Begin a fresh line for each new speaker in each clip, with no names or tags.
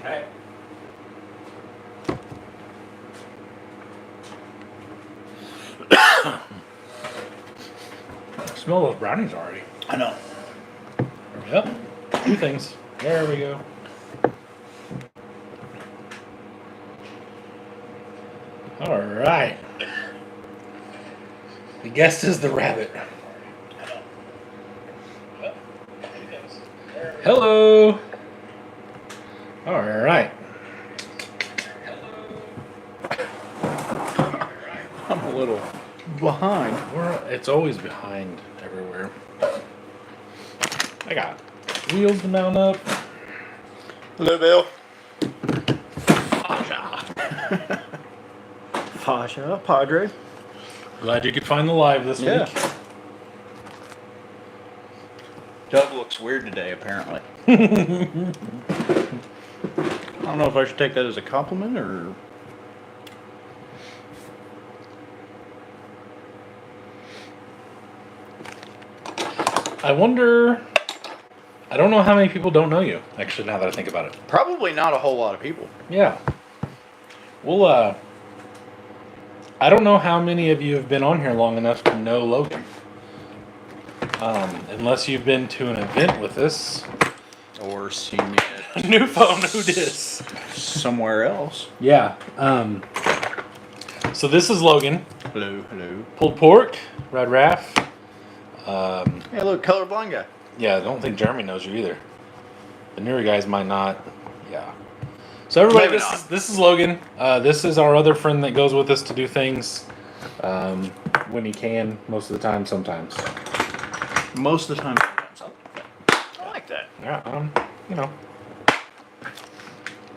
Hey. Smell those brownies already.
I know.
Yep. 2 things. There we go. All right. The guest is the rabbit. Hello. All right.
I'm a little behind.
It's always behind everywhere. I got wheels to mount up.
Hello, Bill.
Fasha.
Padre.
Glad you could find the live this week.
Doug looks weird today, apparently. I don't know if I should take that as a compliment or...
I wonder. I don't know how many people don't know you, actually, now that I think about it.
Probably not a whole lot of people.
Yeah. Well, I don't know how many of you have been on here long enough to know Logan. Unless you've been to an event with us.
Or seen me at
New phone, who dis?
somewhere else.
Yeah. So this is Logan.
Hello, hello.
Pulled pork, red raff.
Hey, look, colorblind guy.
Yeah, I don't think Jeremy knows you either. The newer guys might not. Yeah. So everybody,
Maybe
this is Logan. This is our other friend that goes with us to do things when he can. Most of the time, sometimes.
Most of the time. I like that.
Yeah. You know.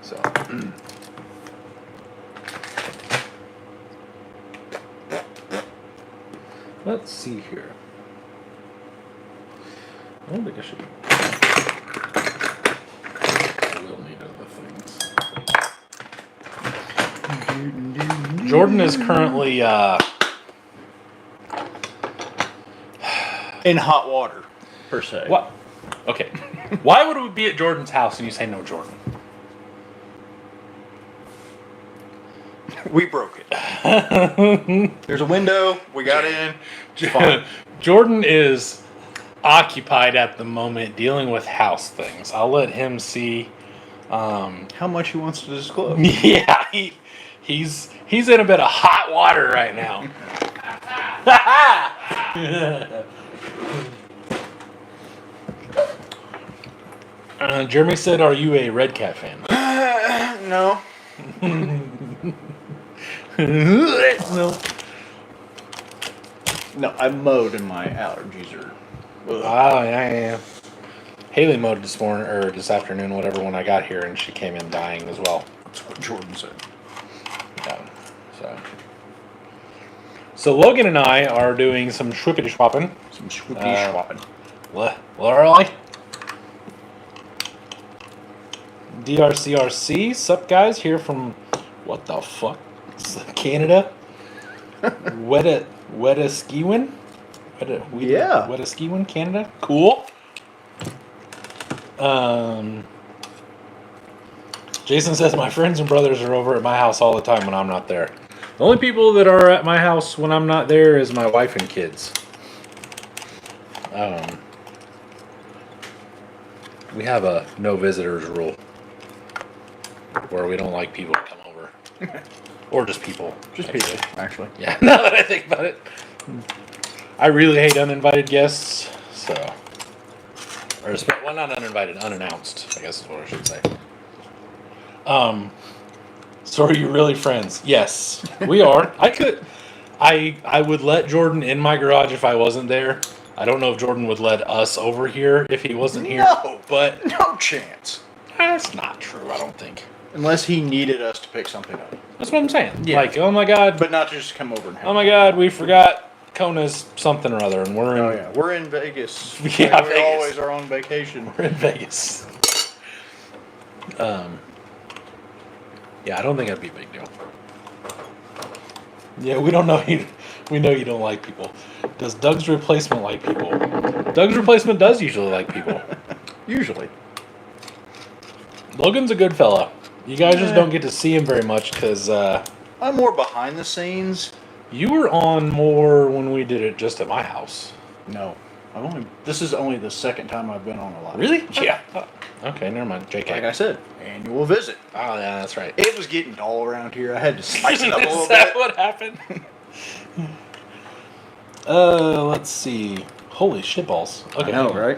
So. Let's see here. I don't think I should. I will need other things. Jordan is currently
in hot water, per se.
what? Okay. Why would we be at Jordan's house and you say no, Jordan?
We broke it. There's a window. We got in. Fine.
Jordan is occupied at the moment dealing with house things. I'll let him see.
How much he wants to disclose.
Yeah, he's in a bit of hot water right now. Jeremy said, "Are you a Red Cat fan?"
No.
No.
No, I mowed and my allergies are...
Oh, yeah. Haley mowed this morning, or this afternoon, whatever, when I got here, and she came in dying as well.
That's what Jordan said.
Yeah, so Logan and I are doing some schwippity schwopping.
Some schwippy schwopping.
Literally. DRCRC, sup guys, here from, what the fuck? Canada? Wetaskiwin?
Yeah.
Wetaskiwin, Canada? Cool. Jason says my friends and brothers are over at my house all the time when I'm not there. The only people that are at my house when I'm not there is my wife and kids. We have a no visitors rule where we don't like people to come over. Or just people.
Just people, actually.
Yeah, now that I think about it. I really hate uninvited guests, so... Well, not uninvited, unannounced, I guess is what I should say. So are you really friends? Yes, we are. I would let Jordan in my garage if I wasn't there. I don't know if Jordan would let us over here if he wasn't here.
No,
but
no chance.
That's not true, I don't think.
Unless he needed us to pick something up.
That's what I'm saying.
Yeah.
Like, oh my God.
But not to just come over and have
Oh my God, we forgot Kona's something or other, and we're in.
Oh yeah, we're in Vegas.
Yeah,
like we
Vegas.
always are on vacation.
We're in Vegas. Yeah, I don't think that'd be a big deal. Yeah, we don't know you. We know you don't like people. Does Doug's replacement like people? Doug's replacement does usually like people.
Usually.
Logan's a good fella. You guys just don't get to see him very much because
I'm more behind the scenes.
you were on more when we did it just at my house.
No. This is only the second time I've been on a live.
Really?
Yeah.
Okay, never mind. JK.
Like I said, annual visit.
Oh, yeah, that's right.
It was getting dull around here. I had to spice it up a little
Is that
bit.
what happened? Let's see. Holy shitballs. Okay.
I know, right?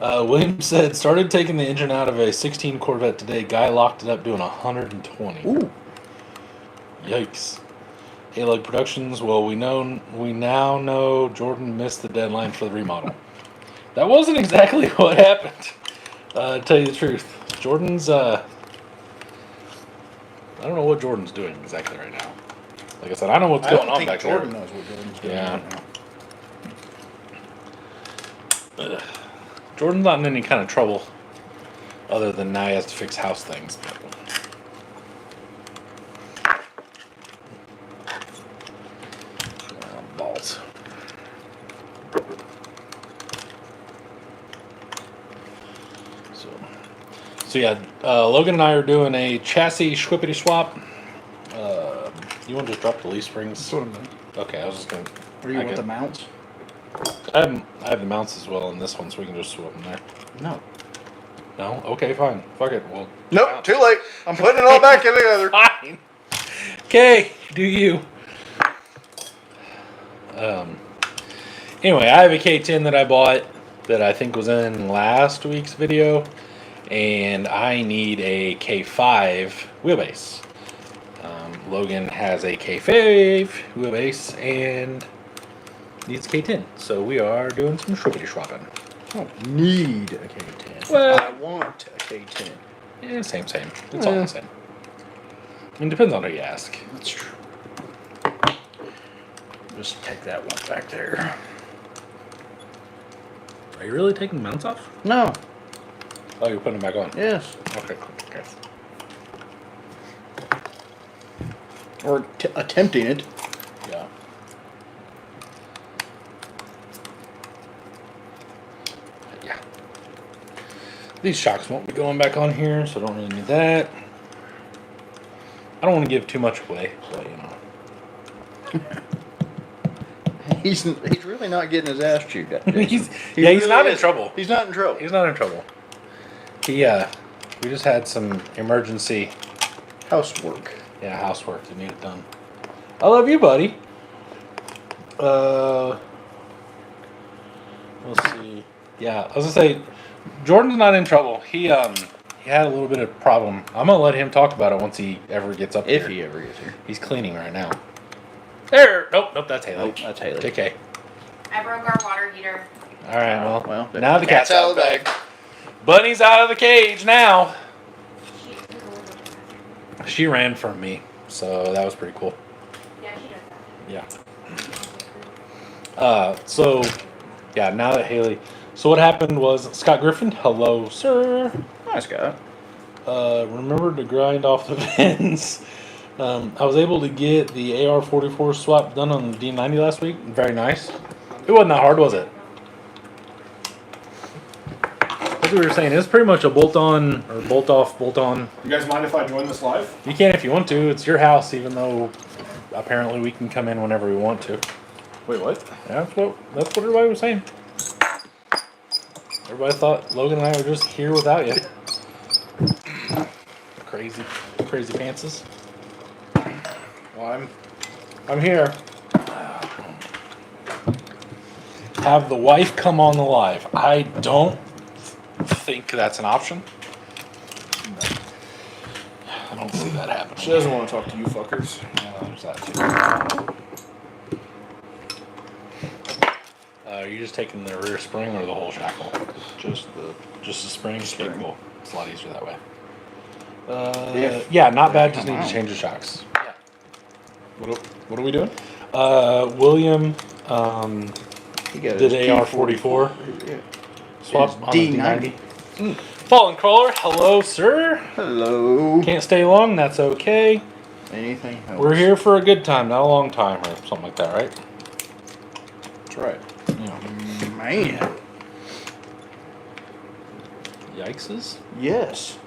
William said, started taking the engine out of a 16 Corvette today. Guy locked it up doing 120.
Ooh.
Yikes. A-Lug Productions, well, we now know Jordan missed the deadline for the remodel. That wasn't exactly what happened. To tell you the truth. Jordan's, I don't know what Jordan's doing exactly right now. Like I said, I know what's going on back
Jordan
there.
knows what Jordan's doing
Yeah.
right now.
Ugh. Jordan's not in any kind of trouble other than now he has to fix house things. Balls. So yeah, Logan and I are doing a chassis schwippity swap. You want to just drop the leaf springs?
That's what I'm doing.
Okay, I was just gonna.
Or you
I
want
could-
the mounts?
I have the mounts as well in this one, so we can just swap them there.
No.
No? Okay, fine. Fuck it. Well.
Nope, too late. I'm putting it all back together.
Fine. Okay, do you? Anyway, I have a K10 that I bought that I think was in last week's video, and I need a K5 wheelbase. Logan has a K5 wheelbase and needs a K10, so we are doing some shrippity swapping.
I don't need a K10.
Well-
I want a K10.
Yeah, same. It's all the same. It depends on who you ask.
That's true. Just take that one back there.
Are you really taking the mounts off?
No.
Oh, you're putting them back on.
Yes.
Okay.
Or attempting it.
Yeah. Yeah. These shocks won't be going back on here, so I don't really need that. I don't want to give too much away, but you know.
He's really not getting his ass chewed.
he's
really
not in
isn't.
trouble.
He's not in trouble.
He's not in trouble. We just had some emergency,
Housework.
housework that needed done. I love you, buddy. Let's see. Yeah, I was gonna say, Jordan's not in trouble. He had a little bit of problem. I'm gonna let him talk about it once he ever gets up
If
here.
he ever gets here.
He's cleaning right now. There. Nope. That's Haley.
Nope, that's Haley.
JK.
I broke our water heater.
All right. Well,
Well,
now the cat's out of the
bag.
bag. Bunny's out of the cage now.
She took a little bit of that.
She ran from me, so that was pretty cool.
Yeah, she does that.
Yeah. So, yeah. Now that Haley. So what happened was Scott Griffin. Hello, sir.
Nice guy.
Remembered to grind off the vents. I was able to get the AR-44 swap done on the D90 last week. Very nice. It wasn't that hard, was it? As we were saying, it's pretty much a bolt-on or bolt-off, bolt-on.
You guys mind if I join this live?
You can if you want to. It's your house, even though apparently we can come in whenever we want to.
Wait, what?
Yeah, that's what everybody was saying. Everybody thought Logan and I were just here without you. Crazy pantses. Well, I'm here. Have the wife come on the live. I don't think that's an option. I don't see that happening.
She doesn't want to talk to you fuckers.
There's that too. Are you just taking the rear spring or the whole shackle?
Just the
spring?
Spring.
Okay, cool. It's a lot easier that way.
Yeah.
Not bad. Just
Come
need to
on.
change the shocks.
What are we doing?
William
he got
did
his
AR-44
Yeah.
swap
His
on
D90.
the D90. Fallen Crawler, hello, sir.
Hello.
Can't stay long. That's okay.
Anything else?
We're here for a good time, not a long time, or something like that, right?
That's right.
Man.
Yikeses.
Yes.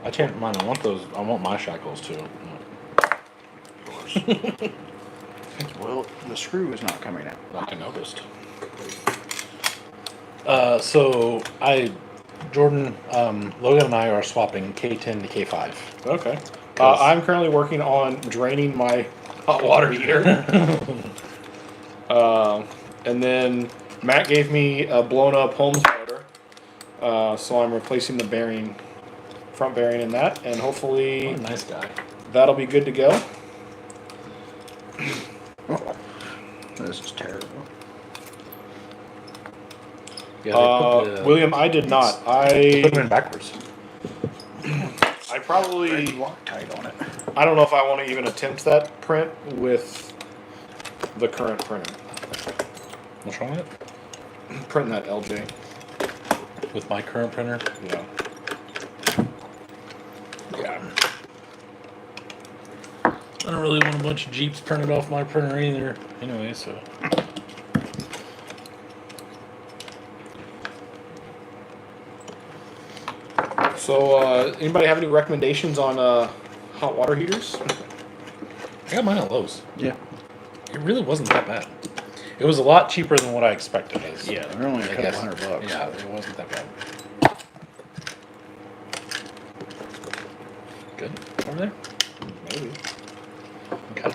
I changed mine. I want those. I want my shackles too.
Well, the screw is not coming out.
I noticed. Jordan, Logan and I are swapping K10 to K5.
Okay. I'm currently working on draining my hot water heater. And then Matt gave me a blown up Holmes motor. So I'm replacing the bearing, front bearing in that, and hopefully
What a nice guy.
that'll be good to go.
This is terrible.
Yeah,
William, I did not.
they put them in backwards.
I probably,
Loctite on it.
I don't know if I want to even attempt that print with the current printer.
What's wrong with it?
Print that LJ.
With my current printer?
Yeah.
Yeah. I don't really want a bunch of Jeeps printed off my printer either. Anyway, so.
So, anybody have any recommendations on hot water heaters?
I got mine at Lowe's.
Yeah.
It really wasn't that bad. It was a lot cheaper than what I expected.
Yeah, they're only a
I
couple
guess.
$100.
Yeah, it wasn't that bad. Good over there?
Maybe.
Okay.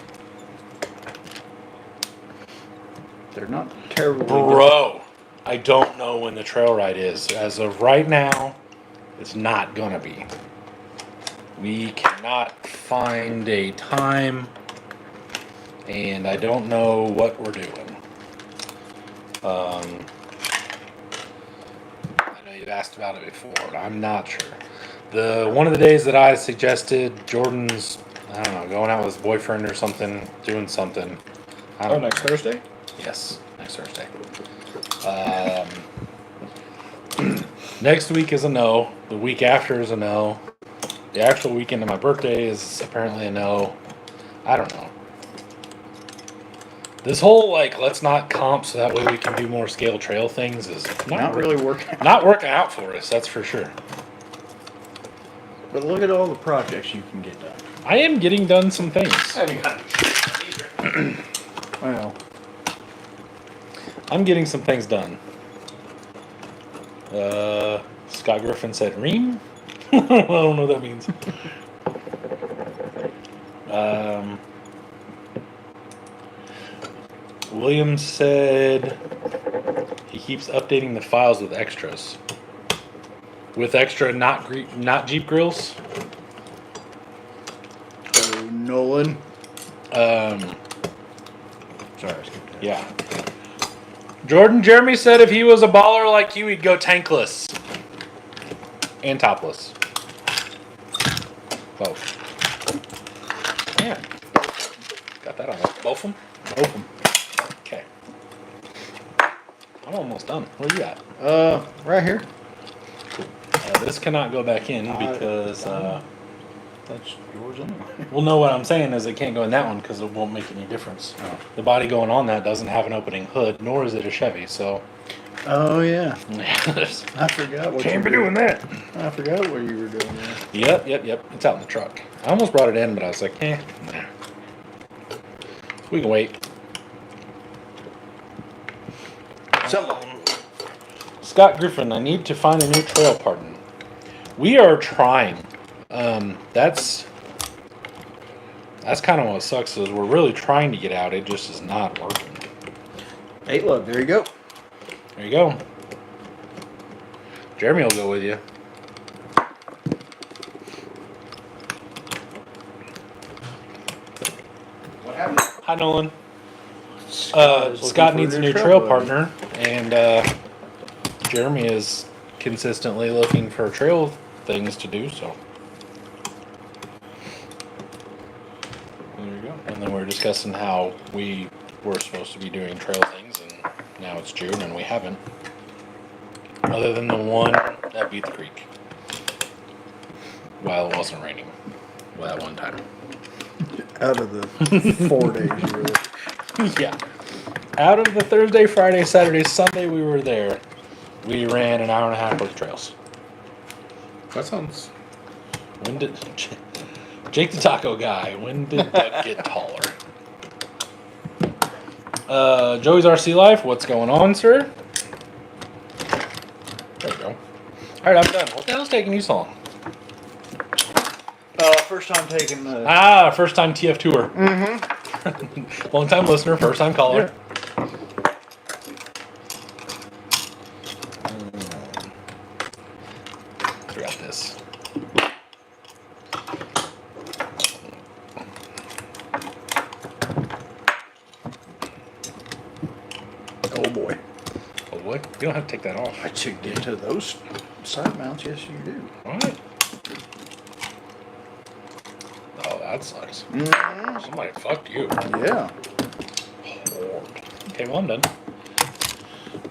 They're not terrible.
Bro, I don't know when the trail ride is. As of right now, it's not gonna be. We cannot find a time, and I don't know what we're doing. I know you've asked about it before, but I'm not sure. One of the days that I suggested, Jordan's, I don't know, going out with his boyfriend or something, doing something. I
Oh,
don't know.
next Thursday?
Yes, next Thursday. Next week is a no. The week after is a no. The actual weekend of my birthday is apparently a no. I don't know. This whole, like, let's not comp so that way we can do more scale trail things is
Not really working.
not working out for us, that's for sure.
But look at all the projects you can get done.
I am getting done some things.
Well,
I'm getting some things done. Scott Griffin said ream? I don't know what that means. William said he keeps updating the files with extras. With extra not Jeep grills.
so Nolan.
Um,
Sorry, I skipped that.
yeah. Jeremy said if he was a baller like you, he'd go tankless. And topless. Both. Yeah. Got that on both of them?
Both of them.
Okay. I'm almost done. What do you got?
Right here.
This cannot go back in because,
That's yours anyway.
well, no, what I'm saying is it can't go in that one because it won't make any difference.
Oh.
The body going on that doesn't have an opening hood, nor is it a Chevy, so.
Oh yeah.
Can't
I forgot what
be
you were
doing that.
I forgot what you were doing there.
Yep. It's out in the truck. I almost brought it in, but I was like, nah. We can wait. Scott Griffin, I need to find a new trail partner. We are trying. That's kind of what sucks is we're really trying to get out. It just is not working.
Hey, look, there you go.
There you go. Jeremy will go with you.
What happened?
Hi, Nolan.
Scott
Scott needs a new trail partner, and Jeremy is consistently looking for trail things to do, so. There you go. And then we're discussing how we were supposed to be doing trail things, and now it's June, and we haven't. Other than the one at Beat the Creek. While it wasn't raining. Well, that one time.
Out of the 4 days you were there.
Yeah. Out of the Thursday, Friday, Saturday, Sunday we were there, we ran an hour and a half worth of trails.
That sounds
When did Jake the Taco Guy? When did Doug get taller? Joey's RC Life. What's going on, sir? There we go. All right, I'm done. What the hell's taking you so long?
First time taking the.
First time TF tour.
Mm-hmm.
Long time listener, first time caller. Throughout this.
Oh boy.
Oh boy, you don't have to take that off.
I should get to those side mounts. Yes, you do.
All right. Oh, that sucks.
Mm-hmm.
Somebody fucked you.
Yeah.
Okay, well, I'm done.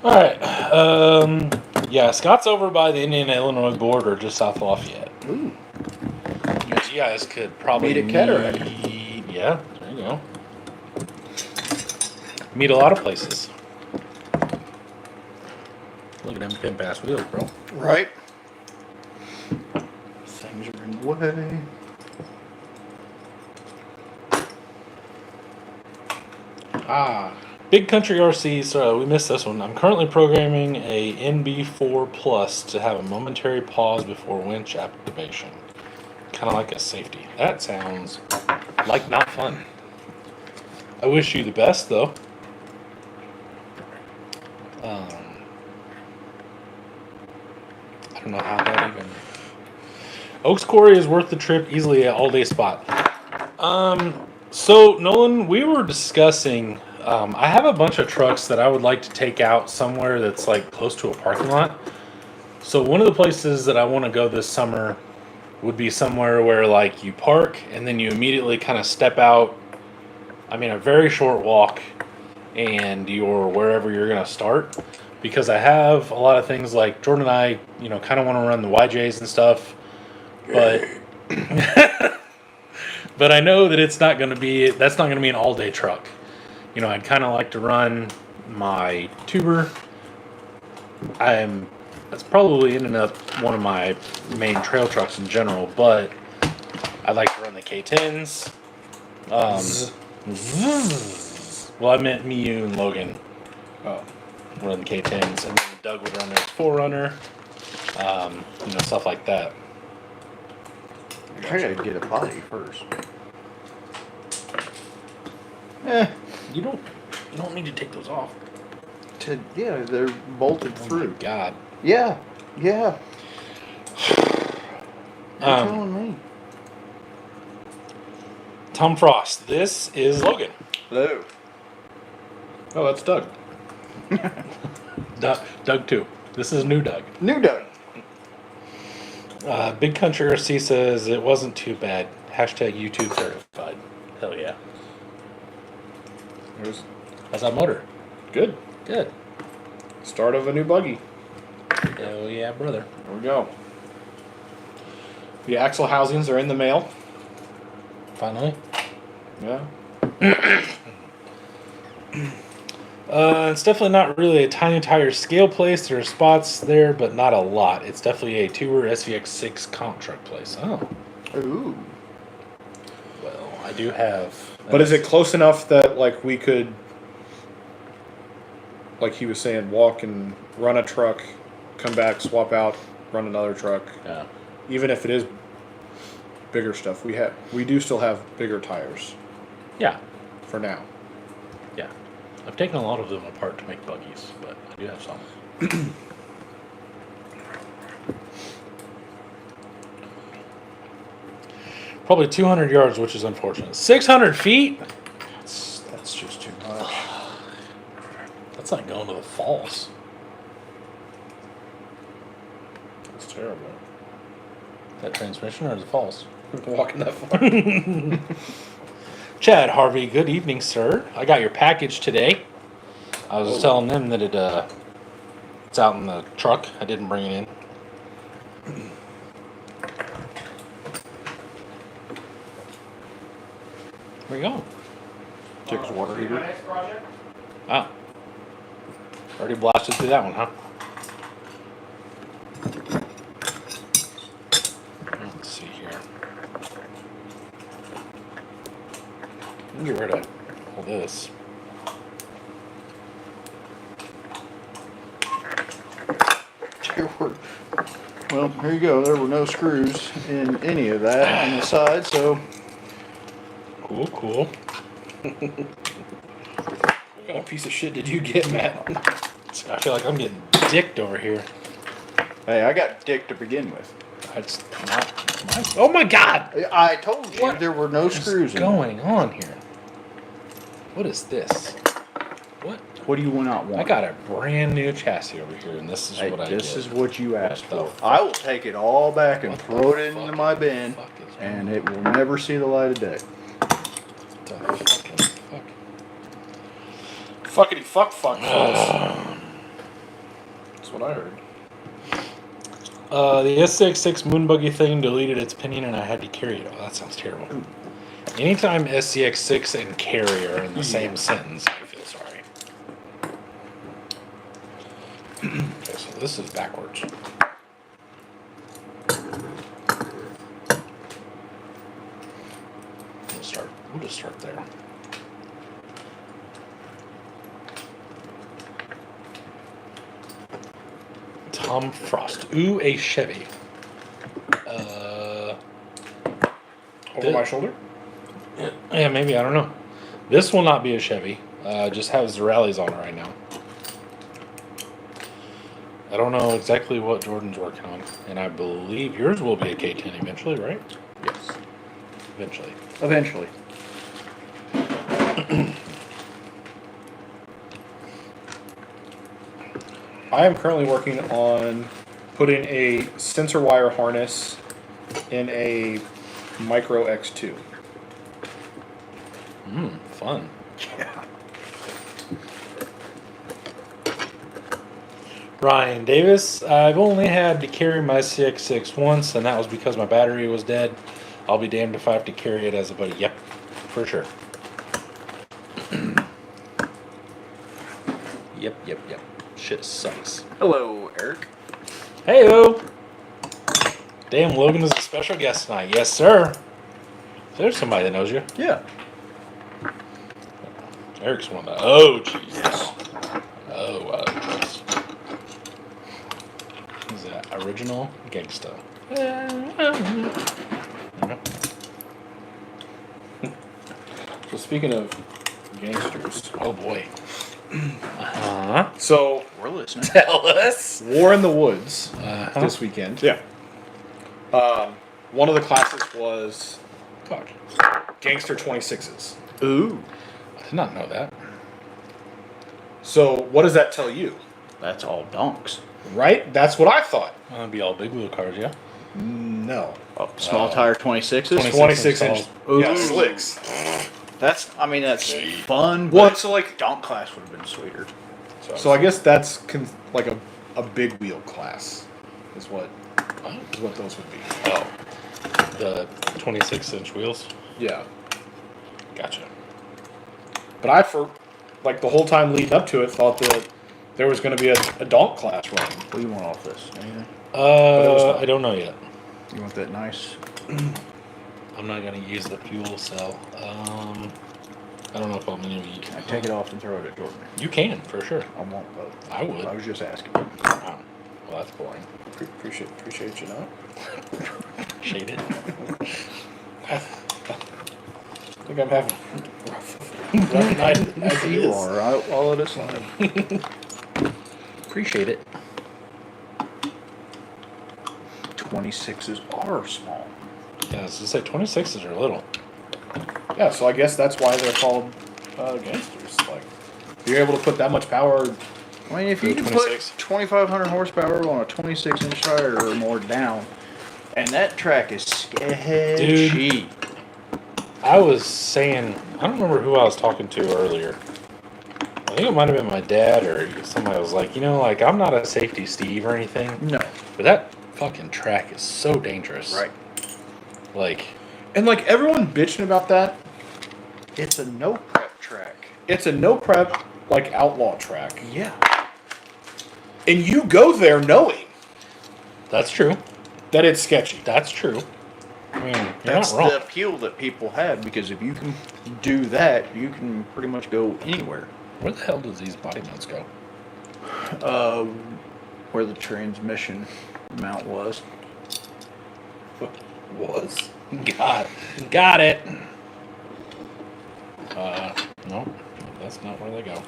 All right. Yeah, Scott's over by the Indiana-Illinois border, just south of Lafayette.
Ooh.
But you guys could probably
Meet at Cataract.
Yeah, there you go. Meet a lot of places. Look at them pimp ass wheels, bro.
Right. Things are in the way.
Big Country RC, so we missed this one. I'm currently programming a NB4 Plus to have a momentary pause before winch activation. Kind of like a safety. That sounds like not fun. I wish you the best, though. I don't know how that even... Oaks Quarry is worth the trip easily at all-day spot. So, Nolan, we were discussing... I have a bunch of trucks that I would like to take out somewhere that's like close to a parking lot. So one of the places that I want to go this summer would be somewhere where like you park and then you immediately kind of step out. I mean, a very short walk and you're wherever you're going to start. Because I have a lot of things like Jordan and I, you know, kind of want to run the YJs and stuff. But but I know that that's not going to be an all-day truck. You know, I'd kind of like to run my tuber. That's probably ending up one of my main trail trucks in general, but I'd like to run the K10s. Well, I meant me, you, and Logan. Run the K10s, and then Doug would run his 4Runner. You know, stuff like that.
I gotta get a body first.
You don't need to take those off.
Yeah, they're bolted
Oh
through.
my God.
Yeah. You're telling me.
Tom Frost. This is Logan.
Hello.
Oh, that's Doug.
Doug too. This is new Doug.
New Doug.
Big Country RC says it wasn't too bad. Hashtag YouTube certified. Hell yeah. How's that motor?
Good.
Good.
Start of a new buggy.
Hell yeah, brother.
There we go. The axle housings are in the mail.
Finally.
Yeah.
It's definitely not really a tiny tire scale place. There are spots there, but not a lot. It's definitely a Tourer SVX6 comp truck place. Oh.
Ooh.
Well, I do have...
But is it close enough that, like, we could, like he was saying, walk and run a truck, come back, swap out, run another truck?
Yeah.
Even if it is bigger stuff, we do still have bigger tires
Yeah.
for now.
Yeah. I've taken a lot of them apart to make buggies, but I do have some. Probably 200 yards, which is unfortunate. 600 feet?
That's just too much.
That's like going to the falls.
That's terrible.
Is that transmission or the falls?
Walking that far.
Chad Harvey, good evening, sir. I got your package today. I was telling them that it's out in the truck. I didn't bring it in. Where you going?
Jake's water heater.
Oh. Already blasted through that one, huh? Let's see here. Get rid of all this.
Well, here you go. There were no screws in any of that on the side, so
Cool, cool.
What kind of piece of shit did you get, Matt?
I feel like I'm getting dicked over here.
hey, I got dick to begin with.
That's not my. Oh my god!
I told you
What
there were no screws
What's
in
going on here? What is this? What?
What do you not want?
I got a brand new chassis over here, and this is
Hey,
what I
this
get.
is what you asked
What the
for.
fuck?
I will take it all back and
What
throw
the
it into
fuck
my
is-
bin,
fuck is
and it will never see the light of day.
What the fucking fuck?
Fuckity fuck fuck. That's what I heard.
The S66 moon buggy thing deleted its pinion, and I had to carry it. Oh, that sounds terrible. Anytime SCX6 and carry are in the same sentence, I feel sorry. Okay, so this is backwards. We'll just start there. Tom Frost. Ooh, a Chevy.
Over my shoulder?
Yeah, maybe. I don't know. This will not be a Chevy. Just has the rallies on it right now. I don't know exactly what Jordan's working on, and I believe yours will be a K10 eventually, right?
Yes.
Eventually.
Eventually.
I am currently working on putting a sensor wire harness in a Micro X2.
Fun.
Yeah.
Ryan Davis, I've only had to carry my CX6 once, and that was because my battery was dead. I'll be damned if I have to carry it as a buddy. Yep, for sure. Yep. Shit sucks.
Hello, Eric.
Hey-o! Damn, Logan is a special guest tonight. Yes, sir. There's somebody that knows you.
Yeah.
Eric's one of the OGs. OGs. He's an original gangsta.
So speaking of gangsters,
Oh boy. Uh-huh.
so
We're listening.
Tell us.
War in the Woods
Uh-huh.
this weekend.
Yeah.
One of the classes was
Fuck.
Gangster 26s.
Ooh.
I did not know that.
So what does that tell you?
That's all donks.
Right? That's what I thought.
That'd be all big wheel cars, yeah?
No.
Oh, small tire 26s?
26 inch.
Ooh.
Yeah, slicks.
That's fun.
Well,
But
so like,
donk class would have been sweeter.
so I guess that's like a big wheel class, is what those would be.
Oh. The 26-inch wheels?
Yeah.
Gotcha.
But I, for like the whole time leading up to it, thought that there was going to be a donk class running.
What do you want off this? Anything?
I don't know yet.
You want that nice?
I'm not gonna use the fuel cell. I don't know if I'm gonna be.
I take it off and throw it at Jordan.
You can, for sure.
I want both.
I would.
I was just asking.
Wow. Well, that's boring.
Appreciate you not.
Shade it.
I think I'm having rough night as it
You
is.
are. I'll let it slide.
Appreciate it.
26s are small.
Yeah, so say 26s are little.
Yeah, so I guess that's why they're called gangsters. Like, you're able to put that much power.
I mean, if you can
26.
put 2,500 horsepower on a 26-inch tire or more down, and that track is sketchy.
I was saying, I don't remember who I was talking to earlier. I think it might have been my dad or somebody was like, like, I'm not a safety Steve or anything.
No.
But that fucking track is so dangerous.
Right.
Like,
And like everyone bitching about that,
It's a no prep track.
it's a no prep, like outlaw track.
Yeah.
And you go there knowing
that's true.
that it's sketchy.
That's true. I mean, you're
That's
not wrong.
the appeal that people have, because if you can do that, you can pretty much go anywhere.
Where the hell does these body mounts go?
Where the transmission mount was.
Was. Got it. No, that's not where they go. Go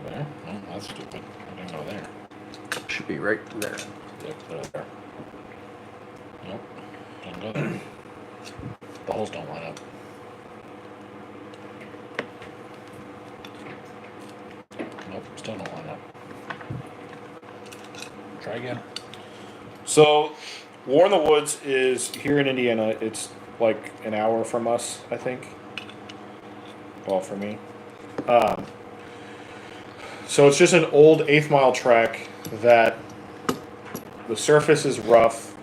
there? No, that's stupid. I didn't go there.
Should be right there.
Yep, right there. Nope, don't go there. The holes don't line up. Nope, still don't line up. Try again.
So, War in the Woods is here in Indiana. It's like an hour from us, I think. Well, for me. So it's just an old 8th mile track that the surface is rough.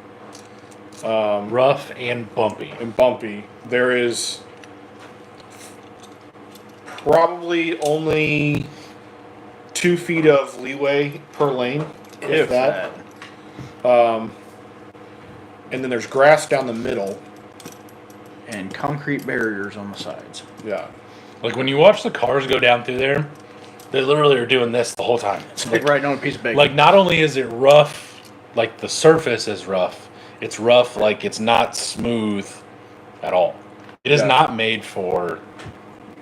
Rough and bumpy.
And bumpy. There is probably only 2 feet of leeway per lane, if that. And then there's grass down the middle.
And concrete barriers on the sides.
Yeah.
Like when you watch the cars go down through there, they literally are doing this the whole time.
It's like riding on a piece of bacon.
Like not only is it rough, like the surface is rough, it's rough like it's not smooth at all. It is not made for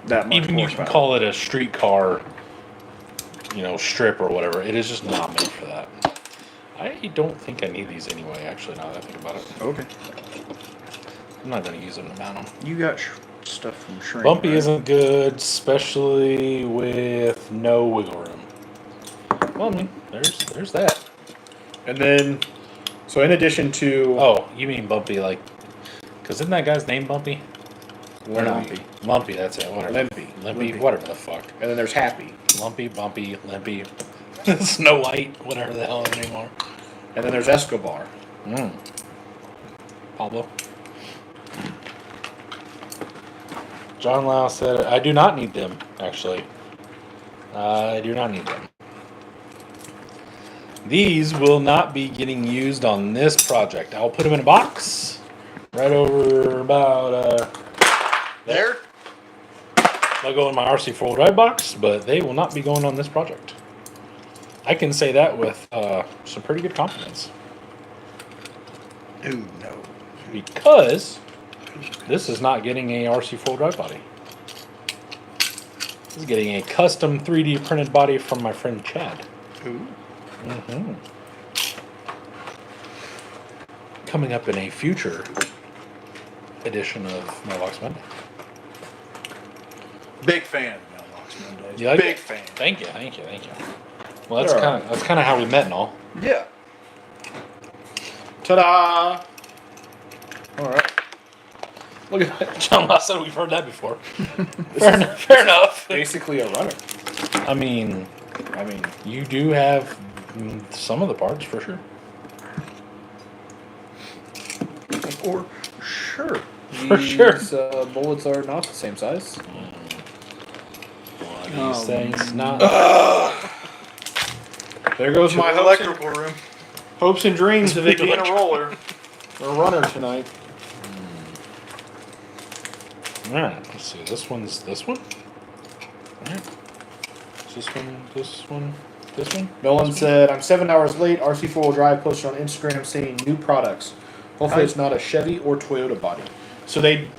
that much
even you can
horsepower.
call it a street car, strip or whatever. It is just not made for that. I don't think I need these anyway, actually, now that I think about it.
Okay.
I'm not going to use them to mount them.
You got stuff from Shrink.
Bumpy
right?
isn't good, especially with no wiggle room. Well, I mean, there's that.
And then, so in addition to...
Oh, you mean Bumpy, like... Because isn't that guy's name Bumpy? Or
Lumpy.
Lumpy, that's it. Whatever. Limpy, whatever the fuck.
And then there's Happy.
Lumpy, Bumpy, Limpy. Snow White, whatever the hell his name are.
And then there's Escobar.
Pablo. John Lau said, I do not need them, actually. I do not need them. These will not be getting used on this project. I'll put them in a box right over about there. They'll go in my RC 4 drive box, but they will not be going on this project. I can say that with some pretty good confidence.
Oh, no.
Because this is not getting a RC 4 drive body. This is getting a custom 3D printed body from my friend Chad.
Ooh.
Coming up in a future edition of Mailbox Monday.
Big fan of Mailbox Mondays.
You like
Big
it?
fan.
Thank you. Well, that's kind of how we met and all.
Yeah.
Ta-da!
All right.
Look at that. John Law said we've heard that before. Fair enough.
Basically a runner.
I mean, you do have some of the parts for sure.
Or sure.
For sure.
These bullets are not the same size.
One of these things not.
There goes my
electrical room.
hopes and dreams of it being a roller. Or a runner tonight.
Alright, let's see. This one's this one. Alright. This one.
Nolan said, I'm 7 hours late. RC 4-wheel drive posted on Instagram saying new products. Hopefully it's not a Chevy or Toyota body. So they've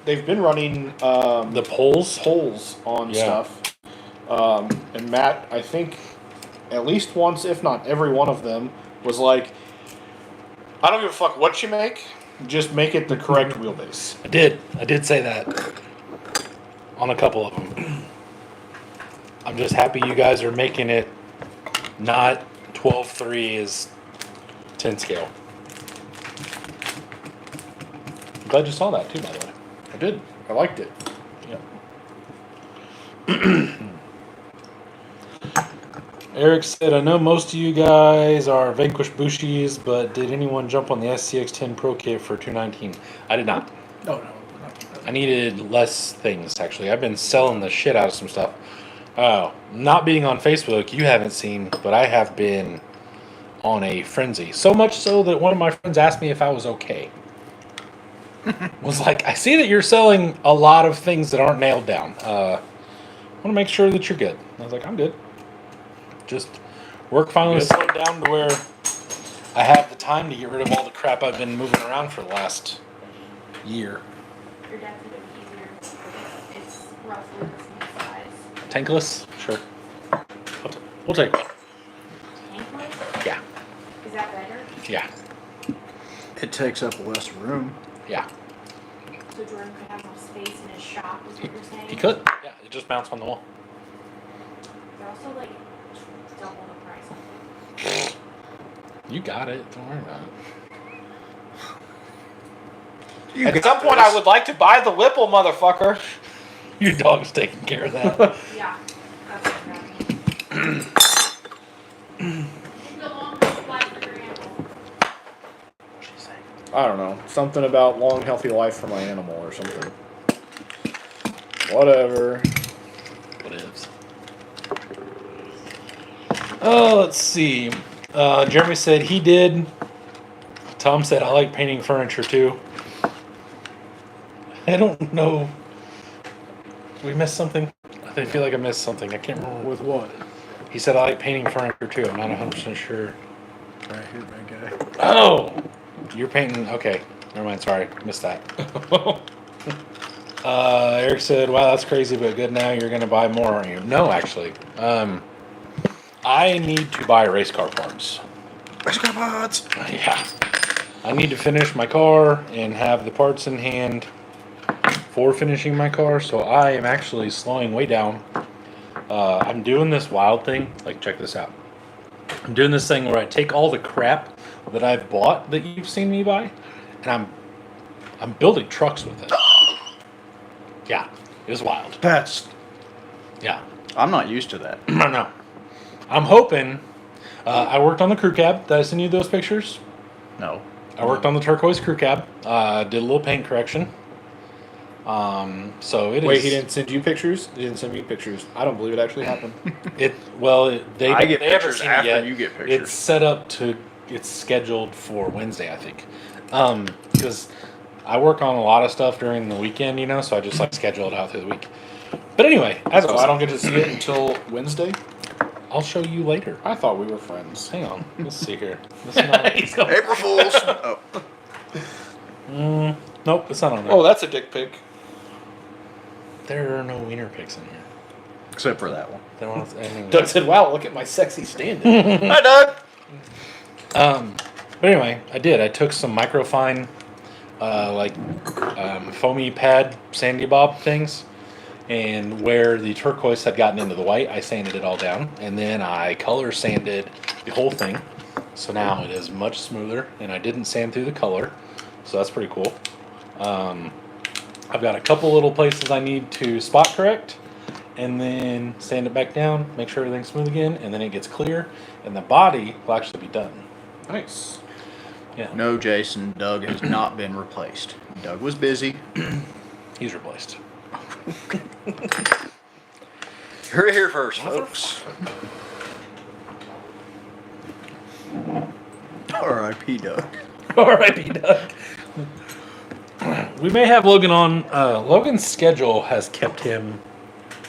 been running
The poles.
polls on stuff. And Matt, I think at least once, if not every one of them, was like, I don't give a fuck what you make, just make it the correct wheelbase.
I did say that on a couple of them. I'm just happy you guys are making it not 12.3 is 10 scale. I'm glad you saw that too, by the way.
I did. I liked it.
Yeah. Eric said, I know most of you guys are Vanquish Bushies, but did anyone jump on the SCX10 Pro Kit for 219? I did not.
No.
I needed less things, actually. I've been selling the shit out of some stuff. Not being on Facebook, you haven't seen, but I have been on a frenzy. So much so that one of my friends asked me if I was okay. Was like, I see that you're selling a lot of things that aren't nailed down. I want to make sure that you're good. I was like, I'm good. Just work finally
Good.
slowed down to where I have the time to get rid of all the crap I've been moving around for the last year.
Your dad's a bit easier. It's roughly the same size.
Tankless? Sure. We'll take one.
Tankless?
Yeah.
Is that better?
Yeah.
It takes up less room.
Yeah.
So Jordan could have more space in his shop, is what you're saying?
He could. Yeah, it just mounts on the wall.
They're also like double the price.
You got it. Don't worry about it.
You
At
got
some point,
this.
I would like to buy the Whipple, motherfucker.
Your dog's taking care of that.
Yeah. That's what I mean. Think the long life for your animal.
I don't know. Something about long, healthy life for my animal or something. Whatever.
What is? Oh, let's see. Jeremy said he did. Tom said, I like painting furniture too. I don't know. We missed something? I feel like I missed something. I can't remember.
With what?
He said, I like painting furniture too. I'm not 100% sure.
Right here, big guy.
Oh! You're painting. Okay. Never mind. Sorry. Missed that. Eric said, wow, that's crazy, but good now. You're going to buy more, aren't you? No, actually. I need to buy race car parts.
Race car parts.
Yeah. I need to finish my car and have the parts in hand for finishing my car, so I am actually slowing way down. I'm doing this wild thing. Like, check this out. I'm doing this thing where I take all the crap that I've bought that you've seen me buy, and I'm building trucks with it. Yeah, it was wild.
That's.
Yeah.
I'm not used to that.
No. I'm hoping. I worked on the crew cab. Did I send you those pictures?
No.
I worked on the turquoise crew cab. Did a little paint correction. So it is.
Wait, he didn't send you pictures? He didn't send me pictures. I don't believe it actually happened.
They
I get
they haven't
pictures
seen it
after
yet.
you get pictures.
It's set up to. It's scheduled for Wednesday, I think. Because I work on a lot of stuff during the weekend, so I just like schedule it out through the week. But anyway, as
So I don't get to see it until Wednesday?
I'll show you later.
I thought we were friends.
Hang on, let's see here. This is not,
April Fools. Oh.
nope, it's not on there.
Oh, that's a dick pic.
There are no wiener pics in here.
Except for that one.
They don't have anything.
Doug said, wow, look at my sexy stand-in.
Hi, Doug.
But anyway, I did. I took some microfine, foamy pad sandy bob things, and where the turquoise had gotten into the white, I sanded it all down, and then I color sanded the whole thing. So now it is much smoother, and I didn't sand through the color, so that's pretty cool. I've got a couple little places I need to spot correct, and then sand it back down, make sure everything's smooth again, and then it gets clear, and the body will actually be done.
Nice.
Yeah,
No, Jason. Doug has not been replaced. Doug was busy.
he's replaced.
Heard it here first, folks. R.I.P. Doug.
R.I.P. Doug. We may have Logan on. Logan's schedule has kept him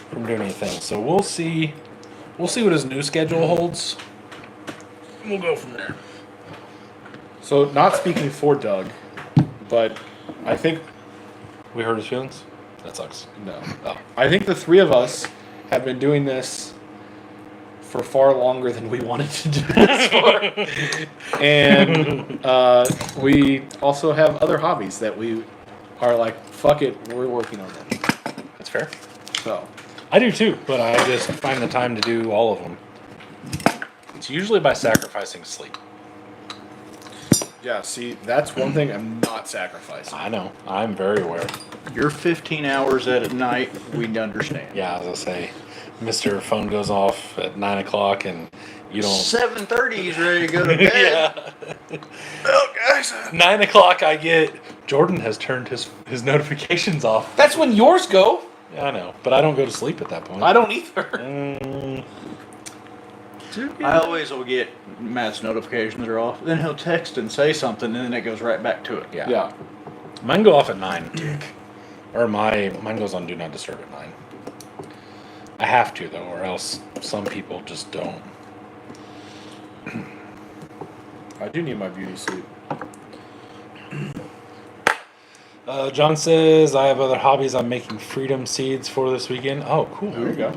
from doing anything, so we'll see. We'll see what his new schedule holds. We'll go from there.
So, not speaking for Doug, but I think,
We hurt his feelings. That sucks.
no.
Oh,
I think the three of us have been doing this for far longer than we wanted to do this for. And we also have other hobbies that we are like, fuck it, we're working on them.
that's fair.
So,
I do too, but I just find the time to do all of them. It's usually by sacrificing sleep.
yeah, see, that's one thing I'm not sacrificing.
I know. I'm very aware.
You're 15 hours at night. We understand.
Yeah, as I say, Mr. Phone goes off at 9 o'clock and you don't.
7:30. He's ready to go to bed.
Yeah.
Well, guys.
9 o'clock, I get Jordan has turned his notifications off.
That's when yours go.
Yeah, I know, but I don't go to sleep at that point.
I don't either.
I always will get Matt's notifications are off. Then he'll text and say something, and then it goes right back to it.
Yeah.
Yeah.
Mine go off at 9. Or mine goes on Do Not Disturb at 9. I have to, though, or else some people just don't.
I do need my beauty sleep.
John says, I have other hobbies I'm making freedom seeds for this weekend. Oh, cool.
There you go.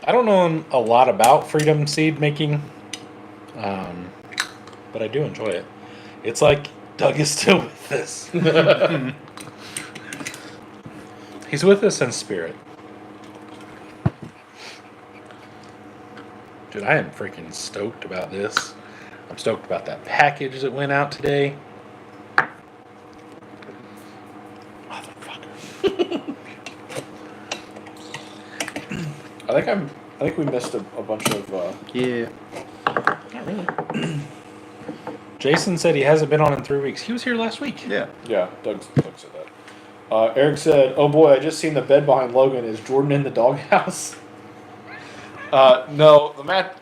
I don't know a lot about freedom seed making, but I do enjoy it. It's like Doug is still with us. He's with us in spirit. Dude, I am freaking stoked about this. I'm stoked about that package that went out today. Motherfucker.
I think we missed a bunch of.
Yeah.
Not really. Jason said he hasn't been on in 3 weeks. He was here last week.
Yeah.
Yeah, Doug said that. Eric said, "Oh boy, I just seen the bed behind Logan. Is Jordan in the doghouse?" No, the mat.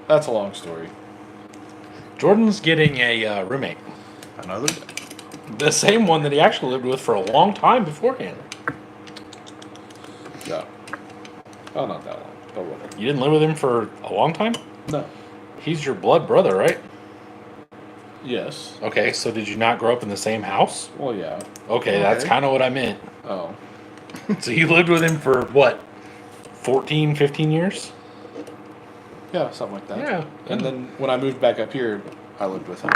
That's a long story.
Jordan's getting a roommate.
Another.
The same one that he actually lived with for a long time beforehand.
Yeah. Oh, not that long. But whatever.
You didn't live with him for a long time?
No.
He's your blood brother, right?
Yes.
Okay, so did you not grow up in the same house?
Well, yeah.
Okay, that's
Okay.
kind of what I meant.
Oh.
So you lived with him for what? 14, 15 years?
Yeah, something like that.
Yeah.
And then when I moved back up here, I lived with him.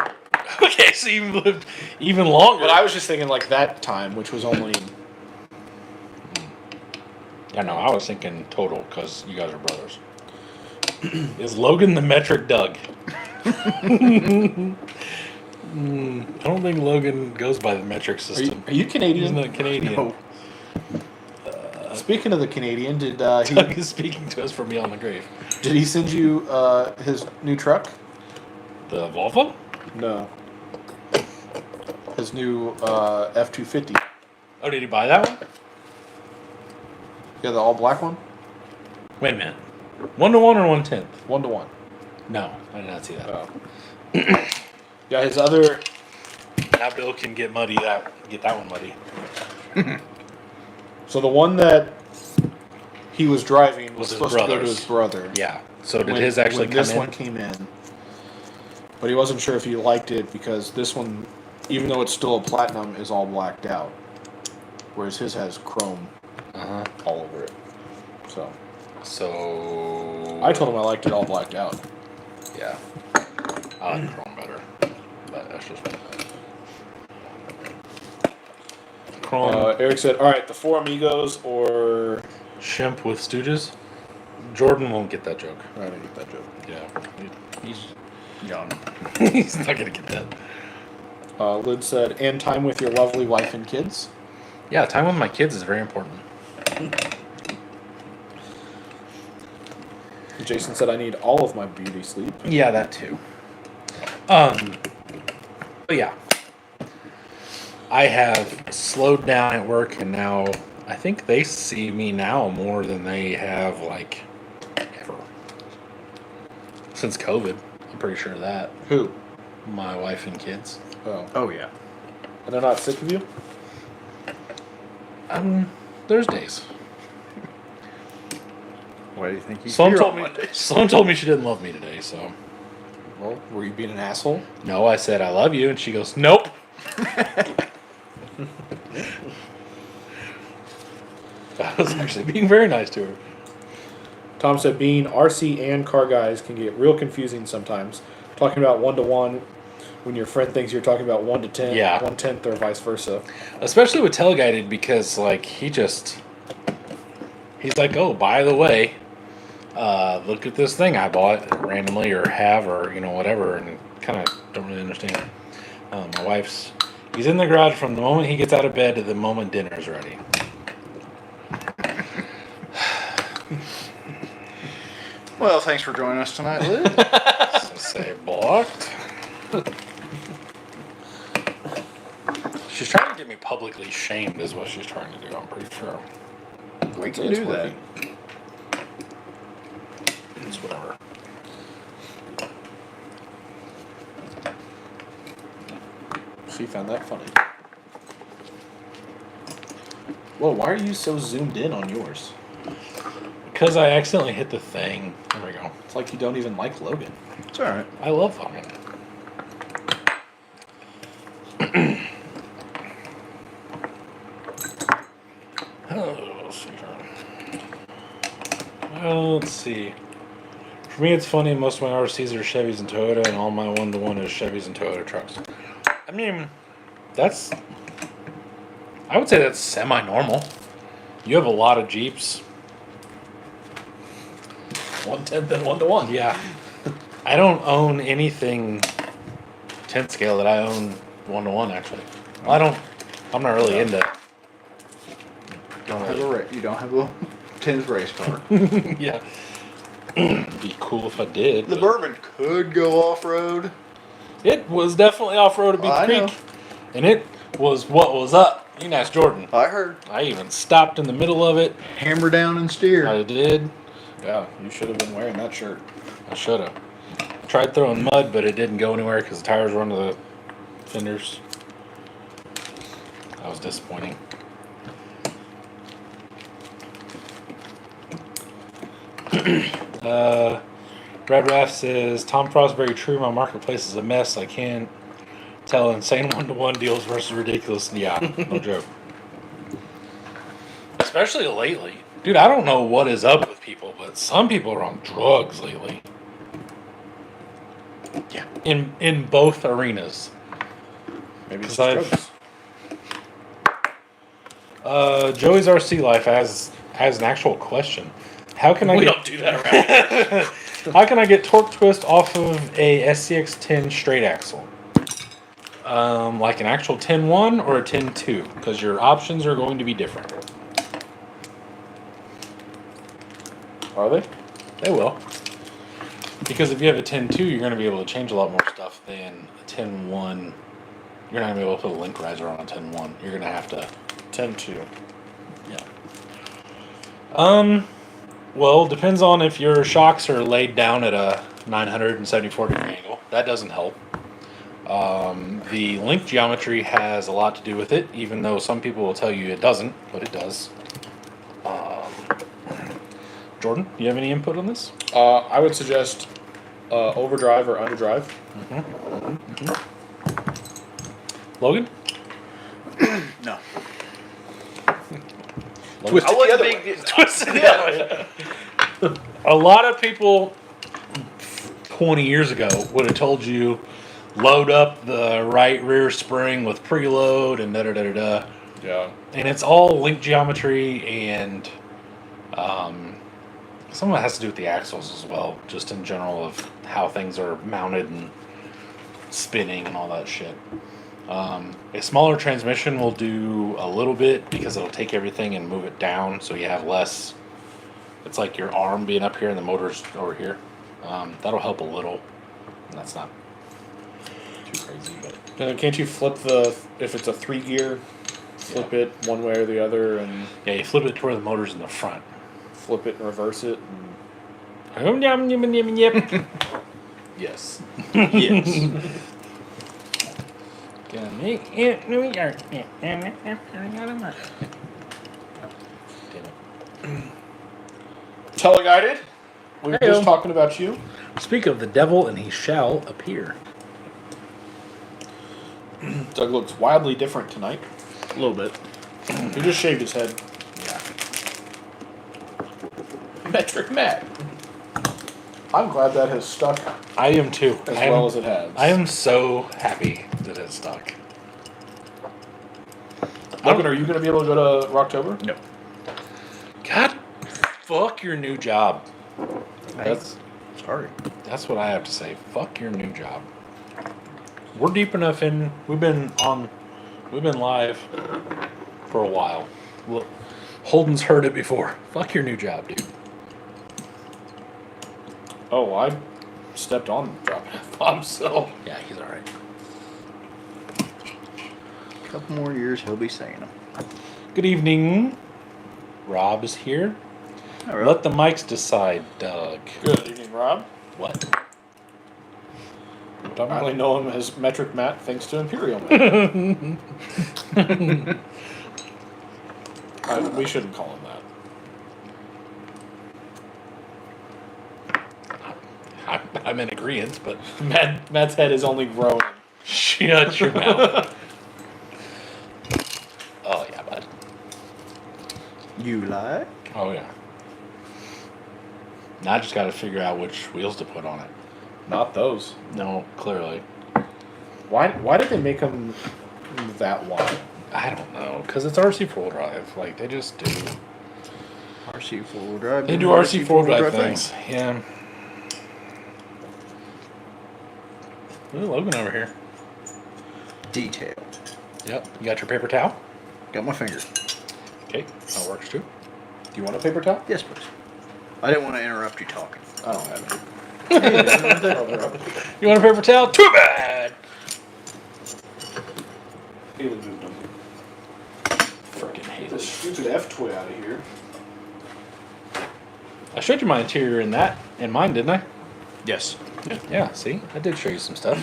Okay, so you lived even longer.
But I was just thinking like that time, which was only.
Yeah, no, I was thinking total because you guys are brothers. Is Logan the metric Doug? I don't think Logan goes by the metric system.
Are you
He's
Canadian?
not Canadian.
No.
Speaking of the Canadian, did
Doug is speaking to us from beyond the grave.
did he send you his new truck?
The Volvo?
No. His new F-250.
Oh, did he buy that one?
Yeah, the all black one.
Wait a minute. 1-1 or 1/10?
1-to-1.
No, I did not see that.
Oh. Yeah, his other.
That bill can get muddy. Get that one muddy.
So the one that he was driving
Was
was
his
supposed to go to
brother's.
his brother.
Yeah. So did
When-
his actually
when
come
this
in?
one came in, but he wasn't sure if he liked it because this one, even though it's still a platinum, is all blacked out, whereas his has chrome
Uh-huh.
all over it. So
So
I told him I liked it all blacked out.
Yeah. I like Chrome better. But that's just me. Chrome
Eric said, "All right, the Four Amigos or."
Shemp with Stooges. Jordan won't get that joke.
I didn't get that joke.
Yeah.
He's young.
He's not gonna get that.
Lid said, "And time with your lovely wife and kids."
Yeah, time with my kids is very important.
Jason said, "I need all of my beauty sleep."
Yeah, that too. But yeah. I have slowed down at work and now I think they see me now more than they have like ever. Since COVID. I'm pretty sure of that.
Who?
My wife and kids.
Oh,
Oh yeah.
and they're not sick of you?
There's days.
Why do you think he's
Someone
here
told
on
me
Mondays?
someone told me she didn't love me today, so
Well, were you being an asshole?
no, I said I love you and she goes, "Nope." I was actually being very nice to her.
Tom said, "Being RC and car guys can get real confusing sometimes. Talking about 1-to-1 when your friend thinks you're talking about 1-to-10,
Yeah.
1/10, or vice versa."
Especially with Teleguided because like he's like, "Oh, by the way, look at this thing I bought randomly or have or whatever," and kind of don't really understand. My wife's he's in the garage from the moment he gets out of bed to the moment dinner's ready.
Well, thanks for joining us tonight, Liz.
So say blocked. She's trying to get me publicly shamed, is what she's trying to do. I'm pretty sure.
We can
It's
do that.
working.
It's whatever.
She found that funny. Whoa, why are you so zoomed in on yours?
Because I accidentally hit the thing. There we go.
It's like you don't even like Logan.
It's alright.
I love Logan. Oh, let's see here. Well, let's see. For me, it's funny. Most of my RCs are Chevys and Toyota, and all my one-to-one is Chevys and Toyota trucks. I mean, that's... I would say that's semi-normal. You have a lot of Jeeps.
1/10 and 1-to-1.
Yeah. I don't own anything 10 scale that I own 1-to-1, actually. Well, I'm not really into...
You don't have a 10's race car.
Yeah. It'd be cool if I did.
The
but-
Bourbon could go off-road.
It was definitely off-road at Beach
I
Creek.
know.
And it was what was up. You can ask Jordan.
I heard.
I even stopped in the middle of it.
Hammer down and steer.
I did.
Yeah, you should have been wearing that shirt.
I should have. Tried throwing mud, but it didn't go anywhere because the tires were under the fenders. That was disappointing. Red Raft says, Tom Frost, very true. My marketplace is a mess. I can't tell insane one-to-one deals versus ridiculous. Yeah, no joke. Especially lately. Dude, I don't know what is up with people, but some people are on drugs lately.
Yeah.
In both arenas.
Maybe it's
'Cause
just drugs.
Joey's RC Life has an actual question. How can I
We
get
don't do that around here.
How can I get torque twist off of a SCX10 straight axle? Like an actual 10-1 or a 10-2, because your options are going to be different.
Are they?
They will. Because if you have a 10-2, you're going to be able to change a lot more stuff than a 10-1. You're not going to be able to put a link riser on a 10-1. You're going to have to...
10-2.
Yeah. Well, depends on if your shocks are laid down at a 974 degree angle. That doesn't help. The link geometry has a lot to do with it, even though some people will tell you it doesn't, but it does. Jordan, do you have any input on this?
I would suggest overdrive or underdrive.
Logan?
No.
Twist
I
it the
wasn't
other
big.
way.
Twisted it. A lot of people 20 years ago would have told you load up the right rear spring with preload and da-da-da-da-da.
Yeah.
And it's all link geometry and some of it has to do with the axles as well, just in general of how things are mounted and spinning and all that shit. A smaller transmission will do a little bit because it'll take everything and move it down so you have less. It's like your arm being up here and the motor's over here. That'll help a little. And that's not too crazy, but
Can't you flip if it's a 3-gear, flip it one way or the other and
yeah, you flip it to where the motor's in the front.
flip it and reverse it?
Yes.
Yes.
Gonna make it New York.
Teleguided? We were
Hey-o.
just talking about you.
Speak of the devil, and he shall appear.
Doug looks wildly different tonight.
A little bit.
He just shaved his head.
Yeah.
Metric Matt. I'm glad that has stuck
I am too.
as
I am,
well as it has.
I am so happy that it stuck.
Logan, are you going to be able to go to Rocktober?
No.
God, fuck your new job.
That's sorry.
That's what I have to say. Fuck your new job. We're deep enough in. We've been live for a while. Look, Holden's heard it before. Fuck your new job, dude.
Oh, I stepped on dropping F-bomb, so.
Yeah, he's all right.
A couple more years, he'll be saying them.
Good evening. Rob is here.
All right.
Let the mics decide, Doug.
Good evening, Rob.
What?
Dominantly known as Metric Matt, thanks to Imperial Matt. We shouldn't call him that.
I'm in agreement, but
Matt's head is only growing.
shut your mouth. Oh, yeah, bud.
You like?
Oh, yeah. Now I just got to figure out which wheels to put on it.
Not those.
No, clearly.
Why did they make them that wide?
I don't know, because it's RC four-wheel drive. Like, they just do.
RC four-wheel drive.
They do RC four-wheel drive things. Yeah. Ooh, Logan over here.
Detail.
Yep. You got your paper towel?
Got my finger.
Okay, that works too.
Do you want a paper towel?
Yes, please. I didn't want to interrupt you talking.
I don't have any.
You want a paper towel? Too bad!
Haley moved them.
Freaking
Get
hate
the
this.
stupid F-toy out of here.
I showed you my interior in mine, didn't I?
Yes.
Yeah, see? I did show you some stuff.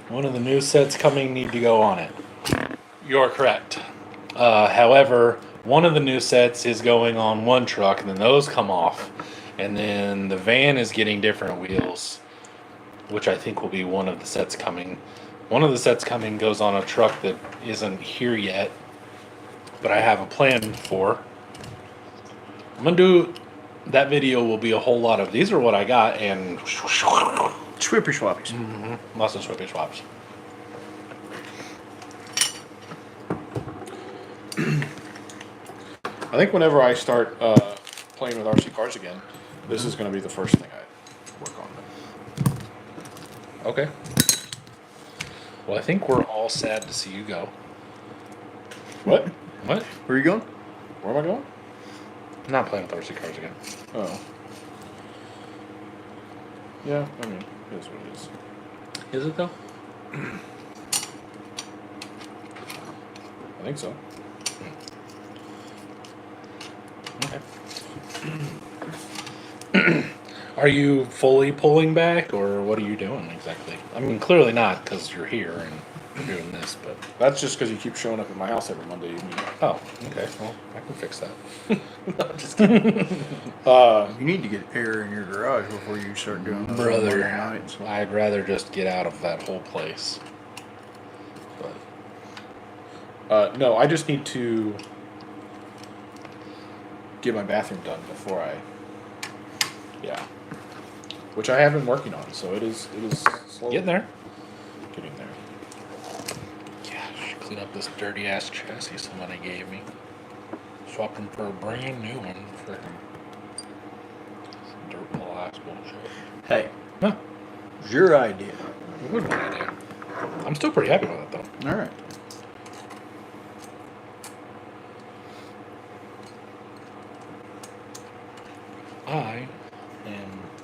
One of the new sets coming need to go on it. You're correct. However, one of the new sets is going on one truck, and then those come off. And then the van is getting different wheels, which I think will be one of the sets coming. One of the sets coming goes on a truck that isn't here yet, but I have a plan for. I'm going to do... That video will be a whole lot of, these are what I got, and
Swippy swappies.
lots of swippy swaps.
I think whenever I start playing with RC cars again, this is going to be the first thing I work on.
Okay. Well, I think we're all sad to see you go.
What?
What?
Where are you going?
Where am I going?
I'm not playing with RC cars again.
Oh. Yeah, I mean, it is what it is.
Is it though?
I think so.
Okay. Are you fully pulling back, or what are you doing exactly? I mean, clearly not, because you're here and you're doing this, but...
That's just because you keep showing up at my house every Monday evening.
Oh, okay. Well, I can fix that.
No, I'm just kidding. You need to get air in your garage before you start doing those
Brother,
Monday nights.
I'd rather just get out of that whole place. But
No, I just need to get my bathroom done before I... Yeah. Which I have been working on, so it is slowly
getting there.
getting there.
Gosh, clean up this dirty ass chassis somebody gave me. Swapped them for a brand new one. Frickin' dirt ball ass bullshit.
Hey,
Huh.
it's your idea.
It was my idea. I'm still pretty happy with it though.
All right.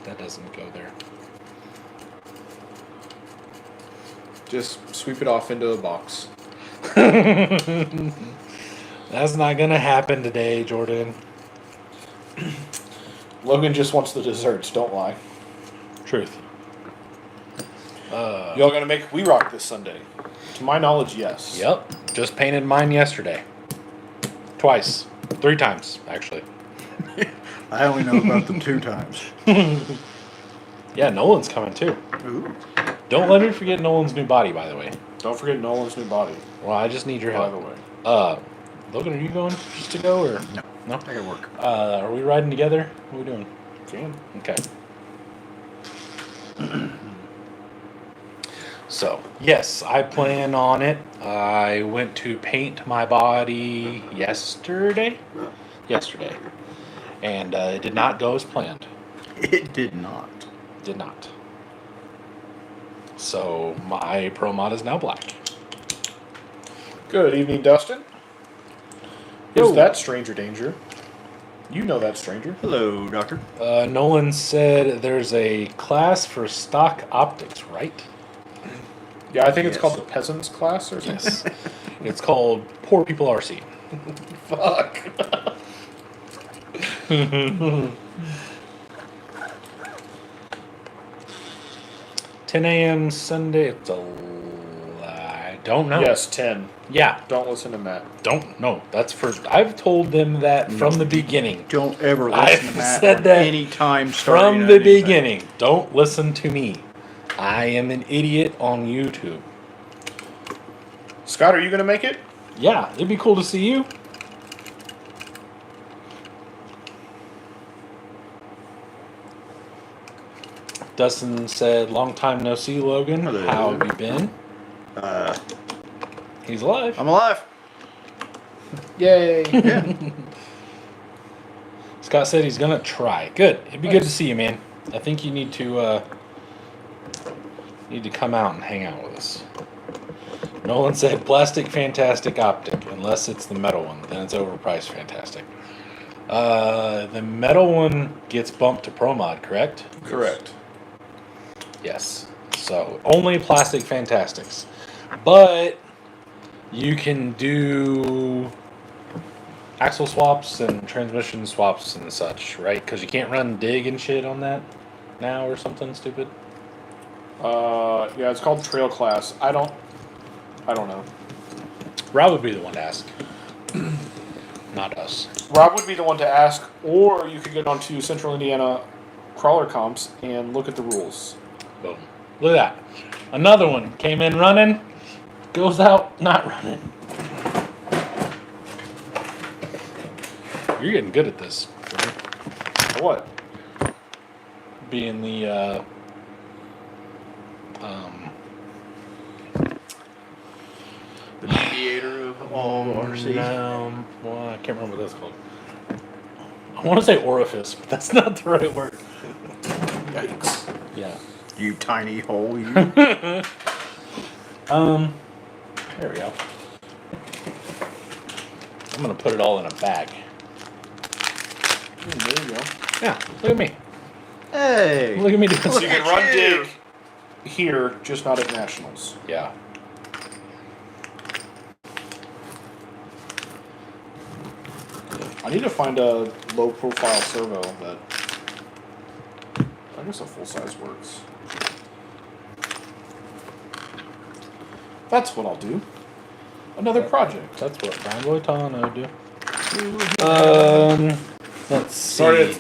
That doesn't go there.
Just sweep it off into a box.
That's not gonna happen today, Jordan.
Logan just wants the desserts, don't lie.
Truth.
Y'all gonna make We Rock this Sunday? To my knowledge, yes.
Yep. Just painted mine yesterday. Twice. 3 times, actually.
I only know about them 2 times.
Yeah, Nolan's coming too.
Ooh.
Don't let me forget Nolan's new body, by the way.
Don't forget Nolan's new body,
Well, I just need your
by the
help.
way.
Logan, are you going just to go, or?
No.
No?
I gotta work.
Are we riding together? What are we doing?
Can.
Okay. So, yes, I plan on it. I went to paint my body yesterday. And it did not go as planned.
It did not.
Did not. So, my Pro Mod is now black.
Good evening, Dustin.
Yo.
Who's that stranger danger? You know that stranger.
Hello, Doctor.
Nolan said there's a class for stock optics, right?
Yeah, I think it's
Yes.
called the Peasants class or something.
Yes. It's called Poor People RC.
Fuck.
$10 a.m. Sunday. I don't know.
Yes, 10.
Yeah.
Don't listen to Matt.
Don't know. That's for. I've told them that from the beginning.
Don't ever listen
I've
to Matt
said
on
that
any time starting
From the
anything.
beginning. Don't listen to me. I am an idiot on YouTube.
Scott, are you going to make it?
Yeah, it'd be cool to see you. Dustin said, "Long time no see, Logan.
Hello.
How have you been?" He's alive.
I'm alive.
Yay.
Yeah.
Scott said he's gonna try. Good. It'd be good to see you, man. I think you need to come out and hang out with us. Nolan said, "Plastic fantastic optic, unless it's the metal one, then it's overpriced fantastic." The metal one gets bumped to Pro Mod, correct?
Correct.
Yes. So only plastic fantastics, but you can do axle swaps and transmission swaps and such, right? Because you can't run dig and shit on that now or something stupid.
Yeah, it's called Trail Class. I don't know.
Rob would be the one to ask, not us.
Rob would be the one to ask, or you could get onto Central Indiana crawler comps and look at the rules.
Boom. Look at that. Another one came in running, goes out not running. You're getting good at this.
What?
Being the
The mediator of all RC.
No, well, I can't remember what that's called. I want to say orifice, but that's not the right word.
Yikes.
Yeah.
You tiny hole, you.
There we go. I'm gonna put it all in a bag.
There you go.
Yeah, look at me.
Hey.
Look at me doing
So you
this.
can run dig here, just not at nationals.
Yeah.
I need to find a low profile servo that I guess a full size works. That's what I'll do. Another project.
That's what Brian Boitano do. Let's see.
Started.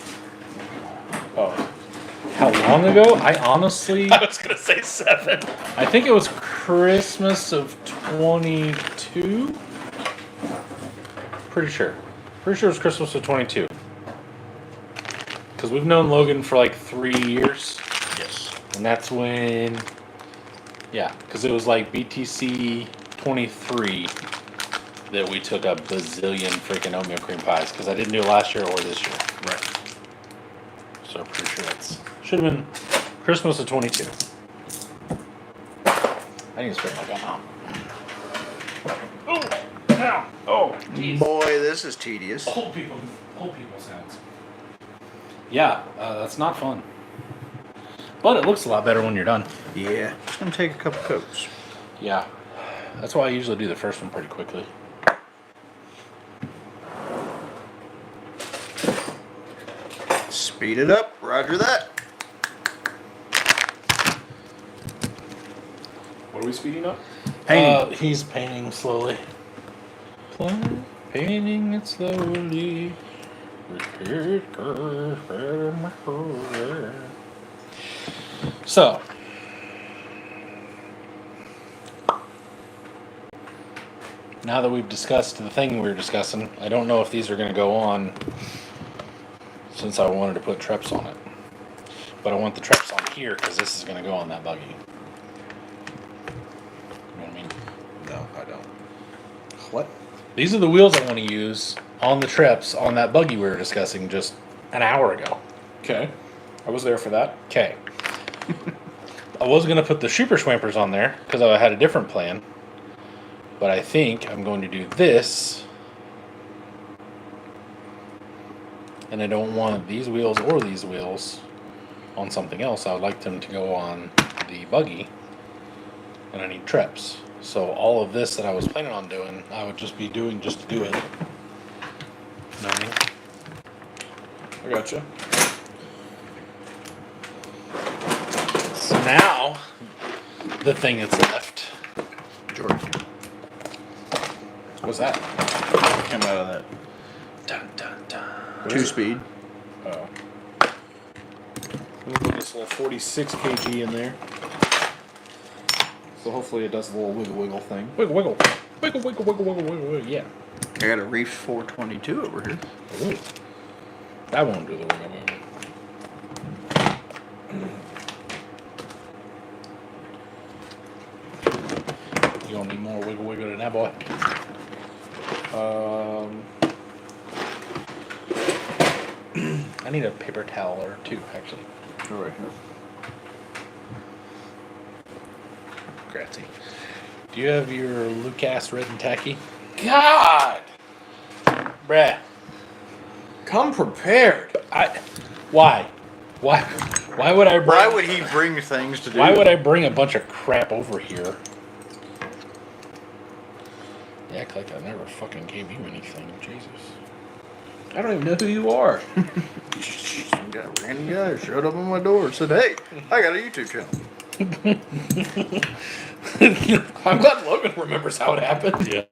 Oh,
How long ago? I honestly,
I was gonna say 7.
I think it was Christmas of 22. Pretty sure. Pretty sure it was Christmas of 22. Because we've known Logan for like 3 years.
Yes.
And that's when, yeah, because it was like BTC 23 that we took a bazillion freaking oatmeal cream pies. Because I didn't do it last year or this year.
Right.
So I'm pretty sure that's, should have been Christmas of 22. I need to spray my gum out.
Oh,
Boy, this is tedious.
Old people sounds. Yeah, that's not fun. But it looks a lot better when you're done.
Yeah. It's gonna take a couple coats.
Yeah. That's why I usually do the first one pretty quickly.
Speed it up. Roger that.
what are we speeding up?
Painting.
He's painting slowly. Painting it slowly. So, now that we've discussed the thing we were discussing, I don't know if these are going to go on since I wanted to put treps on it. But I want the treps on here because this is going to go on that buggy. You know what I mean?
No, I don't.
What? These are the wheels I want to use on the treps on that buggy we were discussing just an hour ago.
Okay, I was there for that.
Okay. I was going to put the Super Schwampers on there because I had a different plan. But I think I'm going to do this. And I don't want these wheels or these wheels on something else. I would like them to go on the buggy. And I need treps. So all of this that I was planning on doing, I would just be doing just to do it. You know what I mean?
I gotcha.
So now, the thing that's left.
Jordan
What's that?
came out of that
Dun, dun, dun.
2-speed.
Oh. We'll put this little 46 kg in there. So hopefully it does a little wiggle wiggle thing.
Wiggle, wiggle. Wiggle, wiggle, wiggle, wiggle, wiggle, wiggle. Yeah.
I got a Reef 422 over here.
Ooh. That won't do the wiggle, wiggle. You gonna need more wiggle, wiggle than that, boy? I need a paper towel or two, actually.
Oh, right here.
Grazie. Do you have your Lucas Red and Tacky?
God!
Bruh.
Come prepared.
Why? Why would I bring...
Why would he bring things to do?
Why would I bring a bunch of crap over here? You act like I never fucking gave you anything. Jesus. I don't even know who you are.
Some guy, random guy showed up on my door and said, "Hey, I got a YouTube channel."
I'm glad Logan remembers how it happened. Yeah.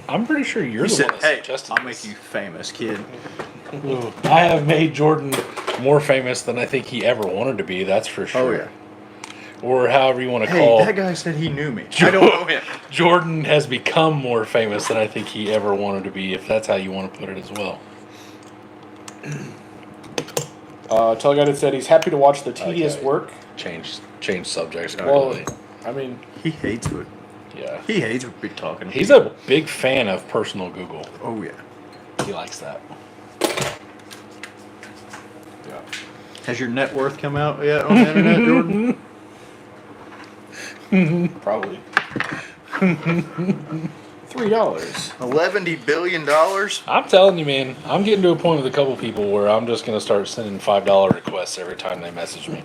I'm pretty sure you're
He
the
said,
one that
"Hey,
suggested
I'll
this.
make you famous, kid."
Ooh, I have made Jordan more famous than I think he ever wanted to be, that's for sure.
Oh yeah.
Or however you want to
Hey,
call
that guy said he knew me. I don't know him.
Jordan has become more famous than I think he ever wanted to be, if that's how you want to put it as well.
Teleguided said he's happy to watch the tedious
Okay.
work.
Change subjects
Well,
completely.
I mean,
He hates it.
Yeah.
He hates what we talking.
He's a big fan of personal Google.
Oh yeah.
He likes that.
yeah.
Has your net worth come out yet on the internet, Jordan?
Probably. $3.
$11 billion.
I'm telling you, man, I'm getting to a point with a couple people where I'm just going to start sending $5 requests every time they message me.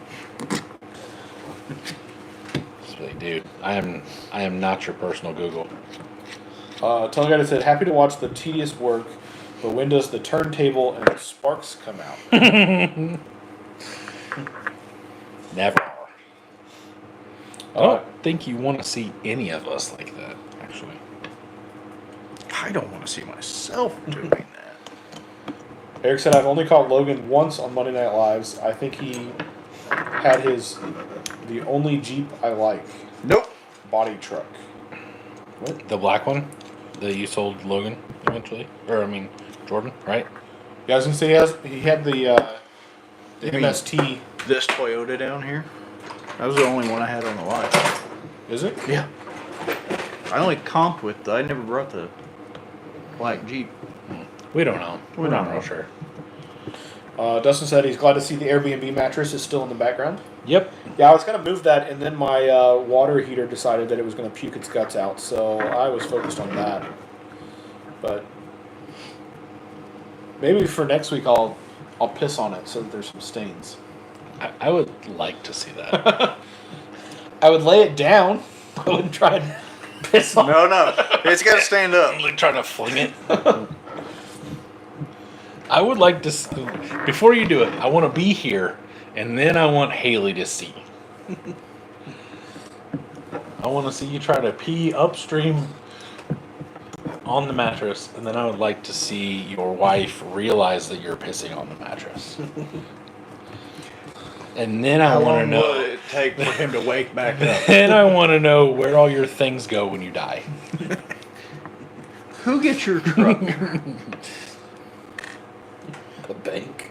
Just be like, dude, I am not your personal Google.
Teleguided said happy to watch the tedious work, but when does the turntable and the sparks come out?
Never. I don't think you want to see any of us like that, actually.
I don't want to see myself doing that.
Eric said I've only caught Logan once on Monday Night Lives. I think he had the only Jeep I like
Nope.
body truck.
The black one that you sold Logan eventually? Or, I mean, Jordan, right?
Yeah, I was gonna say he had the
You mean
MST.
This Toyota down here. That was the only one I had on the lot.
Is it?
Yeah. I only comped with. I never brought the black Jeep.
We don't know. We're
don't
not
know.
real sure.
Dustin said he's glad to see the Airbnb mattress is still in the background.
Yep.
Yeah, I was gonna move that, and then my water heater decided that it was gonna puke its guts out, so I was focused on that. But maybe for next week I'll piss on it so that there's some stains.
I would like to see that.
I would lay it down. I wouldn't try and piss on it.
No. It's got to stand up.
Like trying to fling it. I would like to, before you do it, I want to be here, and then I want Haley to see. I want to see you try to pee upstream on the mattress, and then I would like to see your wife realize that you're pissing on the mattress. And then I
How
want to
long
know.
would it take for him to wake back up?
Then I want to know where all your things go when you die.
Who gets your truck?
The bank.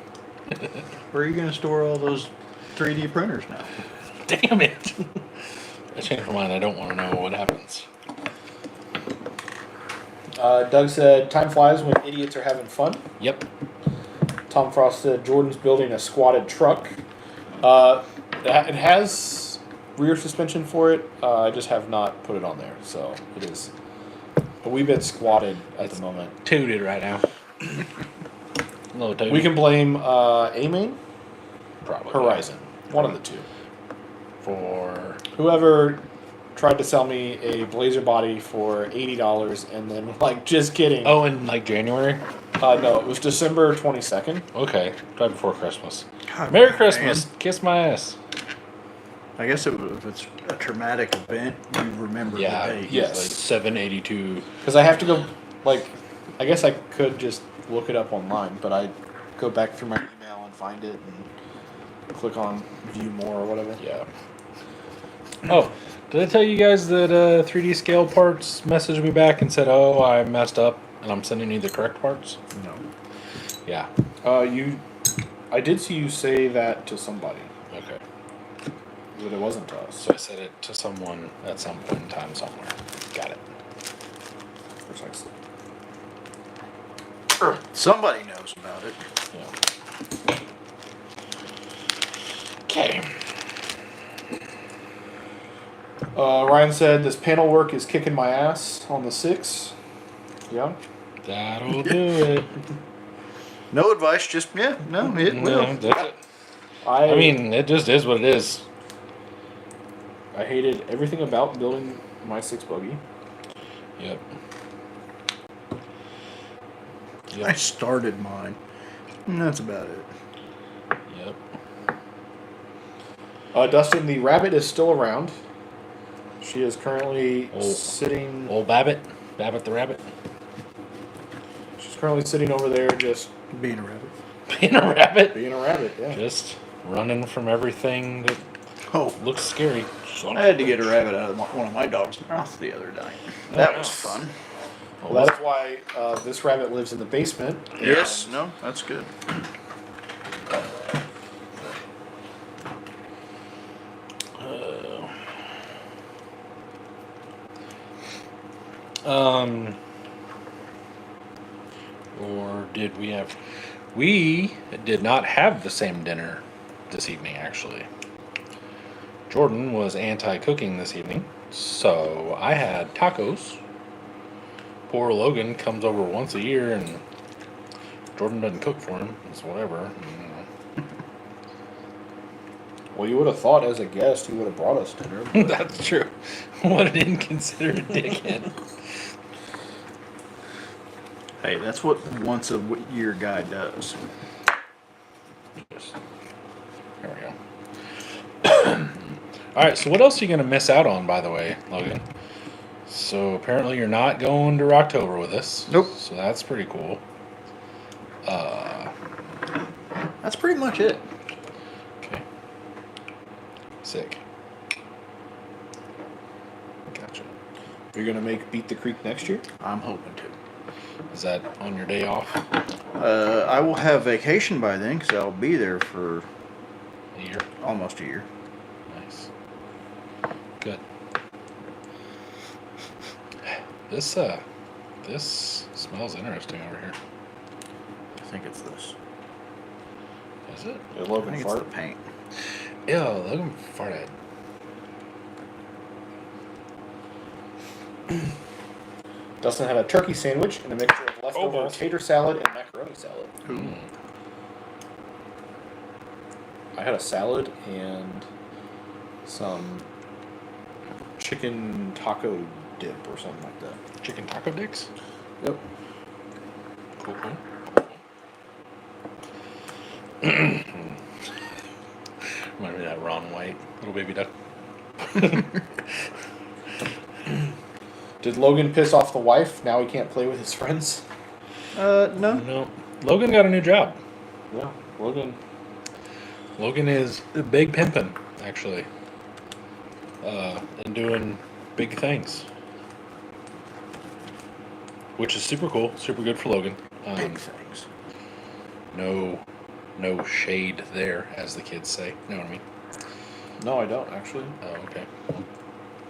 Where are you going to store all those 3D printers now?
Damn it. I changed my mind. I don't want to know what happens.
Doug said time flies when idiots are having fun.
Yep.
Tom Frost said Jordan's building a squatted truck. It has rear suspension for it. I just have not put it on there, so it is a wee bit squatted at the moment.
Tooted right now. Low tooted.
We can blame A-Main,
probably
Horizon, one of the two.
For
Whoever tried to sell me a Blazer body for $80 and then just kidding.
in like January.
No, it was December 22nd.
Okay, right before Christmas.
God,
Merry
man.
Christmas. Kiss my ass.
I guess if it's a traumatic event, you remember
Yeah,
the date.
Yes.
like 782.
Because I have to go, like, I guess I could just look it up online, but I go back through my email and find it and click on view more or whatever.
Yeah. Oh, did I tell you guys that 3D Scale Parts messaged me back and said, "Oh, I messed up and I'm sending you the correct parts"?
No.
Yeah.
I did see you say that to somebody,
Okay.
but it wasn't to us.
So I said it to someone at some point in time somewhere. Got it.
Precisely.
Somebody knows about it.
Yeah. Okay.
Ryan said this panel work is kicking my ass on the 6. Yeah.
That'll do it.
No advice, just it
No,
will.
that's it.
I
I mean, it just is what it is.
I hated everything about building my 6 buggy.
Yep.
I started mine. And that's about it.
Yep.
Dustin, the rabbit is still around. She is currently
Oh.
sitting.
Old Babbitt. Babbitt the rabbit.
She's currently sitting over there, just
Being a rabbit.
Being a rabbit.
being a rabbit. Yeah.
Just running from everything that
Oh,
looks scary.
I had to get a rabbit out of one of my dog's mouth the other night. That was fun.
Well, that's why this rabbit lives in the basement.
Yes, no, that's good.
Or did we have? We did not have the same dinner this evening, actually. Jordan was anti-cooking this evening, so I had tacos. Poor Logan comes over once a year, and Jordan doesn't cook for him. It's whatever.
Well, you would have thought as a guest he would have brought us dinner. But
That's true. What an inconsiderate dickhead.
Hey, that's what once a year guy does.
There we go. All right, so what else are you going to miss out on, by the way, Logan? So apparently you're not going to Rocktober with us.
Nope.
So that's pretty cool.
That's pretty much it.
Okay. Sick. Gotcha.
you're gonna make Beat the Creek next year.
I'm hoping to.
Is that on your day off?
I will have vacation by then because I'll be there for
A year?
almost a year.
Nice. Good. This smells interesting over here.
I think it's this.
Is it?
Did
I
Logan
think it's the
fart?
paint.
Ew, Logan farted.
Dustin had a turkey sandwich and a mixture of leftover
Almost.
tater salad and macaroni salad.
Mm.
I had a salad and some chicken taco dip or something like that.
Chicken taco dicks?
Yep.
Cool. Remind me of that Ron White, little baby duck.
Did Logan piss off the wife? Now he can't play with his friends?
No.
No, Logan got a new job.
Yeah, Logan.
Logan is a big pimpin', actually, and doing big things, which is super cool, super good for Logan.
Big things.
No shade there, as the kids say. Know what I mean?
No, I don't actually.
Oh, okay. Well,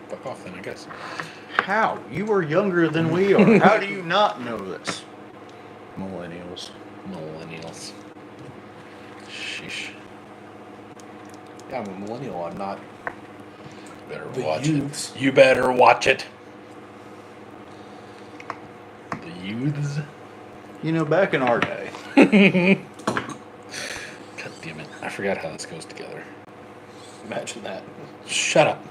fuck off then, I guess.
How? You are younger than we are. How do you not know this? Millennials.
Millennials. Sheesh.
Yeah, I'm a millennial. I'm not.
Better
The
watch
youths.
it. You better watch it. The youths.
You know, back in our day.
God damn it. I forgot how this goes together.
Imagine that.
Shut up.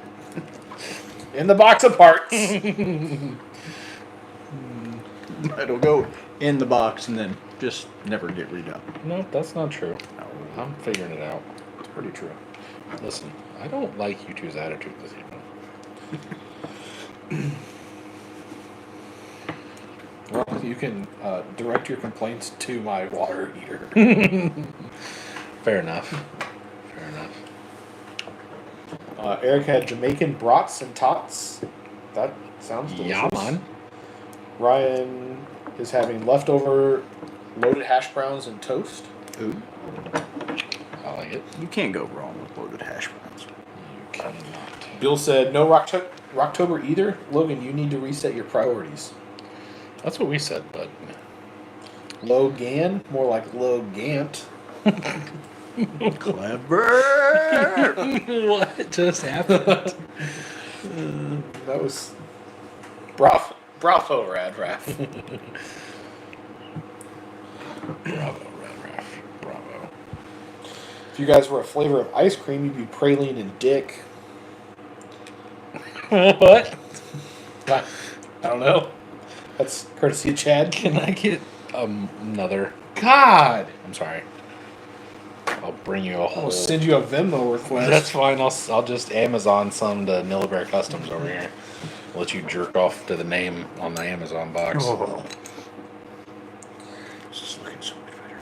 In the box of parts.
It'll go in the box and then just never get redone.
No, that's not true. I'm figuring it out.
It's pretty true.
Listen, I don't like you two's attitude this evening.
Well, you can direct your complaints to my water heater.
Fair enough. Fair enough.
Eric had Jamaican brats and tots. That sounds delicious.
Yeah, man.
Ryan is having leftover loaded hash browns and toast.
Ooh,
I like it.
you can't go wrong with loaded hash browns.
You cannot.
Bill said, no Rocktober either. Logan, you need to reset your priorities.
That's what we said, but
Logan, more like Logant.
Clever.
what just happened?
That was bravo, Rad Raff.
Bravo, Red Raff. Bravo.
If you guys were a flavor of ice cream, you'd be praline and dick.
What?
I don't know. That's courtesy of Chad.
Can I get another?
God!
I'm sorry. I'll bring you a whole.
I'll send you a Venmo request.
That's fine. I'll just Amazon some to Nillebear Customs over here. Let you jerk off to the name on the Amazon box.
Oh. This is looking so much better.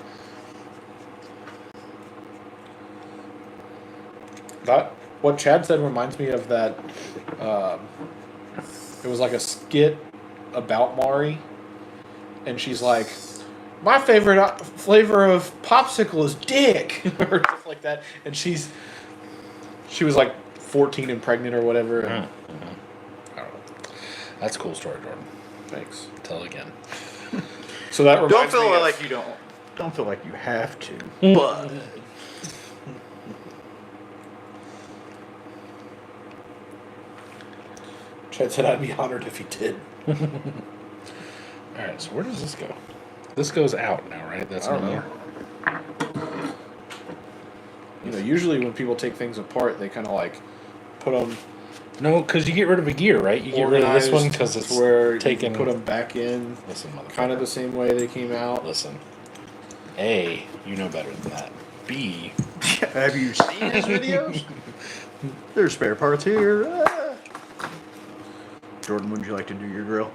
That what Chad said reminds me of that. It was like a skit about Mari, and she's like, "My favorite flavor of popsicle is dick," or stuff like that. And she was like 14 and pregnant or whatever. And
I don't know. That's a cool story, Jordan.
thanks.
Tell again.
So that reminds
Don't feel
me of-
like you don't. Don't feel like you have to. But
Chad said I'd be honored if he did.
Alright, so where does this go? This goes out now, right? That's
I
no
don't
more.
You know, usually when people take things apart, they kind of like put them
No, because you get rid of a gear, right? You get rid of this one
organized
because it's
where
taken.
you can put them back in,
Listen, motherfucker.
kind of the same way they came out.
Listen. A, you know better than that. B,
have you seen his videos? There's spare parts here. Ah. Jordan, would you like to do your grill?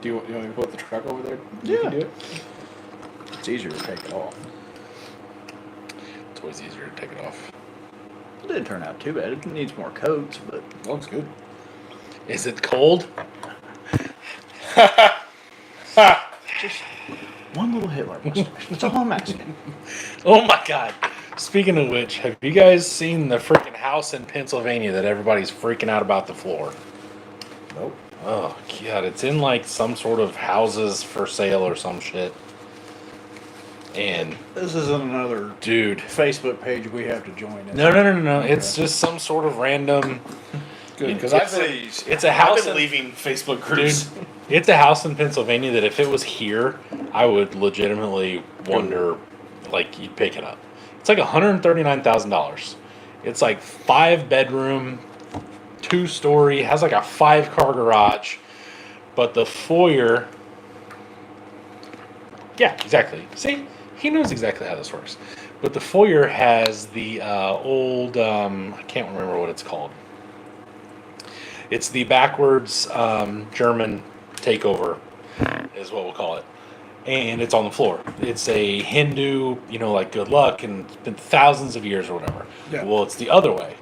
Do you want me to put the truck over there? You
Yeah.
can do it.
It's easier to take it off.
it's always easier to take it off.
It didn't turn out too bad. It needs more coats, but
Looks good.
Is it cold?
just one little Hitler mustache. That's all I'm asking.
Oh my god. Speaking of which, have you guys seen the freaking house in Pennsylvania that everybody's freaking out about the floor?
Nope.
Oh god, it's in like some sort of houses for sale or some shit. And
This isn't another
dude,
Facebook page we have to join. is
no,
it?
no, no, no, no. It's just some sort of random.
Good, because
It's- it's a house
I've been
in-
leaving Facebook
Dude,
groups.
it's a house in Pennsylvania that if it was here, I would legitimately wonder, like, you'd pick it up. It's like $139,000. It's like 5-bedroom, 2-story, has like a 5-car garage, but the foyer. Yeah, exactly. See, he knows exactly how this works. But the foyer has the old, I can't remember what it's called. It's the backwards German takeover, is what we'll call it. And it's on the floor. It's a Hindu, like good luck, and it's been thousands of years or whatever.
Yeah.
Well, it's the other way.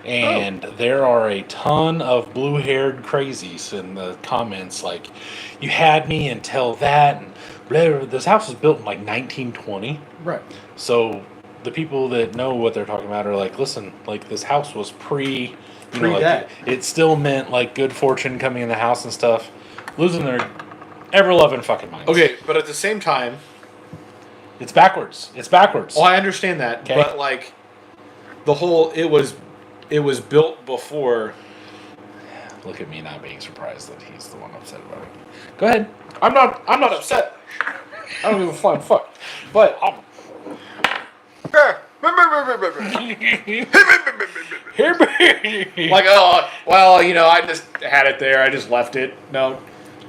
And there are a ton of blue-haired crazies in the comments, like, you had me until that, and blah, blah, blah. This house was built in like 1920.
Right.
So the people that know what they're talking about are like, listen, like this house was pre
Pre that.
it still meant like good fortune coming in the house and stuff. Losing their ever loving fucking minds.
Okay, but at the same time,
It's backwards. It's backwards.
well, I understand that,
Okay.
but like the whole it was built before.
Look at me not being surprised that he's the one upset about it. Go ahead.
I'm not upset. I don't give a flying fuck. But
Yeah, remember
Like, oh, well, you know, I just had it there. I just left it. No,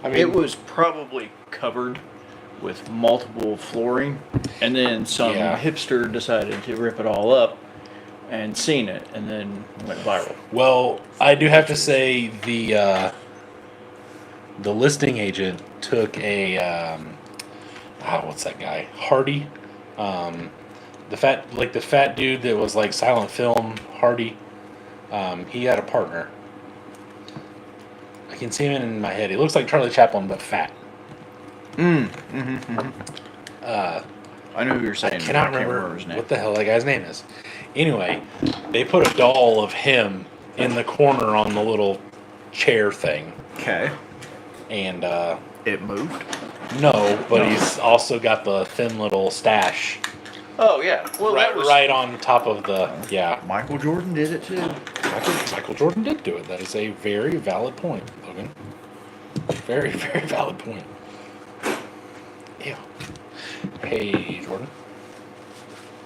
I mean,
It was probably covered with multiple flooring, and then some
Yeah.
hipster decided to rip it all up and seen it, and then went viral.
Well, I do have to say the listing agent took a what's that guy? Hardy, the fat dude that was like silent film Hardy. He had a partner. I can see him in my head. He looks like Charlie Chaplin but fat.
I know who you're saying.
I
but
cannot
can't
remember
his name.
what the hell that guy's name is. Anyway, they put a doll of him in the corner on the little chair thing,
Okay.
and
It moved.
no, but he's also got the thin little stash
Oh yeah. Well,
right on top of the
Michael Jordan did it too.
Michael Jordan did do it. That is a very valid point, Logan. Very, very valid point. Yeah. Hey, Jordan.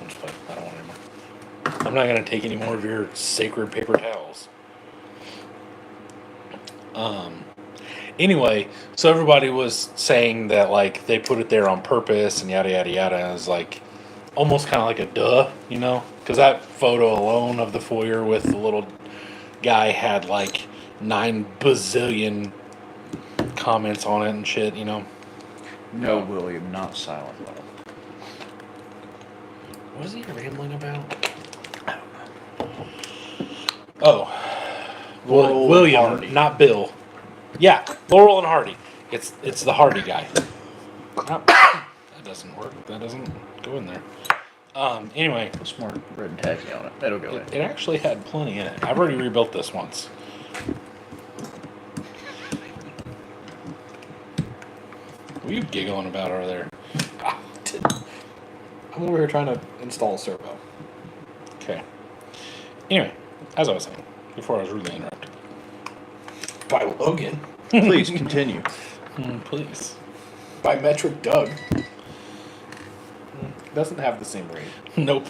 I'm just playing. I don't want any more. I'm not going to take any more of your sacred paper towels. Anyway, so everybody was saying that, like, they put it there on purpose and yada, yada, yada. And it was, like, almost kind of like a duh, you know? Because that photo alone of the foyer with the little guy had, like, 9 bazillion comments on it and shit, you know?
No, William, not silent level.
What is he rambling about? Oh.
Laurel and
William,
Hardy.
not Bill. Yeah, Laurel and Hardy. It's the Hardy guy. Nope. That doesn't work. That doesn't go in there. Anyway,
Smart red and tacky on it. That'll go in.
it actually had plenty in it. I've already rebuilt this once. What are you giggling about over there?
I'm over here trying to install a servo.
Okay. Anyway, as I was saying, before I was rudely interrupted.
By Logan.
Please continue.
Please.
By Metric Doug. Doesn't have the same rate.
Nope.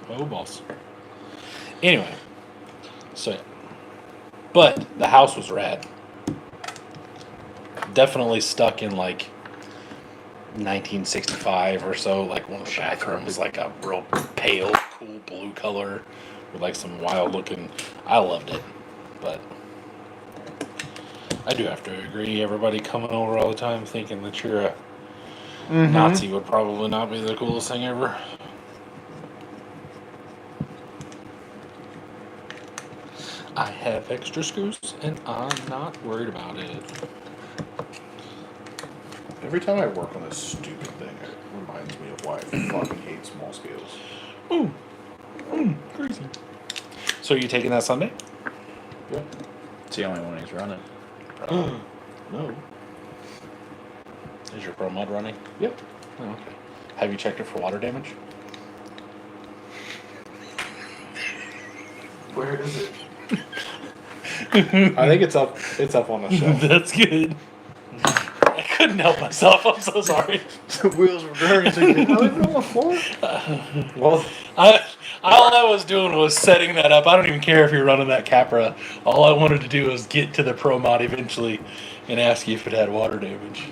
Oh, boss. Anyway, so yeah. But the house was rad. Definitely stuck in like 1965 or so. Like one of the bathrooms was like a real pale, cool blue color with like some wild looking. I loved it, but I do have to agree. Everybody coming over all the time thinking that you're a Nazi would probably not be the coolest thing ever. I have extra screws and I'm not worried about it.
Every time I work on this stupid thing, it reminds me of why I fucking hate small scales.
Crazy. So are you taking that Sunday?
Yeah.
It's the only one he's running.
No.
Is your Pro Mod running?
Yep.
Oh, okay. Have you checked it for water damage?
Where is it? I think it's up. It's up on the shelf.
That's good. I couldn't help myself. I'm so sorry.
The wheels were turning. So you
I leave it on the floor. Well,
All I was doing was setting that up. I don't even care if you're running that Capra. All I wanted to do was get to the Pro Mod eventually and ask you if it had water damage.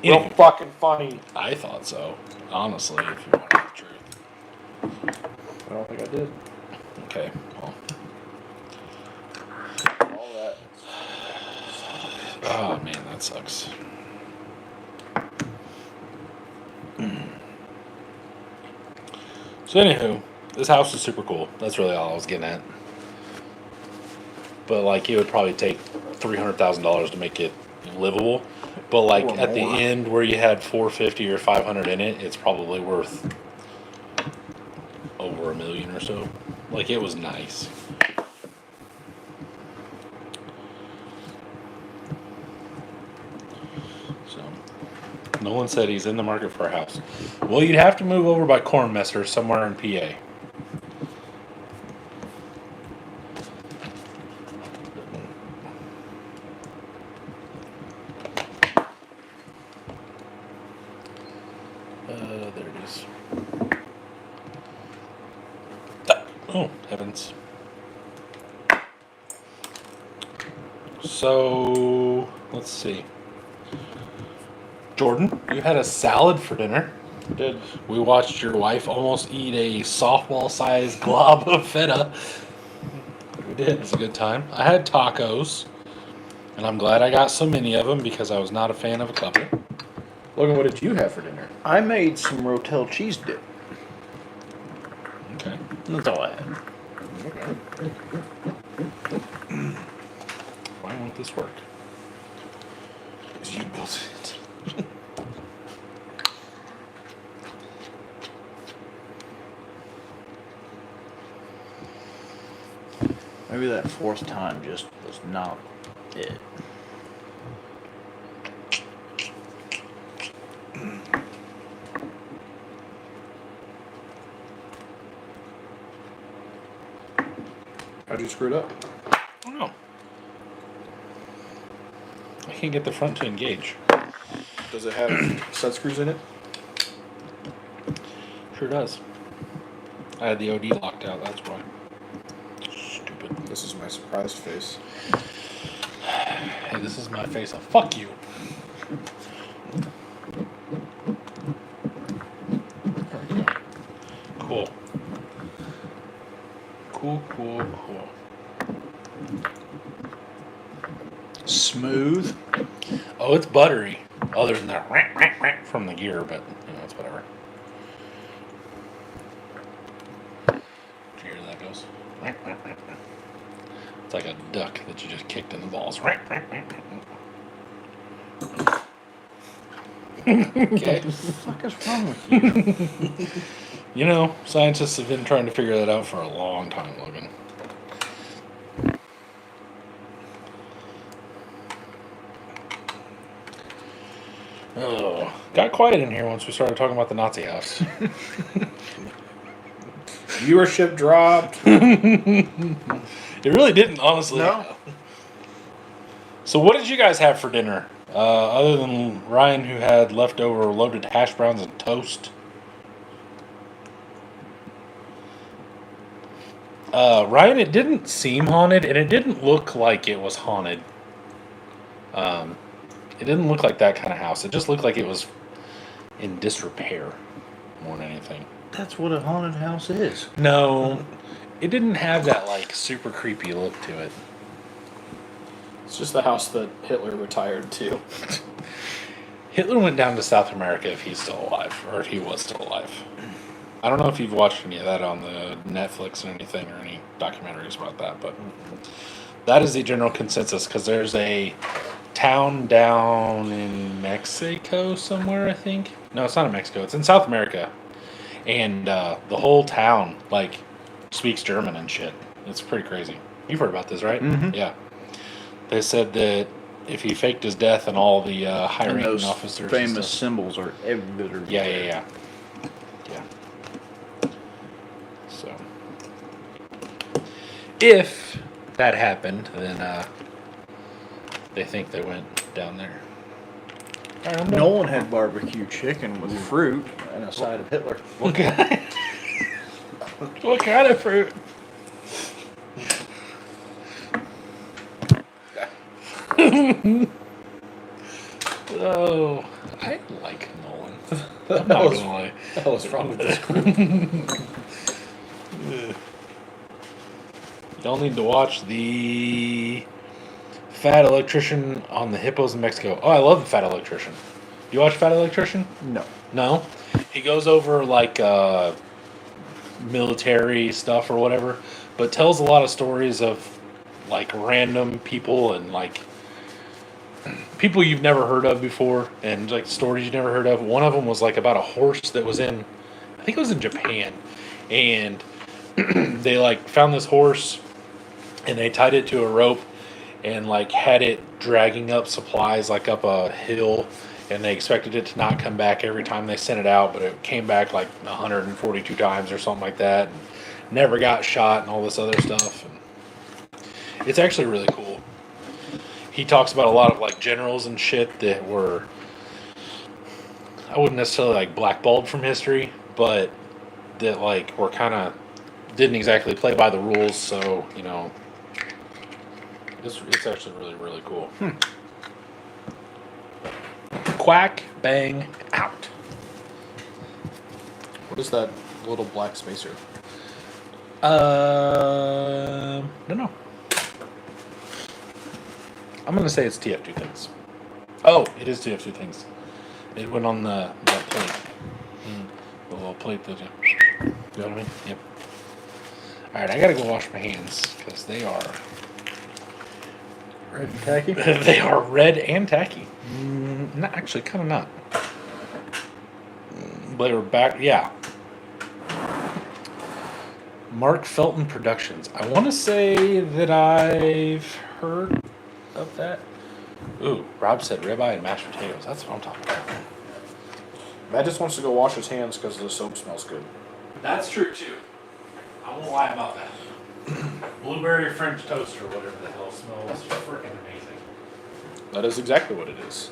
real fucking funny.
I thought so, honestly, if you want the truth.
I don't think I did.
Okay, well.
All that.
Oh man, that sucks. So anywho, this house is super cool. That's really all I was getting at. But like, it would probably take $300,000 to make it livable. But like
Or
at the
more.
end where you had 450 or 500 in it, it's probably worth over $1 million or so. Like, it was nice. So, Nolan said he's in the market for a house. Well, you'd have to move over by Cornmester somewhere in PA. Oh, heavens. So, let's see. Jordan, you had a salad for dinner.
Did.
We watched your wife almost eat a softball-sized glob of feta. We did. It was a good time. I had tacos, and I'm glad I got so many of them because I was not a fan of a couple.
Logan, what did you have for dinner?
I made some Rotel cheese dip.
Okay.
That's all I had.
Why won't this work?
Because you built it.
Maybe that fourth time just was not it.
How'd you screw it up?
I don't know. I can't get the front to engage.
Does it have set screws in it?
Sure does. I had the OD locked out, that's why. Stupid.
This is my surprised face.
Hey, this is my face of fuck you. There we go. Cool. Cool.
Smooth.
Oh, it's buttery. Other than that from the gear, but it's whatever. Did you hear that goes? It's like a duck that you just kicked in the balls. Okay.
What the fuck is wrong with you?
Scientists have been trying to figure that out for a long time, Logan. Oh, got quiet in here once we started talking about the Nazi house.
Viewership dropped.
It really didn't, honestly.
No.
So what did you guys have for dinner? Other than Ryan, who had leftover loaded hash browns and toast. Ryan, it didn't seem haunted, and it didn't look like it was haunted. It didn't look like that kind of house. It just looked like it was in disrepair more than anything.
That's what a haunted house is.
No, it didn't have that, super creepy look to it.
It's just the house that Hitler retired to.
Hitler went down to South America if he's still alive, or if he was still alive. I don't know if you've watched any of that on the Netflix or anything, or any documentaries about that, but that is the general consensus, because there's a town down in Mexico somewhere, I think. No, it's not in Mexico. It's in South America. And the whole town, speaks German and shit. It's pretty crazy. You've heard about this, right?
Mhm.
Yeah. They said that if he faked his death and all the
And
high-ranking
those
officers and
famous
stuff.
symbols are everywhere.
Yeah. So, if that happened, then they think they went down there. All right, I'm done.
Nolan had barbecue chicken with fruit and a side of Hitler.
What kind? What kind of fruit? Oh, I like Nolan. I'm not gonna lie.
What the hell is wrong with this?
Y'all need to watch the Fat Electrician on the hippos in Mexico. Oh, I love the Fat Electrician. You watch Fat Electrician?
No.
No? He goes over military stuff or whatever, but tells a lot of stories of random people and people you've never heard of before, and stories you've never heard of. One of them was about a horse that was in, I think it was in Japan, and they found this horse and they tied it to a rope and had it dragging up supplies up a hill, and they expected it to not come back every time they sent it out, but it came back 142 times or something like that, and never got shot and all this other stuff. And it's actually really cool. He talks about a lot of generals and shit that were, I wouldn't necessarily blackballed from history, but that were kind of didn't exactly play by the rules, so it's actually really, really cool. Quack, bang, out.
What is that little black spacer?
Don't know. I'm gonna say it's TF2 things. Oh, it is TF2 things. It went on that plate. The little plate that you know what I mean? Yep. Alright, I gotta go wash my hands because they are
Red and tacky.
they are red and tacky. Not actually, kind of not. But we're back. Yeah. Mark Felton Productions. I want to say that I've heard of that. Ooh, Rob said ribeye and mashed potatoes. That's what I'm talking about.
Matt just wants to go wash his hands because the soap smells good.
That's true too. I won't lie about that. Blueberry French toast or whatever the hell smells freaking amazing.
That is exactly what it is.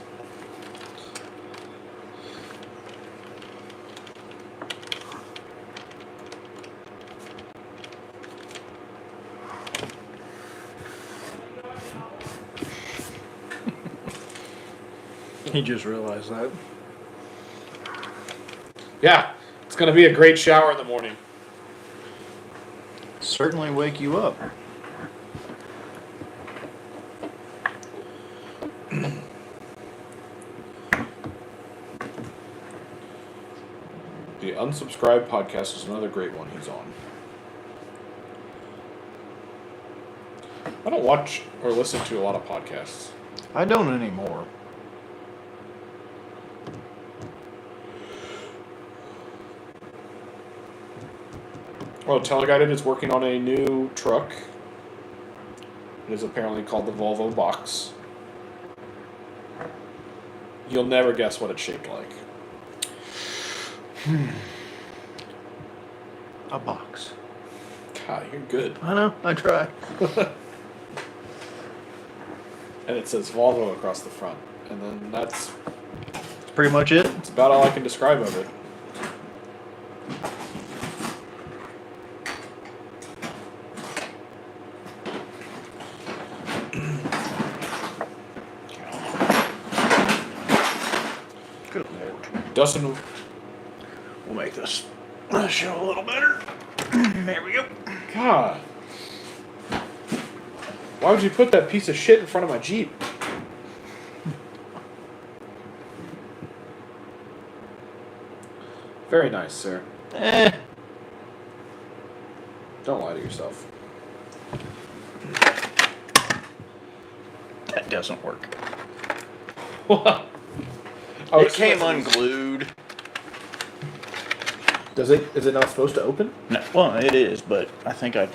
He just realized that.
Yeah, it's going to be a great shower in the morning.
Certainly wake you up.
The Unsubscribed podcast is another great one he's on. I don't watch or listen to a lot of podcasts.
I don't anymore.
Well, Teleguided is working on a new truck. It is apparently called the Volvo Box. You'll never guess what it's shaped like.
A box.
God, you're good.
I know. I try.
And it says Volvo across the front. And then that's
Pretty much it.
about all I can describe of it.
Good lord.
Dustin,
We'll make this show a little better. There we go.
God. Why would you put that piece of shit in front of my Jeep? Very nice, sir. Don't lie to yourself.
That doesn't work.
What?
It came unglued.
Does it? Is it not supposed to open?
No, well, it is, but I think I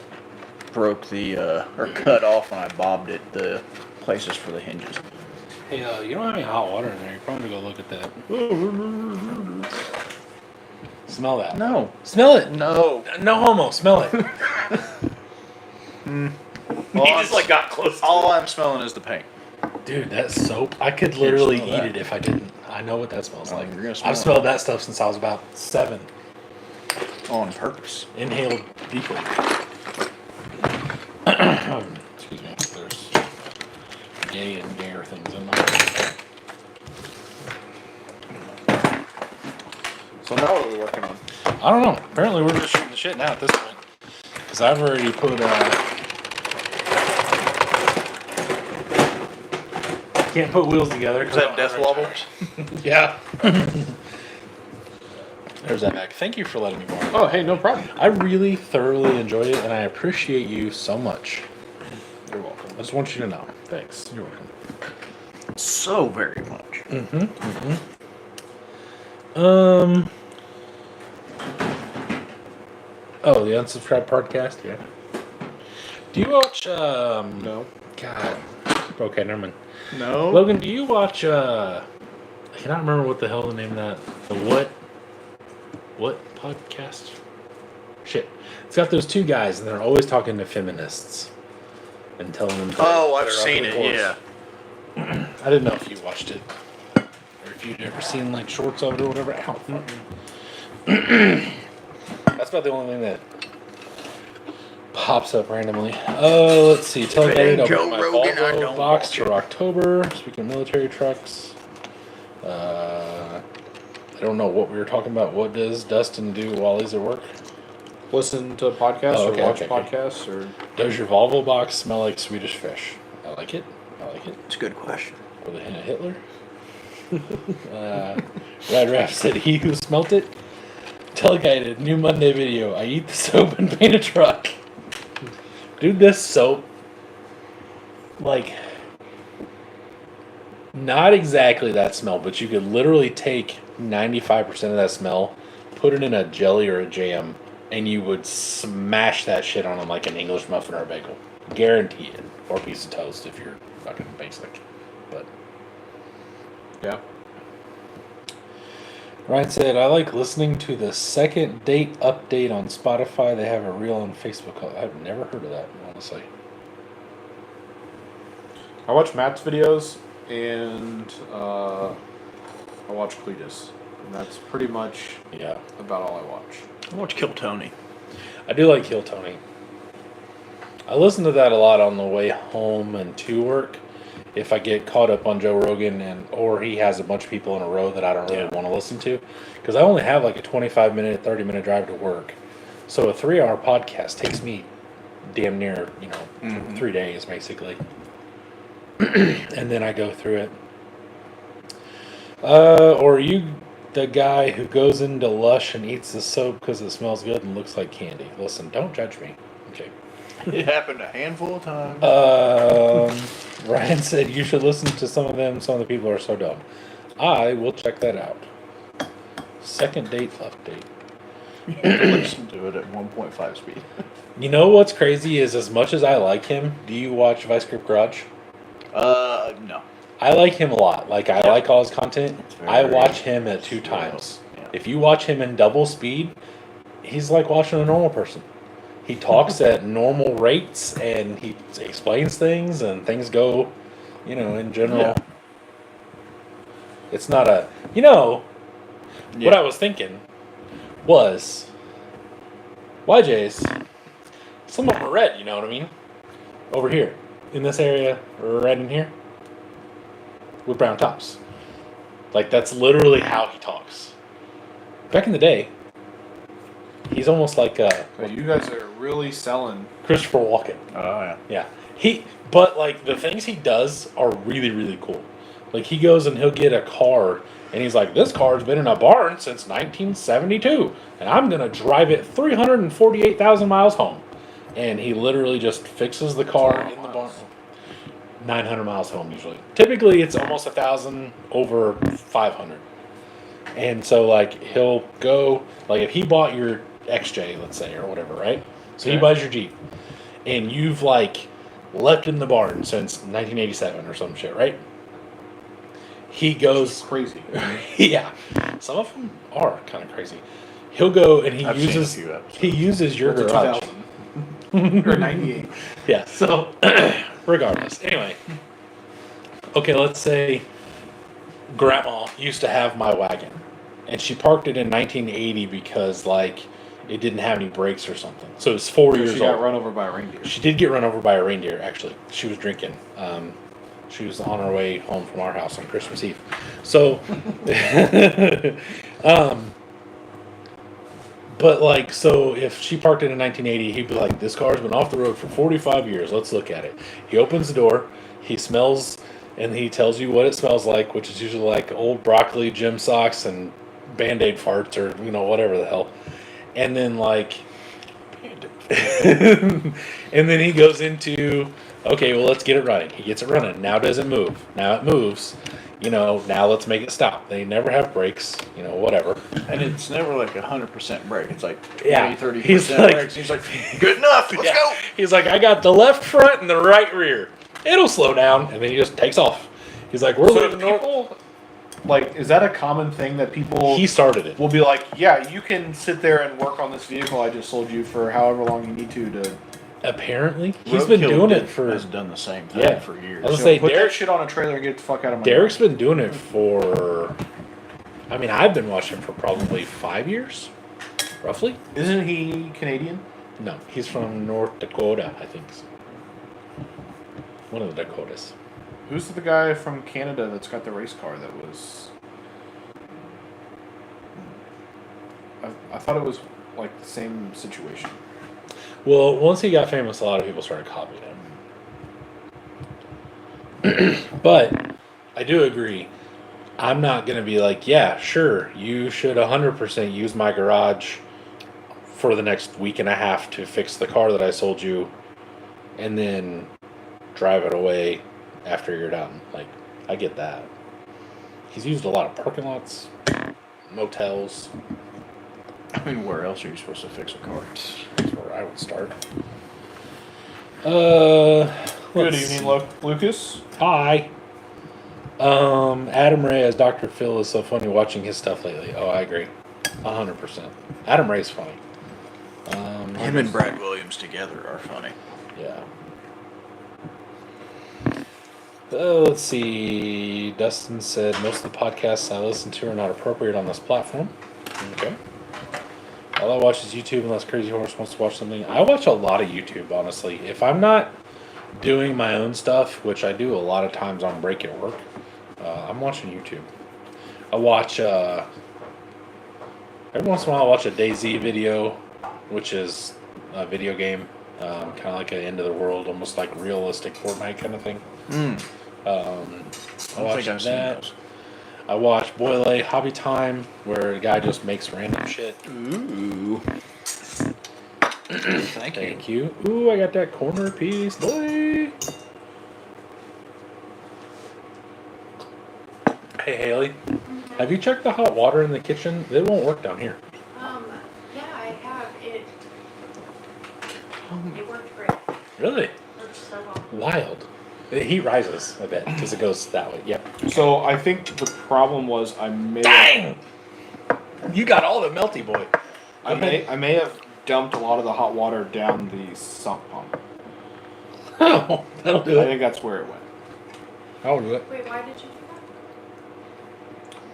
broke the or cut off when I bobbed it the places for the hinges.
Hey, you don't have any hot water in there. You probably go look at that. Smell that.
No,
Smell it.
no.
No homo. Smell it.
Well,
He just got close to
all I'm smelling is the paint.
Dude, that soap. I could literally
smell
eat
that.
it if I didn't. I know what that smells
Oh,
like.
you're gonna smell
I've
it.
smelled that stuff since I was about 7.
On purpose.
Inhaled deeply. Excuse me. There's gay and gayer things in there.
So now what are we working on?
I don't know. Apparently, we're just shooting the shit now at this point. Because I've already put. Can't put wheels together.
Is that death wobbles?
Yeah. There's that back. Thank you for letting me borrow.
Oh, hey, no problem.
I really thoroughly enjoyed it, and I appreciate you so much.
You're welcome.
I just want you to know.
Thanks.
You're welcome.
So very much.
Oh, the unsubscribed podcast. Yeah. Do you watch?
No.
God. Okay, never mind.
No.
Logan, do you watch? I cannot remember what the hell the name of that. The what podcast? Shit. It's got those 2 guys, and they're always talking to feminists and telling them.
Oh, I've
they're up
seen
the
it.
course.
Yeah.
I didn't know if you watched it, or if you'd ever seen like shorts of it or whatever. Ow. That's about the only thing that pops up randomly. Oh, let's see. Tell
If it
Gary
ain't
to
Joe
open my
Rogan, I
Volvo
don't
box
watch
for
it.
October. Speaking of military trucks, I don't know what we were talking about. What does Dustin do while he's at work?
Listen to podcasts
Oh, okay,
or watch
okay, okay.
podcasts or
Does your Volvo box smell like Swedish fish? I like it. I like it.
It's a good question.
With a hint of Hitler. Rad Rap said he who smelt it. Teleguided new Monday video. I eat the soap and paint a truck. Dude, this soap, like, not exactly that smell, but you could literally take 95% of that smell, put it in a jelly or a jam, and you would smash that shit on them like an English muffin or a bagel. Guaranteed. Or a piece of toast if you're fucking basic. But
yeah.
Ryan said, I like listening to the second date update on Spotify. They have a reel on Facebook. I've never heard of that, honestly.
I watch Matt's videos and I watch Cletus. And that's pretty much
Yeah.
about all I watch.
I watch Kill Tony.
I do like Kill Tony. I listen to that a lot on the way home and to work. If I get caught up on Joe Rogan or he has a bunch of people in a row that I don't really want to listen to, because I only have like a 25-minute, 30-minute drive to work. So a 3-hour podcast takes me damn near, 3 days basically. And then I go through it. Or are you the guy who goes into Lush and eats the soap because it smells good and looks like candy? Listen, don't judge me. Okay.
It happened a handful of times.
Ryan said you should listen to some of them. Some of the people are so dumb. I will check that out. Second date update.
You have to listen to it at 1.5 speed.
You know what's crazy is as much as I like him, do you watch Vice Grip Garage?
No.
I like him a lot. Like, I like all his content.
It's
I
very
watch him at 2
slow.
times.
Yeah.
If you watch him in double speed, he's like watching a normal person. He talks at normal rates and he explains things and things go, in general.
Yeah.
It's not a, what I was thinking was YJs, some of them are red, you know what I mean? Over here, in this area, red in here, with brown tops. Like, that's literally how he talks. Back in the day, he's almost like
But you guys are really selling.
Christopher Walken.
Oh, yeah.
Yeah. But like the things he does are really, really cool. Like he goes and he'll get a car and he's like, this car's been in a barn since 1972 and I'm going to drive it 348,000 miles home. And he literally just fixes the car in the barn. 900 miles home usually. Typically it's almost 1,000 over 500. And so like he'll go, like if he bought your XJ, let's say, or whatever, right? So he buys your Jeep and you've like left in the barn since 1987 or some shit, right? He goes
Crazy.
yeah, some of them are kind of crazy. He'll go and
I've seen a few episodes.
he uses your
Or
garage.
2000. Or 98.
Yeah. So regardless, anyway. Okay, let's say Grandma used to have my wagon, and she parked it in 1980 because like it didn't have any brakes or something. So it's 4 years
She
old.
got run over by a reindeer.
She did get run over by a reindeer, actually. She was drinking. She was on her way home from our house on Christmas Eve. So, but like, so if she parked it in 1980, he'd be like, this car's been off the road for 45 years. Let's look at it. He opens the door. He smells, and he tells you what it smells like, which is usually like old broccoli, gym socks, and Band-Aid farts, or, whatever the hell. And then like, and then he goes into, okay, well, let's get it running. He gets it running. Now does it move? Now it moves. Now let's make it stop. They never have brakes, whatever.
And it's never like 100% brake. It's like 20,
Yeah.
30%
He's like-
brakes. He's like, good enough, let's
Yeah.
go.
He's like, I got the left front and the right rear. It'll slow down. And then he just takes off. He's like, we're
So
leaving north.
people, like, is that a common thing that people
He started it.
will be like, yeah, you can sit there and work on this vehicle I just sold you for however long you need to
Apparently. He's been doing it for,
Has done the same thing
Yeah.
for years.
I was
So
say,
put
Derek-
that shit on a trailer and get the fuck out of my
Derek's been doing it for, I've been watching for probably 5 years, roughly.
Isn't he Canadian?
No, he's from North Dakota, I think. One of the Dakotas.
Who's the guy from Canada that's got the race car that was... I thought it was like the same situation.
Well, once he got famous, a lot of people started copying him. But I do agree. I'm not going to be like, yeah, sure, you should 100% use my garage for the next week and a half to fix the car that I sold you and then drive it away after you're done. Like, I get that. He's used a lot of parking lots, motels.
I mean, where else are you supposed to fix a car?
That's where I would start.
Good evening, Lucas.
Hi. Adam Ray as Dr. Phil is so funny watching his stuff lately. Oh, I agree. 100%. Adam Ray's funny.
Him and Brad Williams together are funny.
Yeah. Let's see. Dustin said most of the podcasts I listen to are not appropriate on this platform. Okay. All I watch is YouTube unless Crazy Horse wants to watch something. I watch a lot of YouTube, honestly. If I'm not doing my own stuff, which I do a lot of times on break at work, I'm watching YouTube. I watch, every once in a while I watch a DayZ video, which is a video game, kind of like an end of the world, almost like realistic Fortnite kind of thing. I watch that. I watch Boyle Hobby Time, where a guy just makes random shit.
Ooh.
Thank you. Ooh, I got that corner piece, boy. Hey, Haley. Have you checked the hot water in the kitchen? It won't work down here.
Yeah, I have. It worked great.
Really?
Worked so well.
Wild. The heat rises, I bet, because it goes that way. Yep.
So I think the problem was I may
Dang! You got all the melty, boy.
I may have dumped a lot of the hot water down the sump pump.
Oh, that'll do
I
it.
think that's where it went.
I'll do it.
Wait, why did you do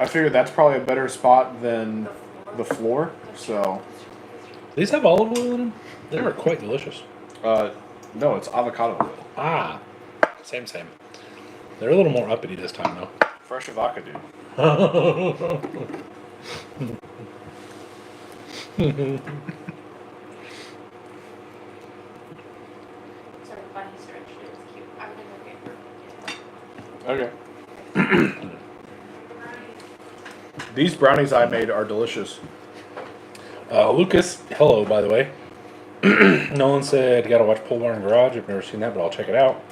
I figured that's probably a better spot than
that?
the floor. So,
These have olive oil in them? They are quite delicious.
no, it's avocado oil.
Ah, same. They're a little more uppity this time, though.
Fresh avocado.
Sorry, bunny stretched. It was cute. I'm gonna go get her.
Okay. These brownies I made are delicious.
Lucas, hello, by the way. Nolan said, gotta watch Pole Barn Garage. I've never seen that, but I'll check it out.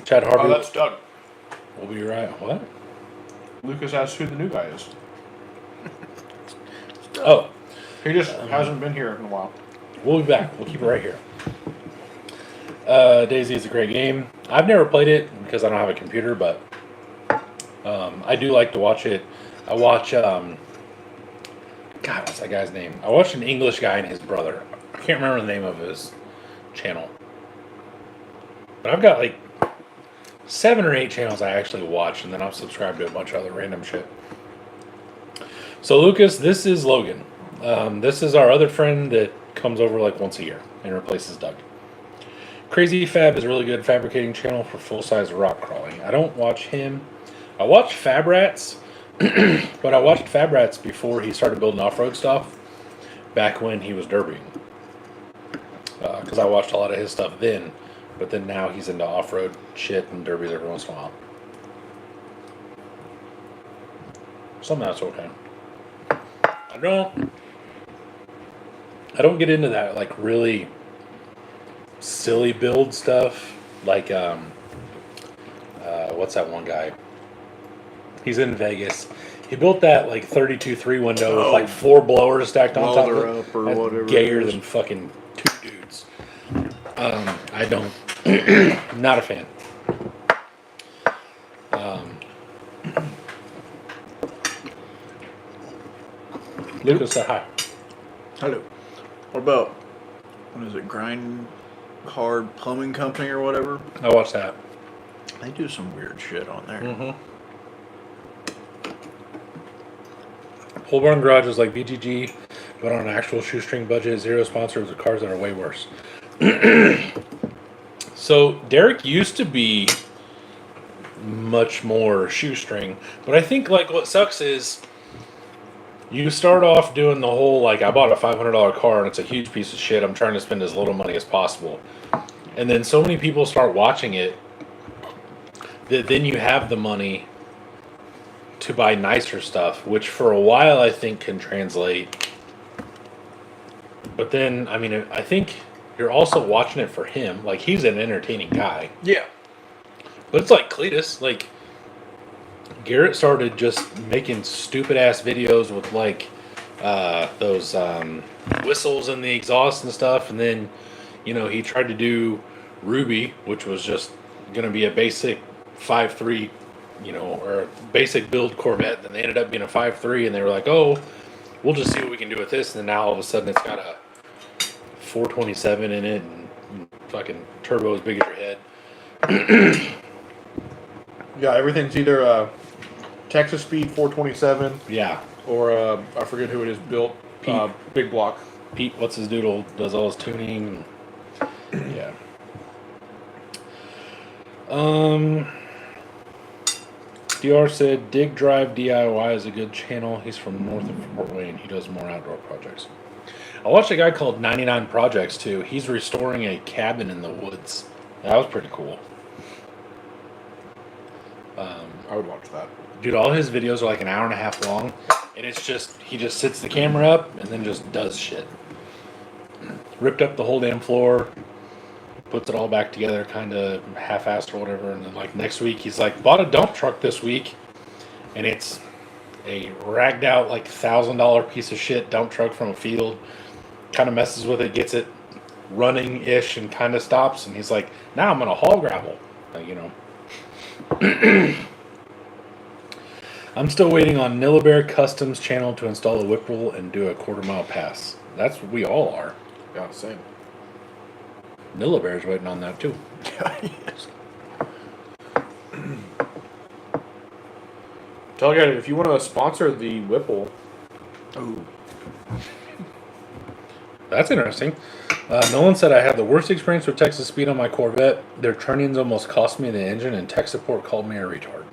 Chad Harvey.
Oh, that's Doug.
We'll be right. What?
Lucas asked who the new guy is.
Oh,
He just hasn't been here in a while.
we'll be back. We'll keep it right here. Daisy is a great game. I've never played it because I don't have a computer, but I do like to watch it. I watch, God, what's that guy's name? I watched an English guy and his brother. I can't remember the name of his channel. But I've got like 7 or 8 channels I actually watch, and then I'm subscribed to a bunch of other random shit. So, Lucas, this is Logan. This is our other friend that comes over like once a year and replaces Doug. Crazy Fab is a really good fabricating channel for full-size rock crawling. I don't watch him. I watch Fab Rats, but I watched Fab Rats before he started building off-road stuff, back when he was derbying. Because I watched a lot of his stuff then, but then now he's into off-road shit and derbies every once in a while. Some of that's okay. I don't get into that like really silly build stuff. Like what's that one guy? He's in Vegas. He built that like 32.3 window with like 4 blowers stacked on top of
Welder
it.
up or
That's
whatever it
gayer
is.
than fucking 2 dudes. I don't. Not a fan. Lucas said hi.
Hello. What about, what is it, Grind Hard Plumbing Company or whatever?
I watched that.
They do some weird shit on there.
Mm-hmm. Pole Barn Garage is like BGG, But on an actual shoestring budget, zero sponsors of cars that are way worse. So Derek used to be much more shoestring, but I think like what sucks is you start off doing the whole like I bought a $500 car and it's a huge piece of shit. I'm trying to spend as little money as possible, and then so many people start watching it that then you have the money to buy nicer stuff, which for a while I think can translate. But then I mean I think you're also watching it for him. Like he's an entertaining guy.
Yeah.
But it's like Cletus, like Garrett started just making stupid ass videos with like those whistles and the exhaust and stuff, and then he tried to do Ruby, which was just gonna be a basic 5.3, or a basic build Corvette. Then they ended up being a 5.3, and they were like, oh, we'll just see what we can do with this. And then now all of a sudden it's got a 427 in it and fucking turbo as big as your head.
Yeah, everything's either Texas Speed 427
Yeah.
or I forget who it is built.
Pete.
Big block.
Pete, what's his doodle, does all his tuning. Yeah. DR said Dig Drive DIY is a good channel. He's from north of Fort Wayne. He does more outdoor projects. I watched a guy called 99 Projects too. He's restoring a cabin in the woods. That was pretty cool.
I would watch that.
Dude, all his videos are like an hour and a half long, and it's just he just sits the camera up and then just does shit. Ripped up the whole damn floor, puts it all back together, kind of half-assed or whatever, and then like next week he's like bought a dump truck this week, and it's a ragged out like $1,000 piece of shit dump truck from a field. Kind of messes with it, gets it running-ish, and kind of stops, and he's like, now I'm gonna haul gravel, I'm still waiting on Nillabear Customs channel to install a Whipple and do a quarter-mile pass. That's what we all are.
Yeah, same.
Nillabear's waiting on that too.
Yes.
Tell you guys, if you want to sponsor the Whipple,
Ooh.
That's interesting. Nolan said I had the worst experience with Texas Speed on my Corvette. Their trunnions almost cost me the engine, and tech support called me a retard.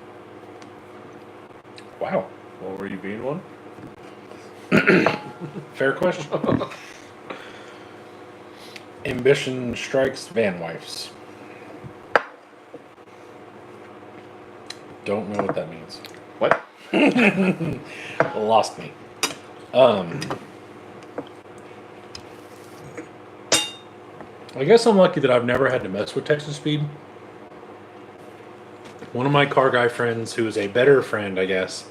Wow.
well, were you being one?
Fair question. Ambition strikes van wives. Don't know what that means.
What?
Lost me. I guess I'm lucky that I've never had to mess with Texas Speed. One of my car guy friends, who is a better friend, I guess,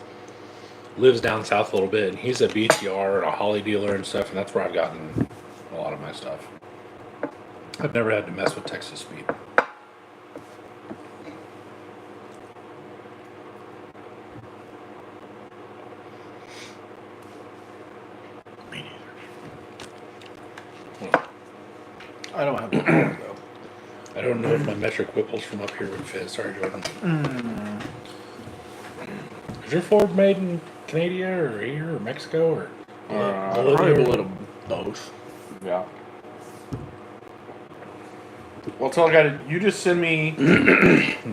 lives down south a little bit, and he's a BTR and a Holly dealer and stuff, and that's where I've gotten a lot of my stuff. I've never had to mess with Texas Speed.
Me neither. I don't have one though.
I don't know if my metric Whipples from up here would fit. Sorry, Jordan. Is your Ford made in Canada or here or Mexico or
Probably a little both.
Yeah. Well, tell a guy, you just send me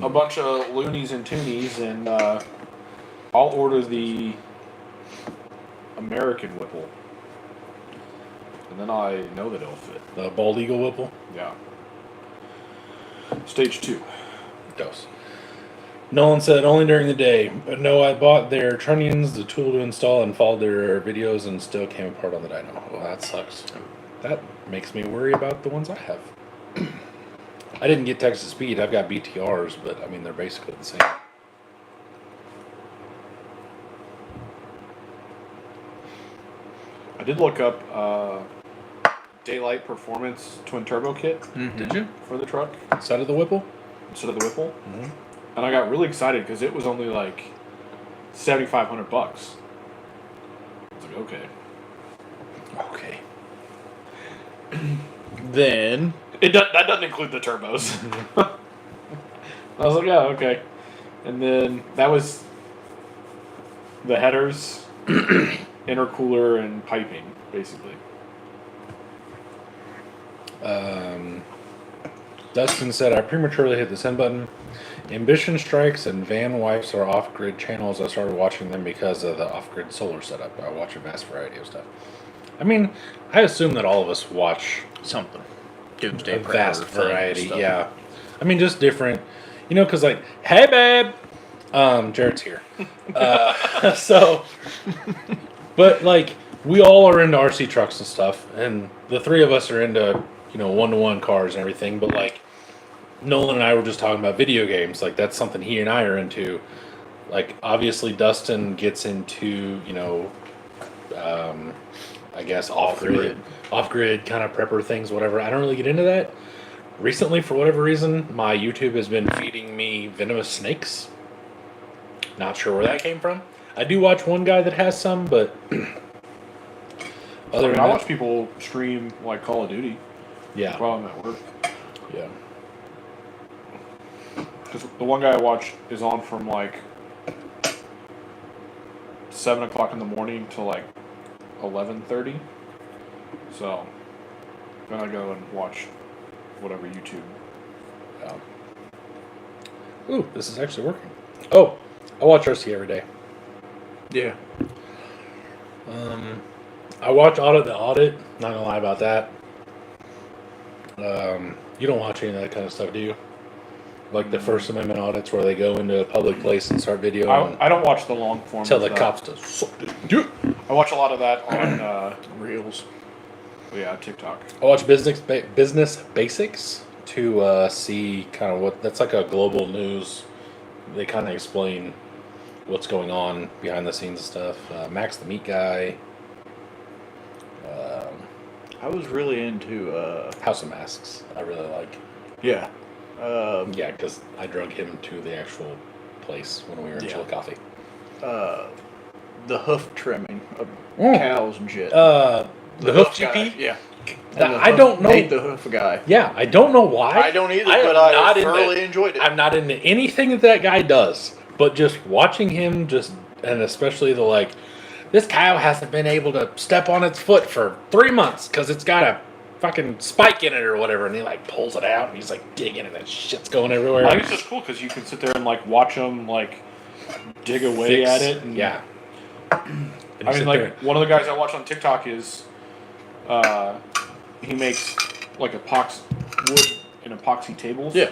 a bunch of loonies and toonies, and I'll order the American Whipple. And then I know that it'll fit.
The Bald Eagle Whipple?
Yeah. Stage 2.
Dose. Nolan said only during the day, but no, I bought their trunnions, the tool to install, and followed their videos, and still came apart on the dyno. Well, that sucks. That makes me worry about the ones I have. I didn't get Texas Speed. I've got BTRs, but I mean they're basically the same.
I did look up Daylight Performance Twin Turbo Kit
Did you?
for the truck
Instead of the Whipple?
instead of the Whipple.
Mm-hmm.
And I got really excited because it was only like $7,500. I was like, okay.
Okay.
Then
That doesn't include the turbos. I was like, yeah, okay. And then that was the headers, intercooler, and piping. basically.
Dustin said, I prematurely hit the send button. Ambition Strikes and Van Wipes are off-grid channels. I started watching them because of the off-grid solar setup. I watch a vast variety of stuff. I mean, I assume that all of us watch
Something. Doomsday
a
Prepper
vast
thing and
variety.
stuff.
Yeah. I mean, just different. You know, because like, hey, babe. Jared's here. So, but like, we all are into RC trucks and stuff, and the three of us are into, one-to-one cars and everything, but like, Nolan and I were just talking about video games. Like, that's something he and I are into. Like, obviously, Dustin gets into, I guess off-grid kind of prepper things, whatever. I don't really get into that. Recently, for whatever reason, my YouTube has been feeding me venomous snakes. Not sure where that came from. I do watch one guy that has some, but
I watch people stream like Call of Duty
yeah,
while I'm at work.
yeah.
Because the one guy I watch is on from like 7 o'clock in the morning till like 11:30. So then I go and watch whatever YouTube.
Ooh, this is actually working. Oh, I watch RC every day.
Yeah.
I watch Audit the Audit. Not gonna lie about that. You don't watch any of that kind of stuff, do you? Like the First Amendment audits where they go into a public place and start videoing.
I don't watch the long form.
Tell
of
the
that.
cops to suck this dick.
I watch a lot of that on
Reels.
TikTok.
I watch business basics to see kind of what that's like a global news. They kind of explain what's going on behind the scenes and stuff. Max the Meat Guy.
I was really into,
House of Masks. I really like.
yeah.
Yeah, because I drug him to the actual place when we were in
Yeah.
Chillicothe.
The hoof trimming of
Mm.
cows and shit.
The Hoof
guy,
GP.
Yeah.
I don't know.
Nate the hoof guy.
Yeah, I don't know why.
I don't either,
am
but I
not
thoroughly enjoyed it.
I'm not into anything that guy does, but just watching him, and especially the like, this cow hasn't been able to step on its foot for 3 months because it's got a fucking spike in it or whatever, and he like pulls it out and he's like digging and that shit's going everywhere.
I think it's just cool because you can sit there and like watch them like dig away at it. And,
Yeah.
I mean, like one of the guys I watch on TikTok is, he makes like wood and epoxy tables.
Yeah.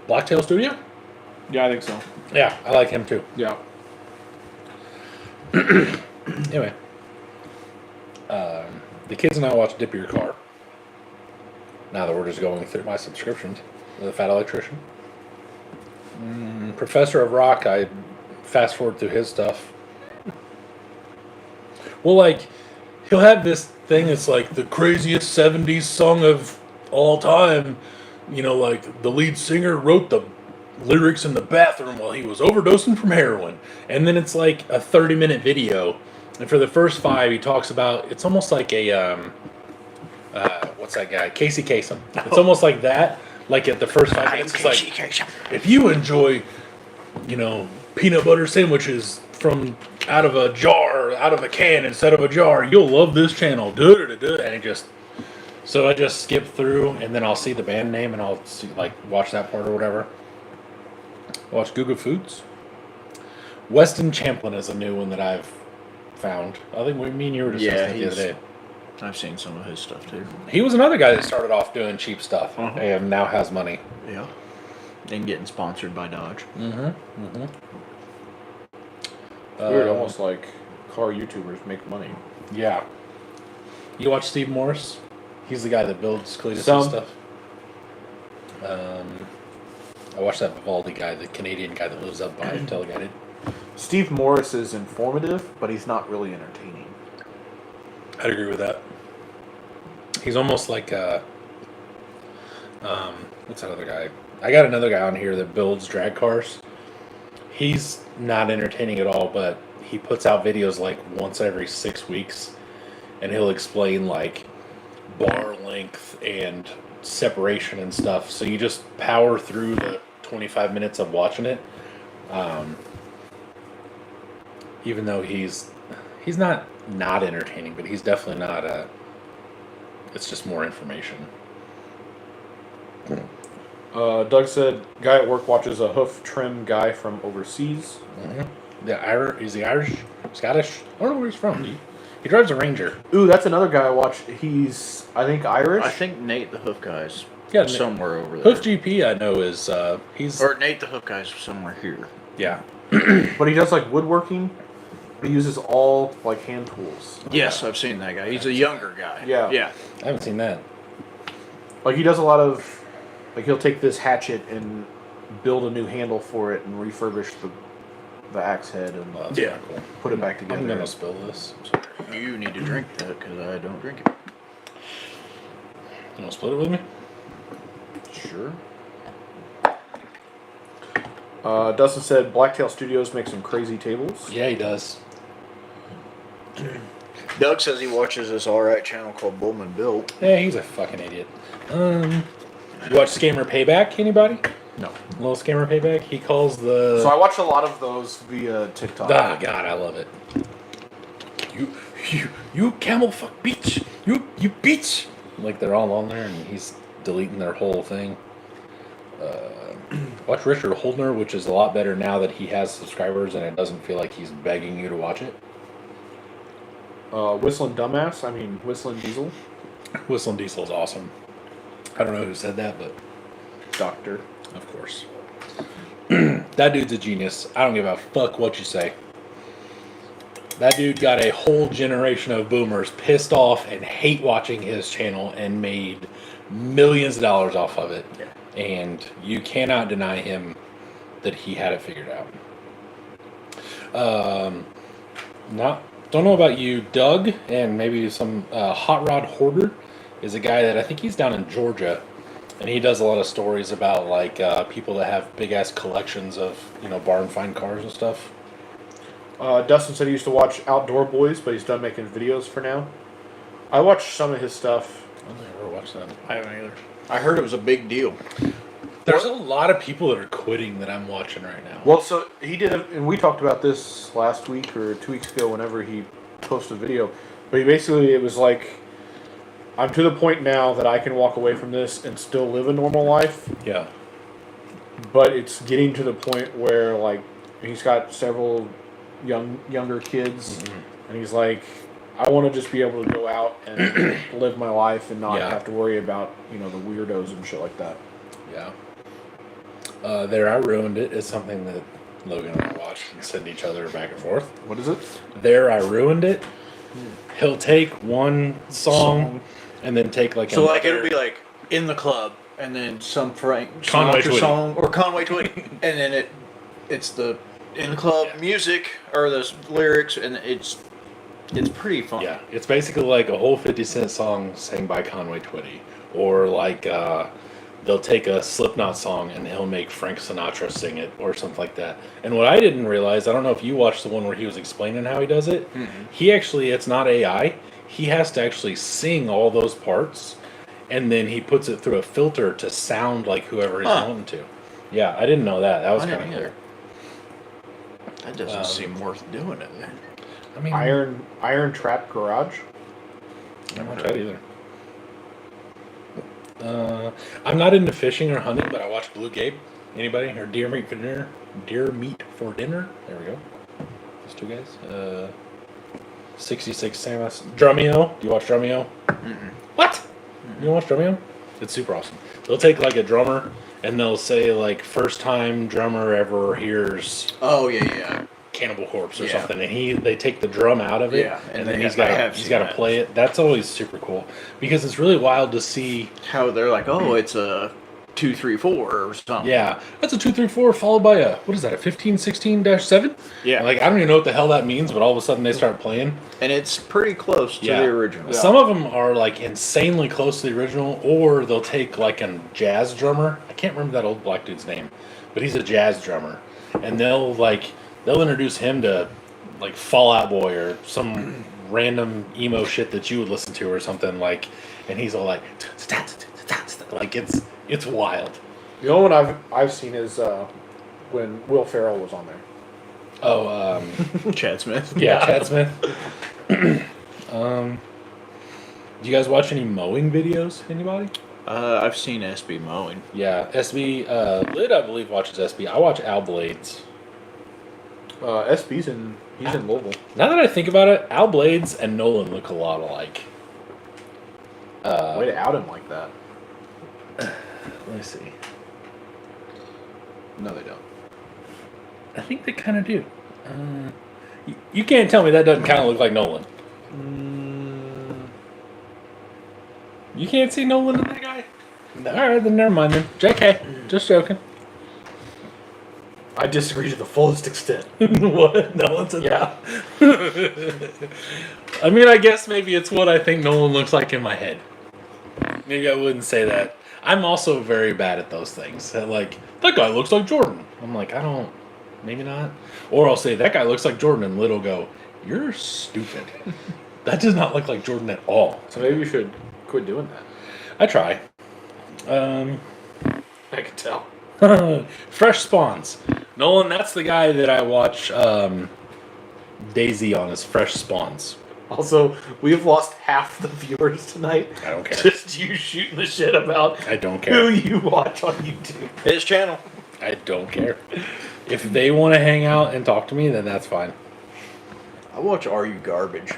Blacktail Studio.
Yeah, I think so.
Yeah, I like him too.
Yeah.
Anyway, the kids and I watch Dip Your Car. Now that we're just going through my subscriptions, the Fat Electrician. Professor of Rock, I fast forward through his stuff. Well, like, he'll have this thing that's like the craziest 70s song of all time. You know, like the lead singer wrote the lyrics in the bathroom while he was overdosing from heroin. And then it's like a 30-minute video. And for the first 5, he talks about, it's almost like a, what's that guy? Casey Kasem. It's almost like that. Like at the first 5 minutes, it's like, if you enjoy, peanut butter sandwiches from out of a jar, out of a can instead of a jar, you'll love this channel. And so I just skip through, and then I'll see the band name, and I'll see, watch that part or whatever. Watch Google Foods. Weston Champlin is a new one that I've found. I think me and you were discussing it the other day.
I've seen some of his stuff too.
He was another guy that started off doing cheap stuff and now has money.
Yeah. And getting sponsored by Dodge.
Weird, almost like car YouTubers make money.
Yeah. You watch Steve Morris? He's the guy that builds Cletus
Some.
and stuff. I watched that Vivaldi guy, the Canadian guy that lives up by Teleguided.
Steve Morris is informative, but he's not really entertaining.
I'd agree with that. He's almost like what's that other guy? I got another guy on here that builds drag cars. He's not entertaining at all, but he puts out videos like once every 6 weeks, and he'll explain like bar length and separation and stuff. So you just power through the 25 minutes of watching it. Even though he's not entertaining, but he's definitely not it's just more information.
Doug said, guy at work watches a hoof trim guy from overseas.
Is he Irish? Scottish? I don't know where he's from. He drives a Ranger.
Ooh, that's another guy I watch. He's, I think, Irish.
I think Nate the Hoof Guy's
Yeah,
somewhere over there.
Hoof GP, I know, is he's
Or Nate the Hoof Guy's somewhere here.
yeah.
But he does like woodworking. He uses all like hand tools.
Yes, I've seen that guy. He's a younger guy.
Yeah.
Yeah.
I haven't seen that.
Like he does a lot of, like he'll take this hatchet and build a new handle for it and refurbish the axe head and
Well, that's
Yeah.
kinda cool.
put it back together.
I'm gonna spill this.
You need to drink that because I don't drink it.
You wanna split it with me?
Sure.
Dustin said Blacktail Studios makes some crazy tables.
Yeah, he does.
Doug says he watches this alright channel called Bullman Built.
Yeah, he's a fucking idiot. You watch Scammer Payback? Anybody?
No.
Little Scammer Payback. He calls the.
So I watch a lot of those via TikTok.
Ah, God, I love it. You camel fuck bitch. You bitch. Like they're all on there, and he's deleting their whole thing. Watch Richard Holdner, which is a lot better now that he has subscribers, and it doesn't feel like he's begging you to watch it.
Whistling Whistling Diesel.
Whistling Diesel is awesome. I don't know who said that, but
Doctor.
of course. That dude's a genius. I don't give a fuck what you say. That dude got a whole generation of boomers pissed off and hate watching his channel and made millions of dollars off of it.
Yeah.
And you cannot deny him that he had it figured out. Don't know about you, Doug, and maybe some Hot Rod Hoarder is a guy that I think he's down in Georgia, and he does a lot of stories about like people that have big ass collections of barn find cars and stuff.
Dustin said he used to watch Outdoor Boys, but he's done making videos for now. I watched some of his stuff.
I don't think I ever watched that.
I haven't either. I heard it was a big deal.
There's a lot of people that are quitting that I'm watching right now.
Well, so he did, and we talked about this last week or 2 weeks ago whenever he posted a video. But it was like, I'm to the point now that I can walk away from this and still live a normal life.
Yeah.
But it's getting to the point where, like, he's got several younger kids, and he's like, I want to just be able to go out and live my life and not have to worry about, the weirdos and shit like that.
Yeah. There I Ruined It is something that Logan and I watch and send each other back and forth.
What is it?
There I Ruined It. He'll take one song and then take like
So like it'll be like in the club and then some Frank
Conway
Sinatra
Twitty.
song or Conway Twitty and then it's the in the club music or the lyrics and it's pretty fun.
Yeah, it's basically like a whole 50 Cent song sang by Conway Twitty. Or like they'll take a Slipknot song and he'll make Frank Sinatra sing it or something like that. And what I didn't realize, I don't know if you watched the one where he was explaining how he does it.
Mm-hmm.
He actually, it's not AI. He has to actually sing all those parts and then he puts it through a filter to sound like whoever he's wanting to. Yeah, I didn't know that. That was
I
kind
didn't
of
either.
cool.
That doesn't seem worth doing it then.
I mean,
Iron Trap Garage.
I don't watch that either. I'm not into fishing or hunting, but I watch Blue Gabe. Anybody? Or Deer Meat for Dinner? Deer Meat for Dinner? There we go. Those two guys. 66 Samus. Drumeo. Do you watch Drumeo? What? You don't watch Drumeo? It's super awesome. They'll take like a drummer and they'll say like first time drummer ever hears
Oh yeah.
Cannibal Corpse or
Yeah.
something, and they take the drum out of it,
Yeah,
and
and
then
they
he's
have- I
got
have
to
seen that.
play it. That's always super cool because it's really wild to see.
How they're like, oh, it's a 2-3-4 or something.
Yeah, that's a 2-3-4 followed by a what is that, a 15-16-7?
Yeah.
Like I don't even know what the hell that means, but all of a sudden they start playing.
And it's pretty close to the original.
Some of them are like insanely close to the original, or they'll take like a jazz drummer. I can't remember that old black dude's name, but he's a jazz drummer, and they'll introduce him to like Fall Out Boy or some random emo shit that you would listen to or something like, and he's all like it's wild.
The only one I've seen is when Will Ferrell was on there.
Oh,
Chad Smith.
yeah, Chad Smith. Do you guys watch any mowing videos? Anybody?
I've seen SB mowing.
Yeah, SB. Lid, I believe, watches SB. I watch Al Blades.
SB's he's in Louisville.
Now that I think about it, Al Blades and Nolan look a lot alike.
Way to out him like that.
Let me see.
No, they don't.
I think they kind of do. You can't tell me that doesn't kind of look like Nolan. You can't see Nolan in that guy? Alright, then never mind then. JK. Just joking.
I disagree to the fullest extent.
What? Nolan's in
Yeah.
I mean, I guess maybe it's what I think Nolan looks like in my head. Maybe I wouldn't say that. I'm also very bad at those things. Like, that guy looks like Jordan. I'm like, I don't... Maybe not. Or I'll say, that guy looks like Jordan, and Lid will go, you're stupid. That does not look like Jordan at all.
So maybe we should quit doing that.
I try.
I can tell.
Fresh Spawns. Nolan, that's the guy that I watch Daisy on his Fresh Spawns.
Also, we've lost half the viewers tonight.
I don't care.
Just you shooting the shit about
I don't
who
care.
you watch on YouTube.
His channel.
I don't care. If they want to hang out and talk to me, then that's fine.
I watch Are You Garbage?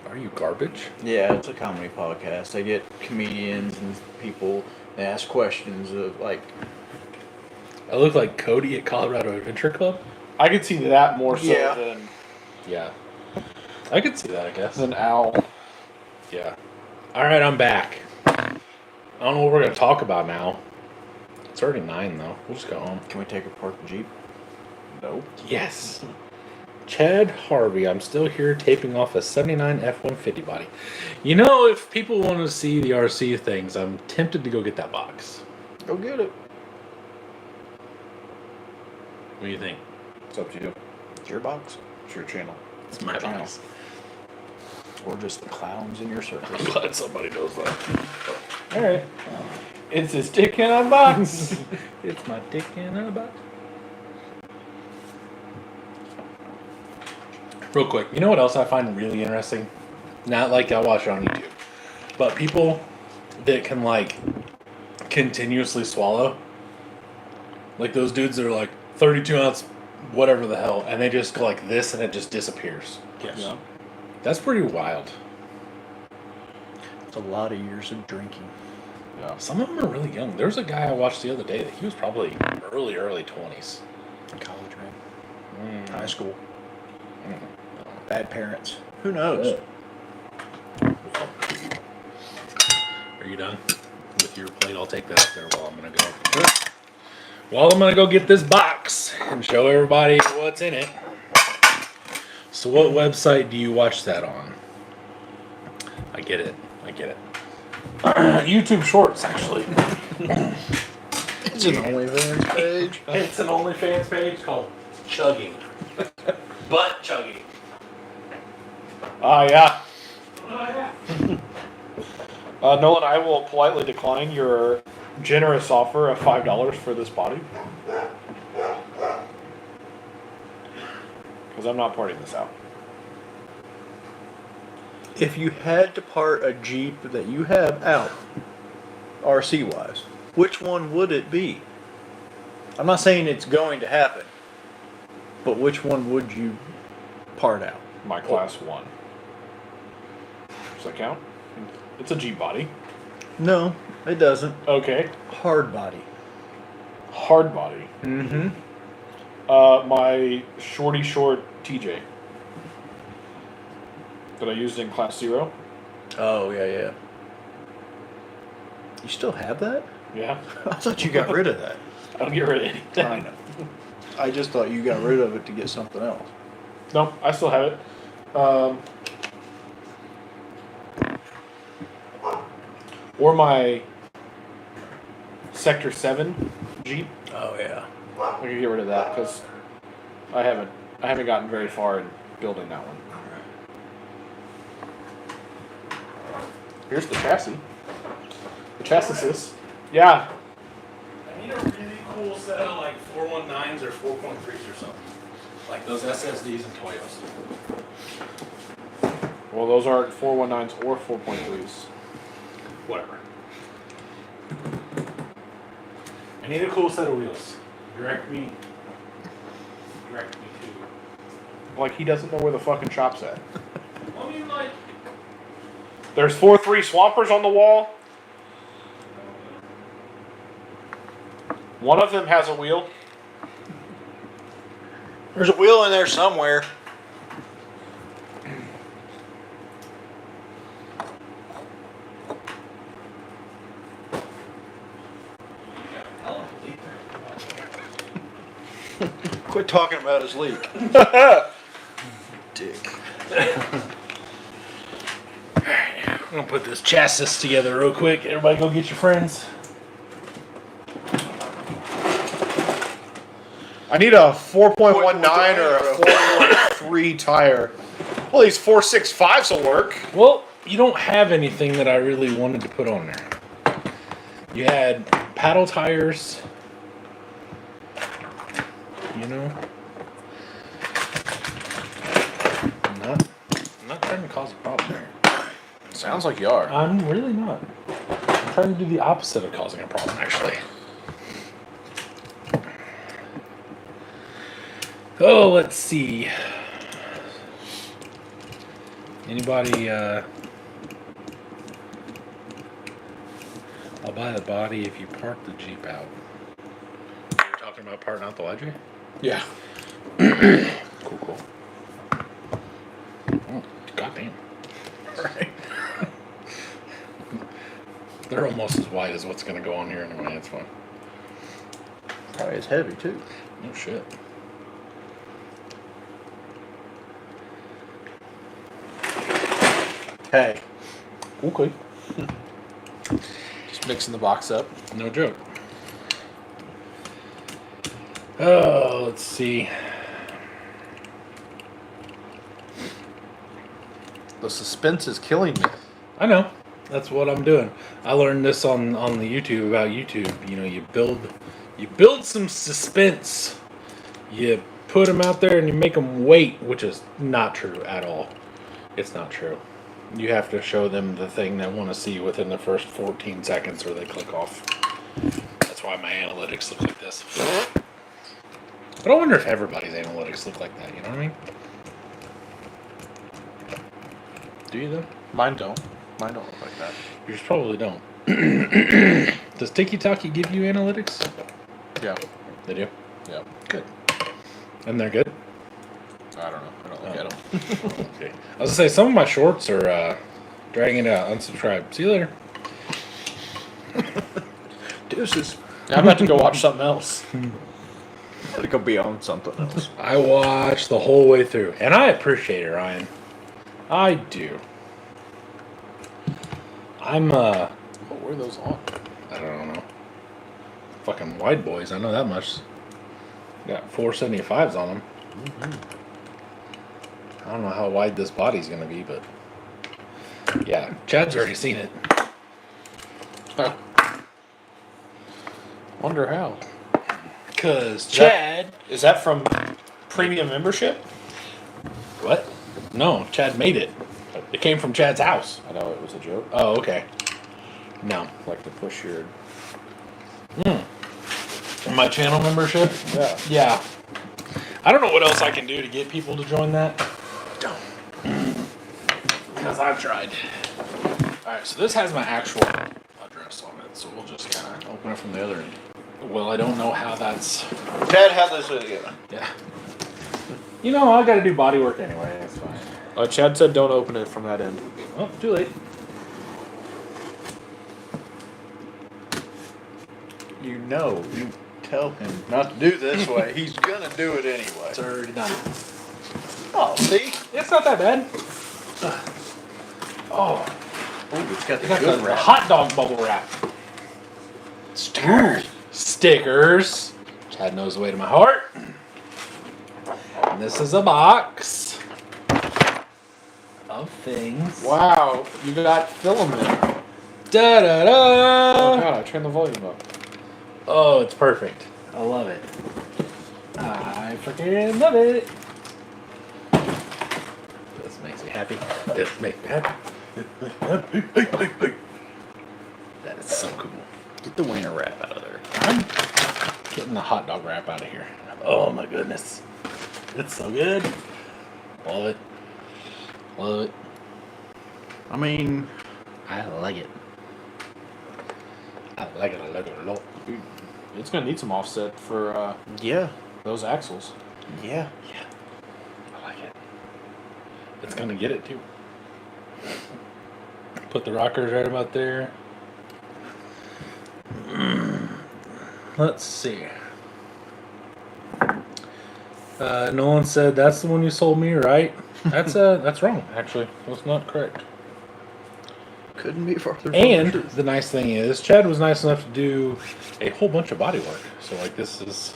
Are you garbage?
Yeah, it's a comedy podcast. They get comedians and people. They ask questions of like.
I look like Cody at Colorado Adventure Club.
I could see that more so
Yeah.
than
Yeah. I could see that, I guess.
Al.
Yeah. Alright, I'm back. I don't know what we're going to talk about now. It's already 9, though. We'll just go home.
Can we take apart the Jeep?
No.
Yes. Chad Harvey, I'm still here taping off a 79 F-150 body. You know, if people want to see the RC things, I'm tempted to go get that box.
Go get it.
What do you think?
It's up to you.
It's your box.
It's your channel.
It's my
Channel.
box.
Or just the clowns in your circus.
I'm glad somebody knows that.
Alright. It's his dick in a box.
It's my dick in a box. Real quick, you know what else I find really interesting? Not like I watch it on YouTube, but people that can like continuously swallow. Like those dudes that are like 32 ounce, whatever the hell, and they just go like this and it just disappears.
Yes.
Yeah.
That's pretty wild.
It's a lot of years of drinking.
Yeah.
Some of them are really young. There was a guy I watched the other day that he was probably early 20s.
College, man. High school. Bad parents. Who knows?
Are you done with your plate? I'll take that up there while I'm gonna go. While I'm gonna go get this box and show everybody what's in it. So what website do you watch that on? I get it. YouTube Shorts, actually.
It's an OnlyFans page.
It's an OnlyFans page called Chugging. Butt Chugging.
Yeah.
Oh, yeah.
Nolan, I will politely decline your generous offer of $5 for this body. Because I'm not parting this out.
If you had to part a Jeep that you have out, RC wise, which one would it be? I'm not saying it's going to happen, but which one would you part out?
My class 1. Does that count? It's a G body.
No, it doesn't.
Okay.
Hard body.
Hard body.
Mm-hmm.
My shorty short TJ. That I used in class 0.
Oh, yeah. You still have that?
Yeah.
I thought you got rid of that.
I don't get rid of anything.
I know. I just thought you got rid of it to get something else.
No, I still have it. Or my Sector 7 Jeep.
Oh, yeah.
I can get rid of that because I haven't gotten very far in building that one. Here's the chassis. The chassis is. Yeah.
I need a really cool set of like 419s or 4.3s or something. Like those SSDs and Toyos.
Well, those aren't 419s or 4.3s.
Whatever. I need a cool set of wheels. Direct me to.
Like, he doesn't know where the fucking shop's at.
I mean, like.
There's 4.3 Swampers on the wall. One of them has a wheel.
There's a wheel in there somewhere. Quit talking about his leak. Dick.
I'm gonna put this chassis together real quick. Everybody go get your friends.
I need a 4.19 or a 4.3 tire. Well, these 4.65s will work.
Well, you don't have anything that I really wanted to put on there. You had paddle tires. You know? I'm not trying to cause a problem here.
Sounds like you are.
I'm really not. I'm trying to do the opposite of causing a problem, actually. Oh, let's see. Anybody, I'll buy the body if you park the Jeep out. You're talking about parting out the ledger?
Yeah.
Cool. Oh, goddamn.
Right.
They're almost as wide as what's going to go on here anyway. It's fine.
Probably it's heavy too.
No shit.
Hey.
Okay.
Just mixing the box up.
No joke. Oh, let's see.
The suspense is killing me.
I know. That's what I'm doing. I learned this on the YouTube about YouTube. You know, you build some suspense. You put them out there and you make them wait, which is not true at all. It's not true. You have to show them the thing they want to see within the first 14 seconds or they click off. That's why my analytics look like this. But I wonder if everybody's analytics look like that, you know what I mean? Do you though?
Mine don't. Mine don't look like that.
Yours probably don't. Does TikTok give you analytics?
Yeah.
They do?
Yeah.
Good. And they're good?
I don't know. I don't look at them.
Okay. I was gonna say, some of my shorts are dragging it out. Unsubscribe. See you later.
Deuces.
I'm about to go watch something else.
It could be on something else.
I watched the whole way through. And I appreciate it, Ryan. I do.
What were those on?
I don't know. Fucking wide boys, I know that much. Got 475s on them. I don't know how wide this body's gonna be, but yeah, Chad's already seen it.
Wonder how.
Cause Chad.
Is that from premium membership?
What? No, Chad made it. It came from Chad's house.
I know it was a joke.
Oh, okay. No.
Like to push your.
My channel membership?
Yeah.
Yeah. I don't know what else I can do to get people to join that. Don't. Because I've tried. Alright, so this has my actual address on it, so we'll just kind of open it from the other end. Well, I don't know how that's...
Dad, how this together?
Yeah. You know, I gotta do body work anyway, that's fine.
Chad said don't open it from that end.
Oh, too late.
You know, you tell him not to do this way. He's gonna do it anyway.
It's already done.
Oh, see?
It's not that bad. Oh,
Oh, it's got the
it got
good
the
wrap.
hot dog bubble wrap.
Stickers.
Stickers. Chad knows the way to my heart. And this is a box of things.
Wow, you got filament.
Da da
Oh
da.
god, I turned the volume up.
Oh, it's perfect. I love it. I I freaking love it. This makes me happy. This makes me happy. That is so cool.
Get the wiener wrap out of there.
I'm getting the hot dog wrap out of here. Oh my goodness. It's so good. Love it. Love it.
I mean,
I like it. I like it a lot.
Dude, it's gonna need some offset for
yeah.
those axles.
Yeah.
Yeah. I like it. It's gonna get it too. Put the rockers right about there. Let's see. Nolan said that's the one you sold me, right? That's wrong. Actually, that's not correct.
Couldn't be farther from
And
the truth.
the nice thing is, Chad was nice enough to do a whole bunch of body work. So like this is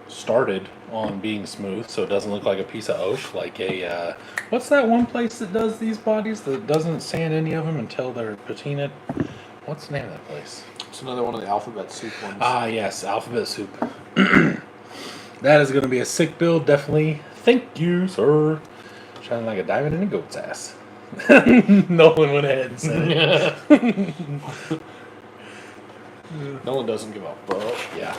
started on being smooth, so it doesn't look like a piece of oak. Like a what's that one place that does these bodies that doesn't sand any of them until they're patinaed? What's the name of that place?
It's another one of the alphabet soup ones.
Ah, yes, Alphabet Soup. That is going to be a sick build, definitely. Thank you, sir. Shining like a diamond in a goat's ass. Nolan went ahead and said it.
No one doesn't give a fuck.
Yeah.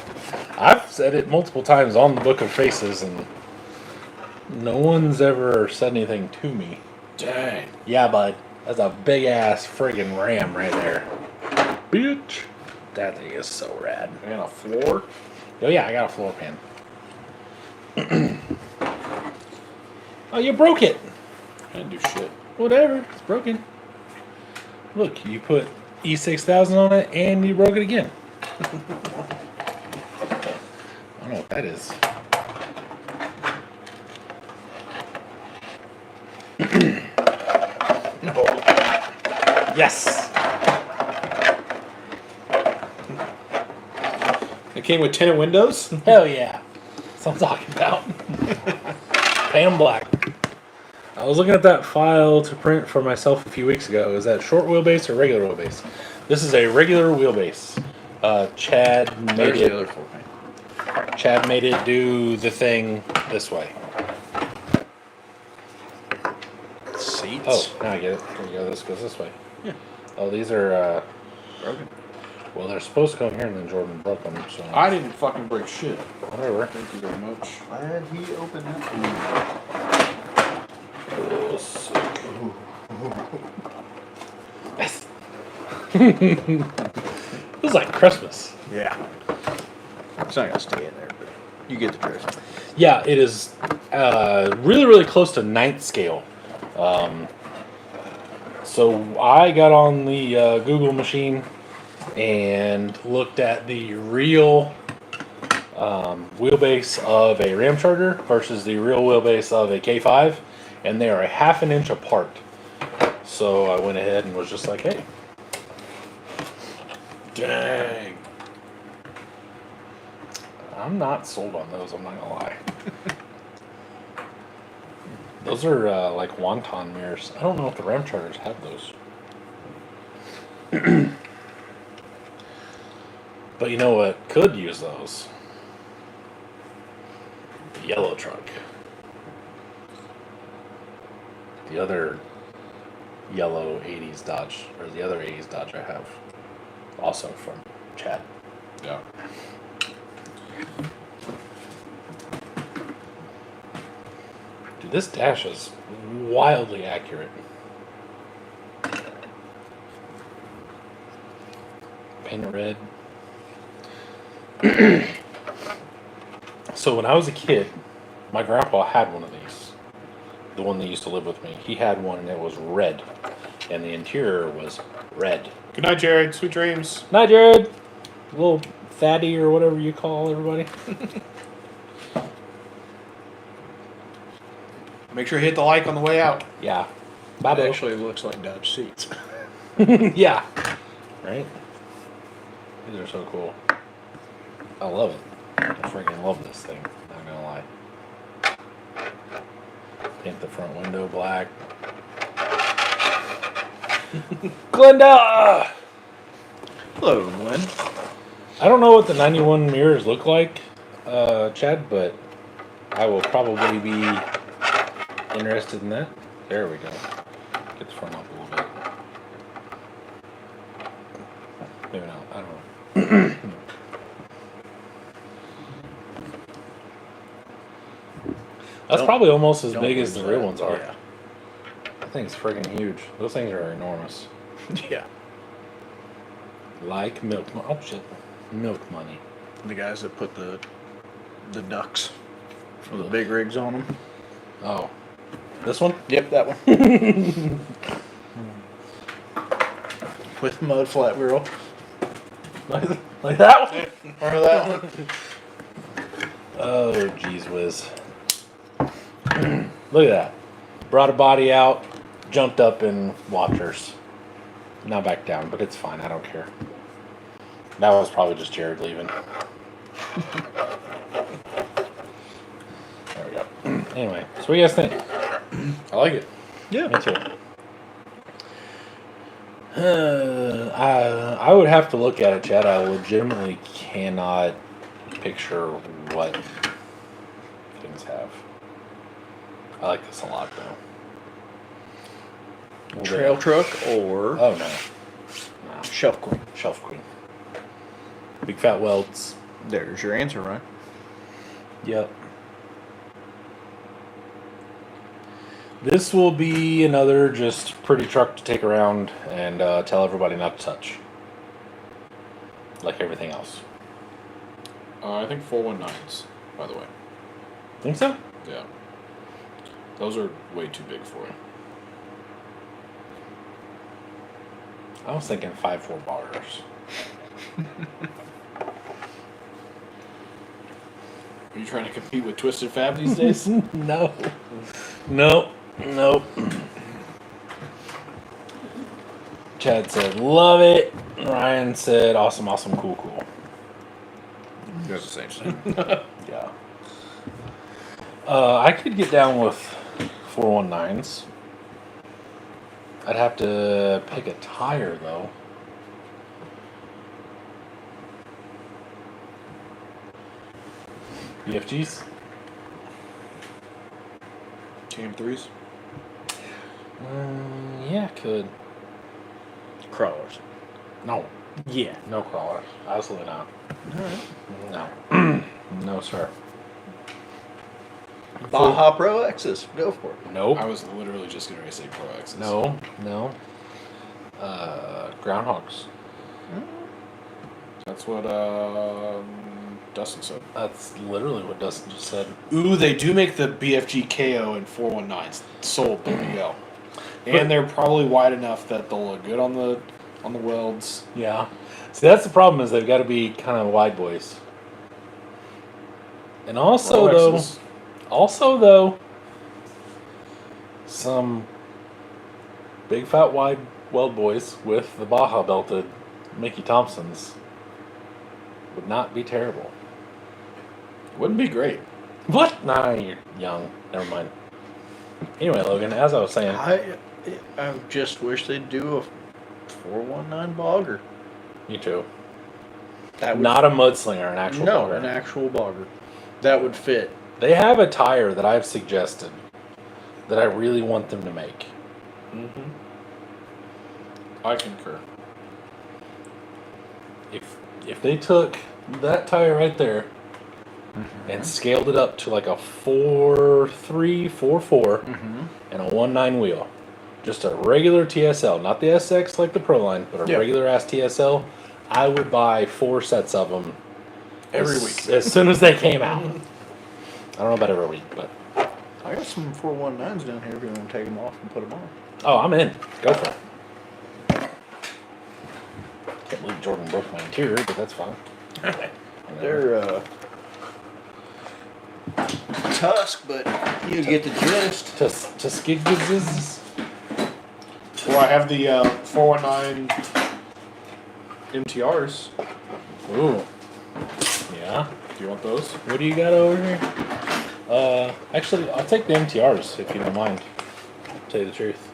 I've said it multiple times on the Book of Faces, and no one's ever said anything to me.
Dang.
Yeah, bud. That's a big ass friggin' ram right there. Bitch. That thing is so rad.
And a floor.
Oh, yeah, I got a floor pan. Oh, you broke it.
I didn't do shit.
Whatever, it's broken. Look, you put E6000 on it and you broke it again. I don't know what that is. Yes!
It came with tinted windows.
Hell yeah. That's what I'm talking about. Pan black. I was looking at that file to print for myself a few weeks ago. Is that short wheelbase or regular wheelbase? This is a regular wheelbase. Chad made
There's the
it.
other floor pan.
Chad made it do the thing this way.
Seats.
Oh, now I get it. There you go. This goes this way.
Yeah.
Oh, these are.
Broken.
Well, they're supposed to come here, and then Jordan broke them. So
I didn't fucking break shit.
whatever.
Thank you very much.
Glad he opened that.
Oh, sick. Yes. It was like Christmas.
Yeah. It's not gonna stay in there, but you get the drift.
Yeah, it is really, really close to ninth scale. So I got on the Google machine and looked at the real wheelbase of a Ram Charger versus the real wheelbase of a K5, and they are a half an inch apart. So I went ahead and was just like, hey.
Dang.
I'm not sold on those, I'm not gonna lie. Those are like wonton mirrors. I don't know if the Ram Chargers have those. But you know what could use those? The yellow truck. The other yellow 80s Dodge, or the other 80s Dodge I have. Also from Chad.
Yeah.
Dude, this dash is wildly accurate. Paint it red. So when I was a kid, my grandpa had one of these. The one that used to live with me. He had one and it was red. And the interior was red.
Good night, Jared. Sweet dreams.
Night, Jared. Little fatty or whatever you call everybody.
Make sure you hit the like on the way out.
Yeah. Bye,
It
bye.
actually looks like Dodge seats.
Yeah. Right? These are so cool. I love it. I freaking love this thing. Not gonna lie. Paint the front window black. Glenda!
Hello, Glenn.
I don't know what the 91 mirrors look like. Chad, but I will probably be interested in that. There we go. Get the front up a little bit. Maybe not. I don't know. That's probably almost as big as the real ones are.
Yeah.
That thing's freaking huge. Those things are enormous.
Yeah.
Like milk money. Oh shit. Milk money.
The guys that put the ducks for the big rigs on them.
Oh. This one?
Yep, that one. With mud flat wheel.
Like that one?
Remember that one?
Oh, geez whiz. Look at that. Brought a body out, jumped up in watchers. Now back down, but it's fine. I don't care. That was probably just Jared leaving. There we go. Anyway, so what do you guys think?
I like it.
Yeah.
Me too. I would have to look at it, Chad. I legitimately cannot picture what things have. I like this a lot, though.
Trail truck or
Oh, no. No.
shelf queen.
Shelf queen. Big fat welds.
There's your answer, right?
Yep. This will be another just pretty truck to take around and tell everybody not to touch. Like everything else.
I think 419s, by the way.
Think so?
Yeah. Those are way too big for it.
I was thinking 5.4 bars.
Are you trying to compete with Twisted Fab these days?
No. Nope. Nope. Chad said, love it. Ryan said, awesome, awesome, cool, cool.
That's the same thing.
Yeah. I could get down with 419s. I'd have to pick a tire, though. BFGs?
KM3s?
Yeah, could.
Crawlers.
No.
Yeah.
No crawlers. Absolutely not.
Alright.
No. No, sir.
Baja Pro X's. Go for it.
Nope.
I was literally just going to say Pro X's.
No. No. Groundhogs.
That's what Dustin said.
That's literally what Dustin just said.
Ooh, they do make the BFG KO in 419s. Sold. There you go. And they're probably wide enough that they'll look good on the welds.
Yeah. See, that's the problem is they've got to be kind of wide boys. And also though, some big fat wide weld boys with the Baja belted Mickey Thompsons would not be terrible.
Wouldn't be great.
What? Nah, you're young. Never mind. Anyway, Logan, as I was saying,
I just wish they'd do a 419 bogger.
you too.
That would
Not a mudslinger, an actual
no,
bogger.
an actual bogger. That would fit.
They have a tire that I've suggested that I really want them to make.
Mm-hmm. I concur.
If they took that tire right there and scaled it up to like a 4.3, 4.4, and a 1.9 wheel, just a regular TSL, not the SX like the Pro line, but a
Yeah.
regular ass TSL, I would buy 4 sets of them
Every week.
as soon as they came out. I don't know about every week, but
I got some 419s down here if you want to take them off and put them on.
oh, I'm in. Go for it. Can't believe Jordan broke my interior, but that's fine.
They're tusk, but you get the gist.
To skid gizzes.
Well, I have the 419 MTRs.
Ooh. Yeah.
Do you want those?
What do you got over here? Actually, I'll take the MTRs if you don't mind. To tell you the truth.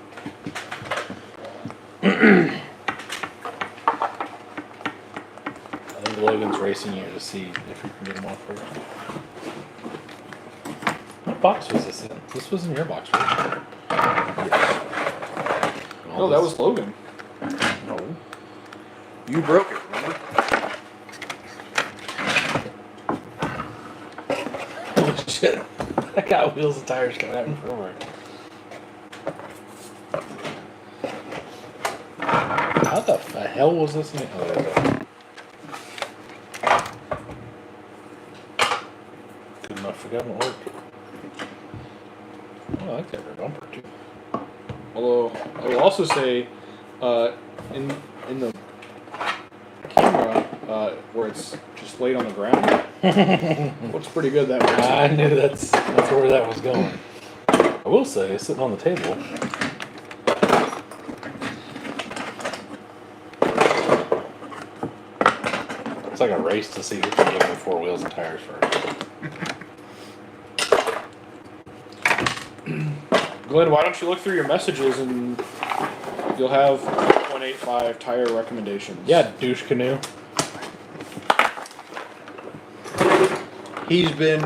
think Logan's racing you to see if you can get them off first. What box was this in? This was in your box, right?
No, that was Logan.
No. You broke it, remember?
Holy shit. I got wheels and tires coming out from everywhere. How the hell was this in? Oh, there we go. Good enough for government work. Oh, I like that rear bumper too.
Although I will also say, in the camera where it's just laid on the ground, looks pretty good that way.
I knew that's where that was going. I will say, sitting on the table. It's like a race to see who can get me 4 wheels and tires first.
Glenn, why don't you look through your messages and you'll have 0.85 tire recommendations.
Yeah, douche canoe.
He's been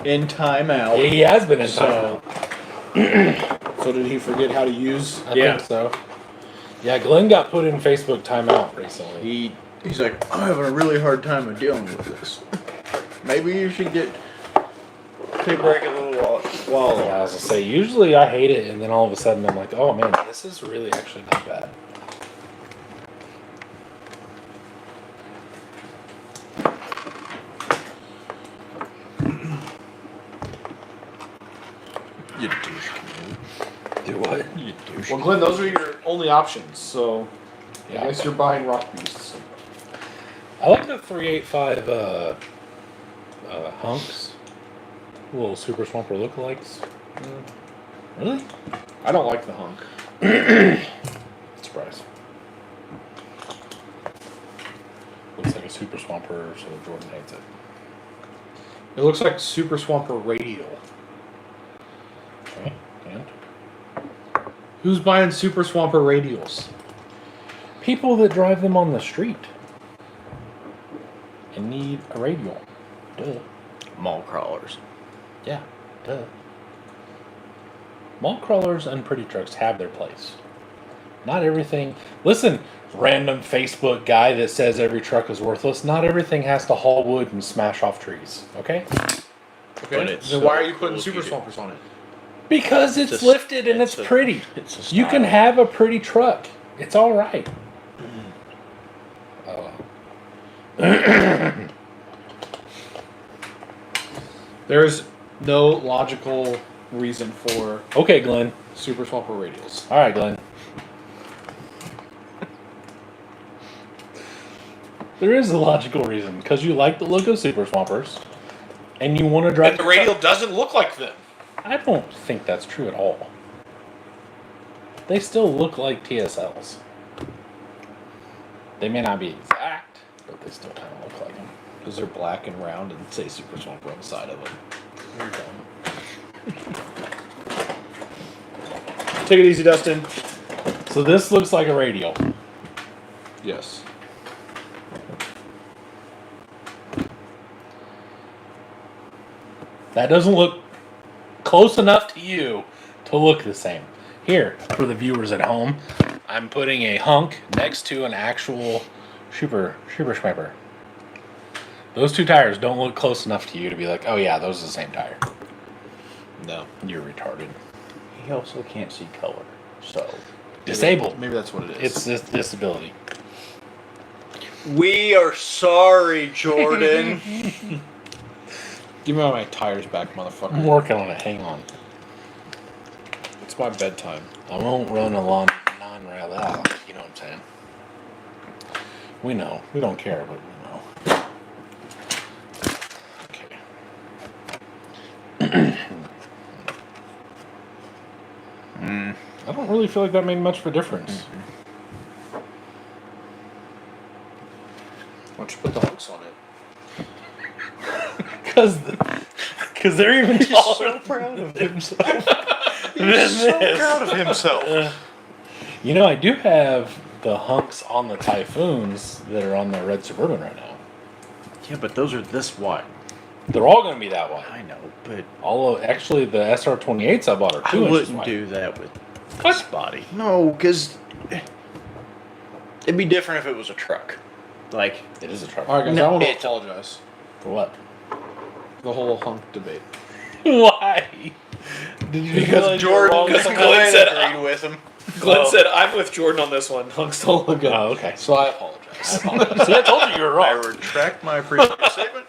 in timeout.
Yeah, he has been in
So,
timeout.
so did he forget how to use?
I think so. Yeah, Glenn got put in Facebook timeout recently.
He's like, I'm having a really hard time of dealing with this. Maybe you should take a break a little while.
Yeah, I was gonna say, usually I hate it, and then all of a sudden I'm like, oh man, this is really actually not bad.
You douche.
Do what?
You douche.
Well, Glenn, those are your only options. So
Yeah.
I guess you're buying rock beasts.
I like the 385 hunks. Little Super Swamper lookalikes. Really?
I don't like the hunk.
Surprise. Looks like a Super Swamper, so Jordan hates it.
It looks like Super Swamper radial.
Okay, and
Who's buying Super Swamper radials?
people that drive them on the street and need a radial. Duh.
Mall crawlers.
Yeah, duh. Mall crawlers and pretty trucks have their place. Not everything. Listen, random Facebook guy that says every truck is worthless. Not everything has to haul wood and smash off trees. Okay?
Okay.
But it's
then
so
why are you
cool
putting
if
Super
you do.
Swampers on it?
Because it's
a-
lifted and it's
it's a-
pretty.
it's a
You can
style.
have a pretty truck. It's all right. Oh.
There's no logical reason for
Okay, Glenn.
Super Swamper radials.
All right, Glenn. There is a logical reason because you like the look of Super Swampers, and you want to drive.
And the radial doesn't look like them.
I don't think that's true at all. They still look like TSLs. They may not be exact, but they still kind of look like them.
Because they're black and round and say Super Swamper on the side of them.
You're dumb.
Take it easy, Dustin.
So this looks like a radial.
Yes.
That doesn't look close enough to you to look the same. Here, for the viewers at home, I'm putting a hunk next to an actual Super Schmepper. Those two tires don't look close enough to you to be like, oh yeah, those are the same tire.
No.
You're retarded.
He also can't see color. So.
Disabled.
Maybe that's what it is.
It's this disability.
We are sorry, Jordan.
Give me all my tires back,
I'm
motherfucker.
working on it. Hang on.
It's my bedtime.
I won't run a non-rail out. You know what I'm saying? We know. We don't care, but we know. Okay. I don't really feel like that made much of a difference.
Why don't you put the hunks on it?
Because they're even taller.
so proud of himself.
than
He's so
this.
proud of himself.
You know, I do have the hunks on the Typhoons that are on the Red Suburban right now.
Yeah, but those are this wide.
They're all going to be that wide.
I know, but
Actually, the SR28s I bought are
I
2 inches
wouldn't
wide.
do that with this body. No, because it'd be different if it was a truck. Like,
It is a truck.
All right, guys,
No,
I want to
it-
apologize.
For what?
The whole hunk debate.
Why? Did you
because Jordan, because
Glenn said-
agreed with him.
Glenn
Oh.
said, I'm with Jordan on this one. Hunks don't look good.
Oh, okay.
So I apologize.
I apologize. See, I told you you were
I
wrong.
retract my previous statement.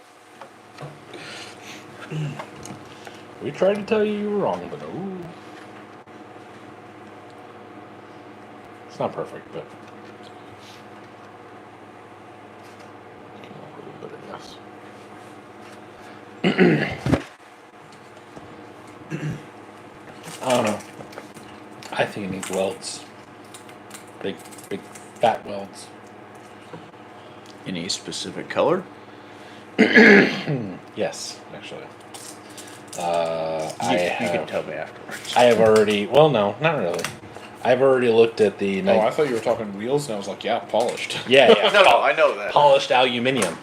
We tried to tell you were wrong, but ooh. It's not perfect, but a little bit, I guess. I don't know. I think it needs welds. Big, fat welds.
Any specific color?
Yes, actually.
You can tell me afterwards.
I have already. Well, no, not really. I've already looked at the.
Oh, I thought you were talking wheels, and I was like, yeah, polished.
Yeah, yeah.
No, I know that.
Polished aluminium.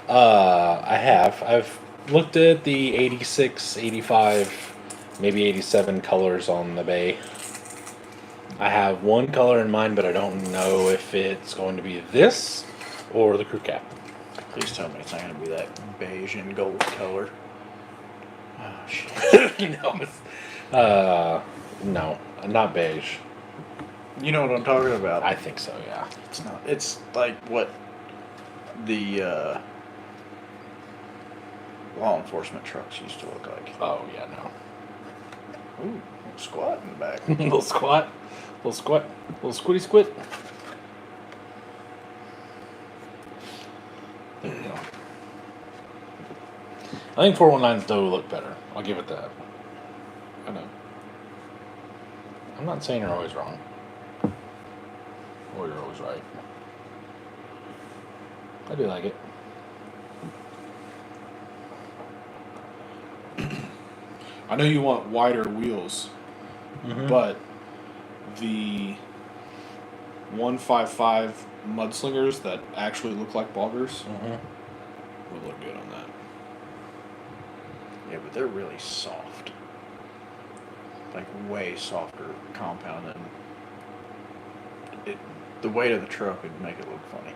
I have. I've looked at the 86, 85, maybe 87 colors on the bay. I have one color in mind, but I don't know if it's going to be this or the crew cap.
Please tell me it's not going to be that beige and gold color. Oh, shit.
No, not beige.
You know what I'm talking about.
I think so, yeah.
It's not. It's like what the law enforcement trucks used to look like.
Oh, yeah, no.
Ooh, squat in the back.
Little squat, little squitty squit. There you go. I think 419s do look better. I'll give it that.
I know.
I'm not saying you're always wrong. Or you're always right. I do like it.
I know you want wider wheels,
Mm-hmm.
but the 155 mudslingers that actually look like boggers
Mm-hmm.
would look good on that.
Yeah, but they're really soft. Like way softer compound than it. The weight of the truck would make it look funny.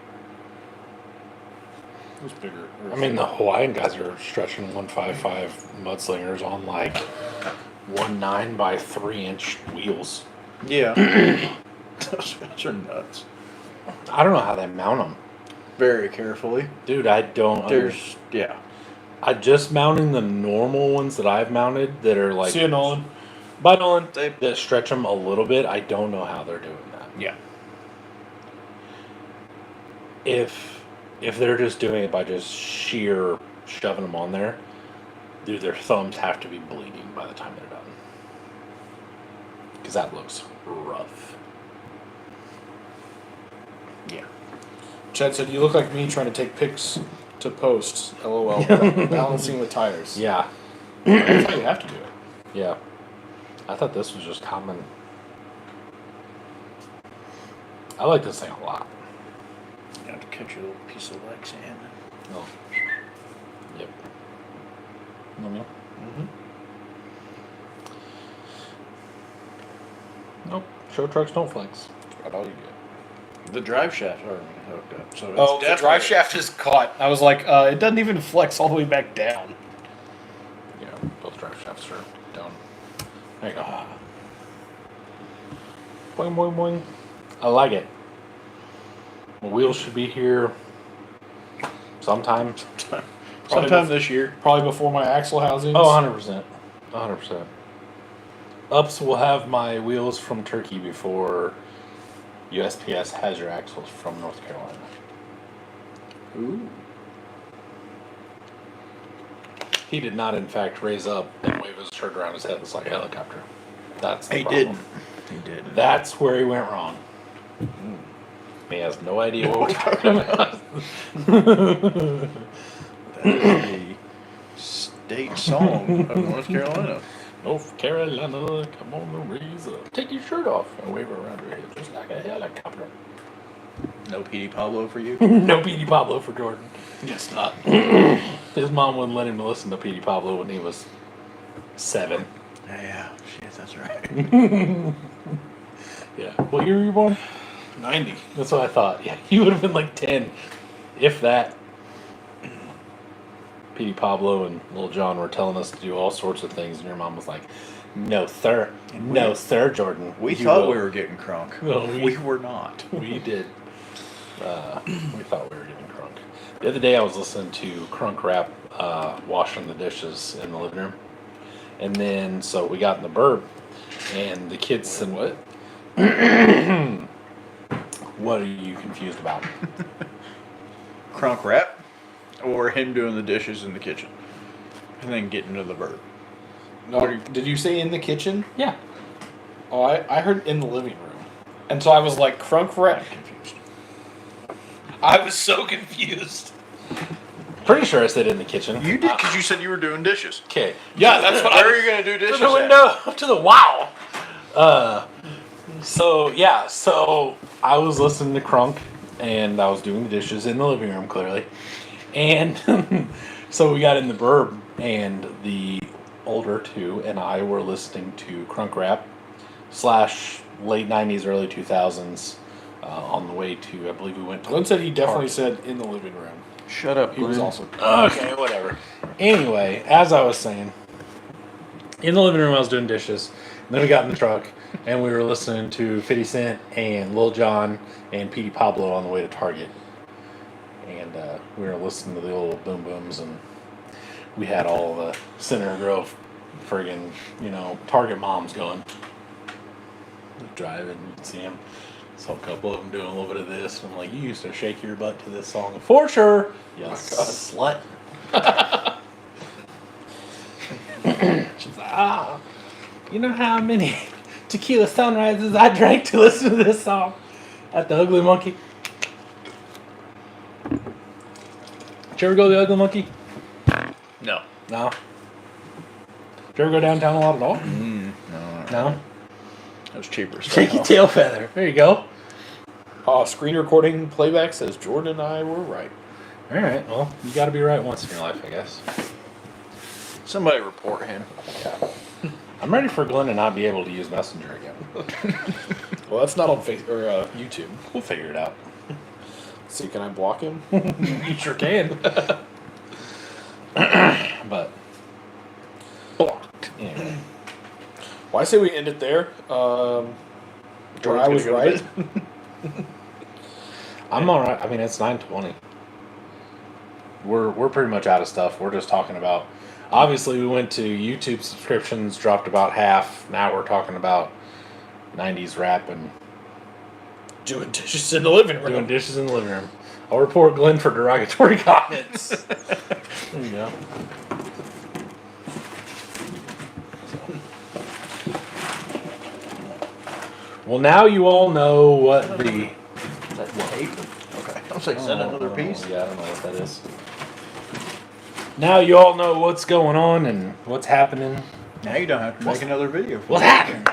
It was bigger.
I mean, the Hawaiian guys are stretching 155 mudslingers on like 1.9 by 3-inch wheels.
Yeah. those are nuts.
I don't know how they mount them.
Very carefully.
Dude, I don't
There's yeah.
I just mounting the normal ones that I've mounted that are like.
See you, Nolan.
By Nolan.
They-
That stretch them a little bit. I don't know how they're doing that.
Yeah.
If they're just doing it by just sheer shoving them on there, dude, their thumbs have to be bleeding by the time they're done. Because that looks rough.
Yeah.
Chad said, "You look like me trying to take pics to post." LOL. Balancing the tires.
Yeah.
That's how you have to do it.
Yeah. I thought this was just common. I like this thing a lot.
You have to cut your little piece of Lexan.
Oh. Yep. You know what I mean?
Mm-hmm.
Nope. Show trucks don't flex.
That's about all you get.
The drive shaft are hooked up, so it's
Oh, the
definitely-
drive shaft is caught. I was like, it doesn't even flex all the way back down.
Yeah, both drive shafts are down. There you go. Boing, boing, boing. I like it. My wheels should be here sometime.
Sometime this year.
Probably before my axle housings.
Oh, 100%. 100%. Ups will have my wheels from Turkey before USPS has your axles from North Carolina.
Ooh.
He did not, in fact, raise up and wave his shirt around his head. It's like a helicopter. That's the
He
problem.
did. He did.
That's where he went wrong. He has no idea what we're talking about.
That is the state song of North Carolina.
North Carolina, come on and raise up. Take your shirt off and wave it around your head just like a helicopter.
No PD Pablo for you?
No Petey Pablo for Jordan.
Guess not.
His mom wouldn't let him listen to Petey Pablo when he was 7.
Yeah, shit, that's right.
Yeah. What year were you born?
90.
That's what I thought. Yeah, you would have been like 10, if that. Petey Pablo and Lil Jon were telling us to do all sorts of things, and your mom was like, "No, sir. No, sir, Jordan.
We
You
thought
will."
we were getting crunk.
No,
we were not.
We did. We thought we were getting crunk. The other day I was listening to crunk rap washing the dishes in the living room. And then, so we got in the burp, and the kids said,
What?
"What are you confused about?"
Crunk rap? Or him doing the dishes in the kitchen. And then getting to the bird.
No, did you say in the kitchen?
Yeah.
Oh, I heard in the living room. And so I was like, crunk rap.
Confused.
I was so confused. Pretty sure I said in the kitchen.
You did because you said you were doing dishes.
Okay. Yeah, that's what
Where
I
are you going to do dishes
to the
at?
window up to the wow. So I was listening to Crunk, and I was doing the dishes in the living room clearly, and so we got in the burb, and the older two and I were listening to Crunk rap / late '90s, early 2000s. On the way to, I believe we went to.
Glenn said he definitely said in the living room.
Shut up,
He was
Glenn.
also.
Okay, whatever. Anyway, as I was saying, in the living room I was doing dishes. And then we got in the truck and we were listening to 50 Cent and Lil Jon and Petey Pablo on the way to Target. And we were listening to the old boom booms, and we had all the Center Grove friggin', Target moms going. Driving, you can see them. Saw a couple of them doing a little bit of this. And I'm like, you used to shake your butt to this song for sure. Yes, slut. She's like, you know how many tequila sunrises I drank to listen to this song at the Ugly Monkey? Did you ever go to the Ugly Monkey?
No.
No. Did you ever go downtown a lot at all?
No.
No.
It was cheaper.
Shake your tail feather. There you go.
Screen recording playback says Jordan and I were right.
All right. Well, you got to be right once in your life, I guess.
Somebody report him.
Yeah. I'm ready for Glenn to not be able to use Messenger again.
Well, that's not on Facebook or YouTube.
We'll figure it out.
Let's see, can I block him?
You sure can. But
Blocked.
anyway.
Well, I say we end it there. Where I was
gonna go
right.
to
I'm all right. I mean, it's 9:20. We're pretty much out of stuff. We're just talking about. Obviously, we went to YouTube subscriptions, dropped about half. Now we're talking about 90s rap and
Doing dishes in the living room.
doing dishes in the living room. I'll report Glenn for derogatory comments. There you go. Well, now you all know what the.
Is that tape? Okay. I was like, is that another piece?
Yeah, I don't know what that is. Now you all know what's going on and what's happening.
Now you don't have to make another video for
What
it.
happened?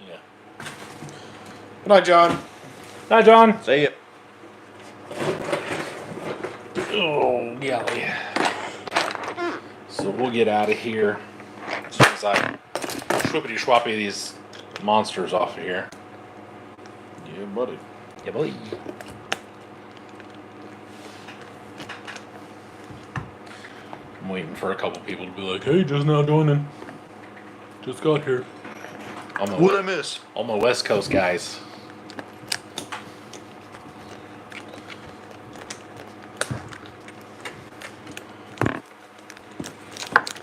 Yeah.
Good night, John.
Hi, John.
Say it.
Oh, golly. So we'll get out of here as soon as I schwippity schwappy these monsters off of here.
Yeah, buddy.
Yeah, boy. I'm waiting for a couple people to be like, hey, just now joining. Just got here.
What'd I miss?
All my West Coast guys.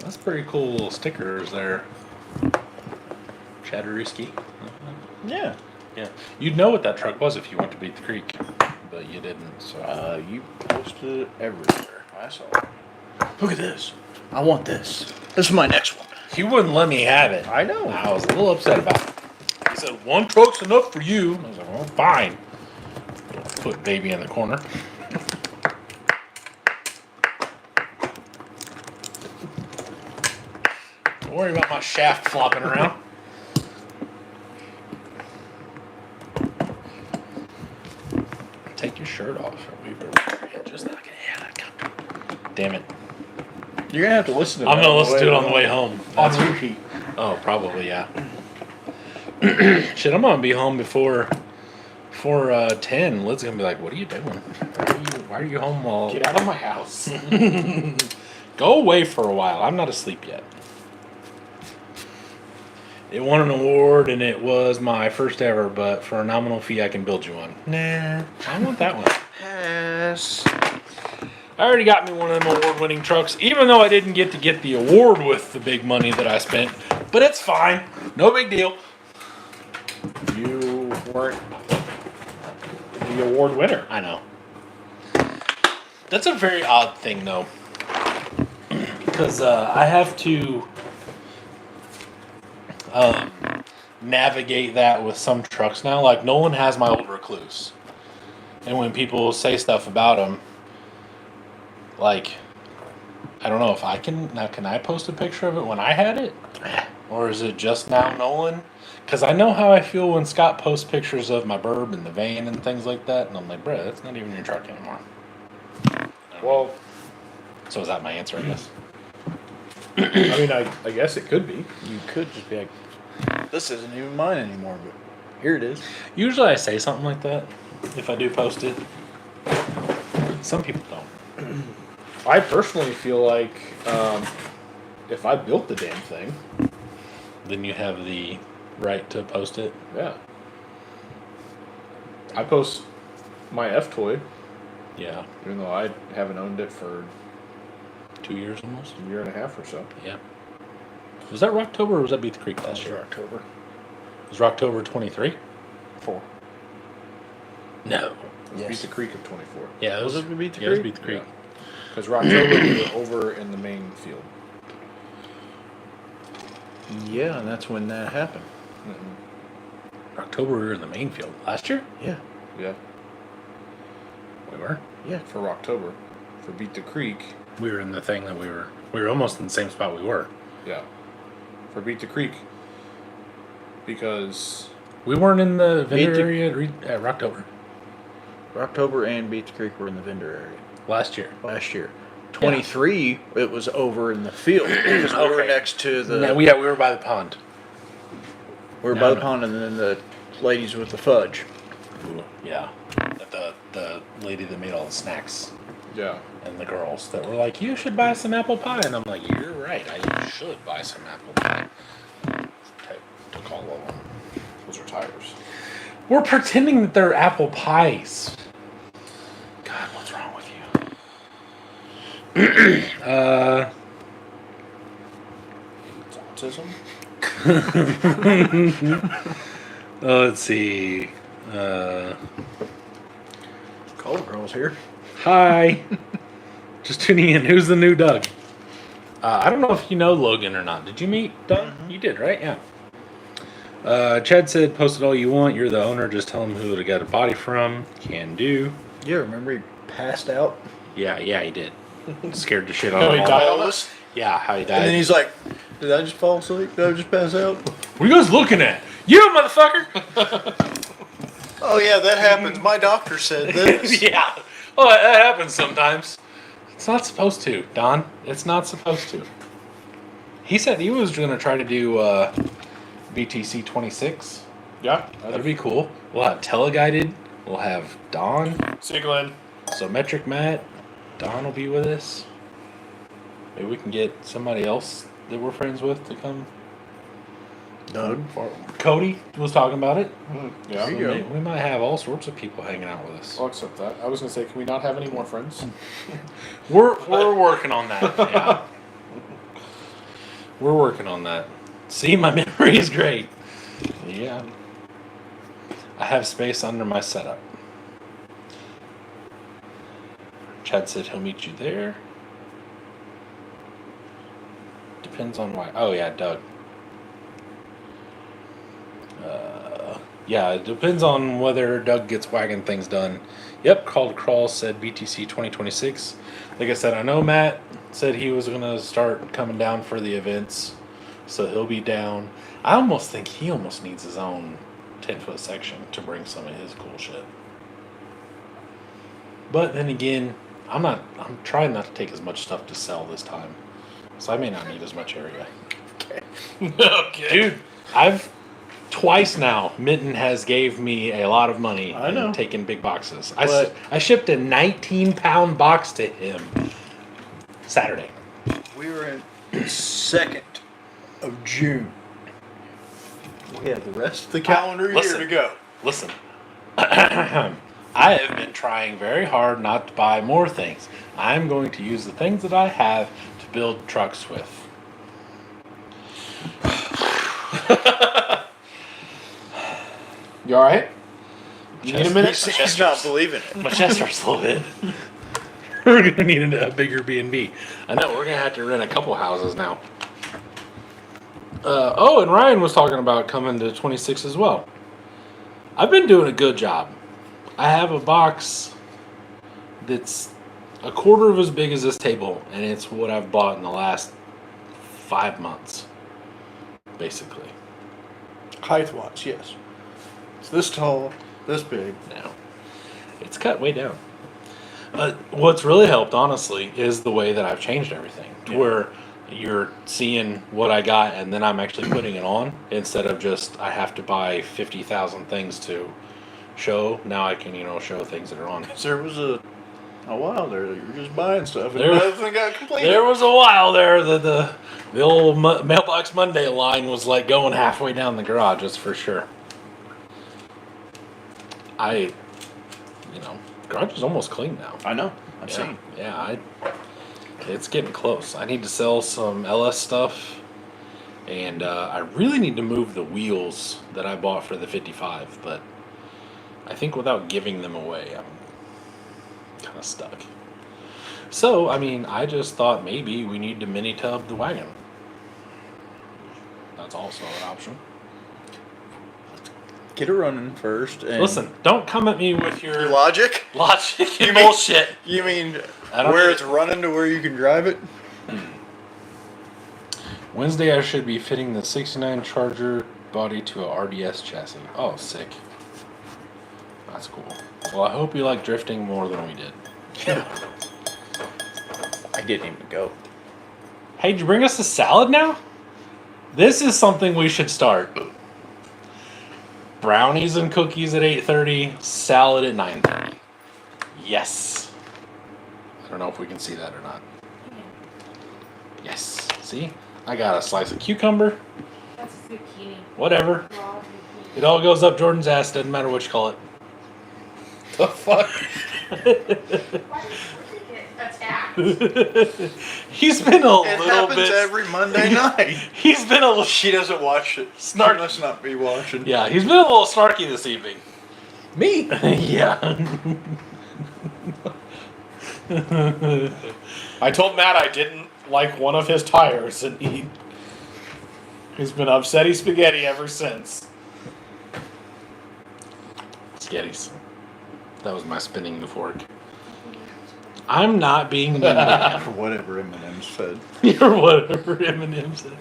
That's pretty cool little stickers there. Chatterooski.
Yeah.
Yeah. You'd know what that truck was if you went to Beat the Creek, but you didn't, so.
You posted it everywhere. I saw it. Look at this. I want this. This is my next one.
He wouldn't let me have it.
I know.
I was a little upset about it. He said, one truck's enough for you. I was like, well, fine. Put baby in the corner. Don't worry about my shaft flopping around. shirt off. Just not gonna. Damn it!
You're gonna have to listen to.
I'm gonna listen to it on the way home.
On repeat.
Oh, probably yeah. Shit, I'm gonna be home before 10. Lid's gonna be like, "What are you doing? Why are you home all?
Get out of my house.
Go away for a while. I'm not asleep yet." It won an award, and it was my first ever. But for a nominal fee, I can build you one. Nah, I want that one.
Yes.
I already got me one of them award-winning trucks, even though I didn't get to get the award with the big money that I spent. But it's fine. No big deal.
You weren't the award winner.
I know. That's a very odd thing, though. Because I have to navigate that with some trucks now. Like, Nolan has my old Recluse. And when people say stuff about him, like, I don't know if I can. Now, can I post a picture of it when I had it? Or is it just now Nolan? Because I know how I feel when Scott posts pictures of my Burb and the van and things like that. And I'm like, bruh, that's not even your truck anymore.
Well,
So is that my answer, I guess?
I mean, I guess it could be.
You could just be like, this isn't even mine anymore, but here it is.
Usually I say something like that if I do post it. Some people don't.
I personally feel like if I built the damn thing,
Then you have the right to post it.
yeah. I post my F toy,
Yeah.
even though I haven't owned it for
2 years almost.
a year and a half or so.
Yeah. Was that Rocktober or was that Beat the Creek last year?
October.
Was Rocktober 23?
4.
No.
Beat the Creek of 24.
Yeah, it was,
Was it Beat the
yeah, it was
Creek?
Beat the Creek.
Because Rocktober we were over in the main field.
Yeah, and that's when that happened.
October we were in the main field. Last year?
Yeah.
Yeah.
We were.
Yeah.
For Rocktober. For Beat the Creek.
We were in the thing that we were almost in the same spot we were.
Yeah. For Beat the Creek. Because
We weren't in the vendor
Beat the-
area at Rocktober
October and Beat the Creek were in the vendor area
last year.
last year. 23, it was over in the field because we were
Okay.
next to the.
No, we were by the pond.
we were
no,
by the
no.
pond, and then the ladies with the fudge.
Ooh, yeah. The lady that made all the snacks.
yeah.
And the girls that were like, you should buy some apple pie. And I'm like, you're right. I should buy some apple pie. Took all of them.
Those are tires.
We're pretending that they're apple pies. God, what's wrong with you?
It's autism?
Let's see.
Call girls here.
Hi. Just tuning in. Who's the new Doug? I don't know if you know Logan or not. Did you meet Doug? You did, right? Yeah. Chad said, post it all you want. You're the owner. Just tell him who to get a body from. Can do.
Yeah, remember he passed out?
Yeah, he did. Scared the shit out
Oh,
of
he
all
died
of
on
us.
us?
Yeah, how he died.
And then he's like, did I just fall asleep? Did I just pass out?
What are you guys looking at? You motherfucker!
Oh, yeah, that happens. My doctor said this.
Yeah. Well, that happens sometimes. It's not supposed to, Don. It's not supposed to. He said he was going to try to do BTC 26.
Yeah.
That'd be cool. We'll have teleguided. We'll have Don.
See you, Glenn.
So Metric Matt. Don will be with us. Maybe we can get somebody else that we're friends with to come.
Doug.
Cody was talking about it.
Yeah.
There you go.
We might have all sorts of people hanging out with us.
I'll accept that. I was going to say, can we not have any more friends?
We're working on that. Yeah. We're working on that. See, my memory is great. Yeah. I have space under my setup. Chad said he'll meet you there. Depends on why. Oh yeah, Doug. Yeah, it depends on whether Doug gets wagon things done. Yep, Called Crawl said BTC 2026. Like I said, I know Matt said he was going to start coming down for the events, so he'll be down. I almost think he almost needs his own 10-foot section to bring some of his cool shit. But then again, I'm trying not to take as much stuff to sell this time. So I may not need as much area.
Okay.
Dude, I've twice now, Mitten has gave me a lot of money
I know.
and taken big boxes.
But-
I shipped a 19-pound box to him Saturday.
We were in the 2nd of June. We have the rest of the calendar year
Listen.
to go.
Listen, I have been trying very hard not to buy more things. I'm going to use the things that I have to build trucks with.
You alright? You need a minute?
He's not believing it.
My chest hurts a little bit. We're gonna need a bigger B&B. I know we're gonna have to rent a couple houses now. And Ryan was talking about coming to 26 as well. I've been doing a good job. I have a box that's a quarter of as big as this table, and it's what I've bought in the last 5 months, basically.
Height-wise, yes. It's this tall, this big.
Now, it's cut way down. But what's really helped, honestly, is the way that I've changed everything to where you're seeing what I got and then I'm actually putting it on instead of just I have to buy 50,000 things to show. Now I can, show things that are on.
There was a while there that you were just buying stuff and
There-
nothing got completed.
There was a while there that the old Mailbox Monday line was like going halfway down the garage, that's for sure. Garage is almost clean now.
I know. I've
Yeah,
seen.
yeah, it's getting close. I need to sell some LS stuff, and I really need to move the wheels that I bought for the 55, but I think without giving them away, I'm kind of stuck. So, I just thought maybe we need to mini tub the wagon. That's also an option.
Get it running first. And
Listen, don't come at me with your
Your logic?
logic and
mean-
bullshit.
You mean
I don't
where
need-
it's running to where you can drive it?
Wednesday, I should be fitting the 69 Charger body to a RDS chassis. Oh, sick. That's cool. Well, I hope you like drifting more than we did.
I didn't even go.
Hey, did you bring us a salad now? This is something we should start. Brownies and cookies at 8:30, salad at 9:30. Yes. I don't know if we can see that or not. Yes. See? I got a slice of cucumber.
That's zucchini.
Whatever.
Raw zucchini.
It all goes up Jordan's ass, doesn't matter what you call it.
The fuck?
Why did you get attacked?
He's been a
It
little
happens
bit.
every Monday night.
He's been a little.
She doesn't watch it.
Snarky.
She must not be watching.
Yeah, he's been a little snarky this evening.
Me?
Yeah.
I told Matt I didn't like one of his tires, and he's been upsetty spaghetti ever since.
Sketties. That was my spinning the fork. I'm not being mean to
For whatever M&M's said.
him. Or whatever Eminem said.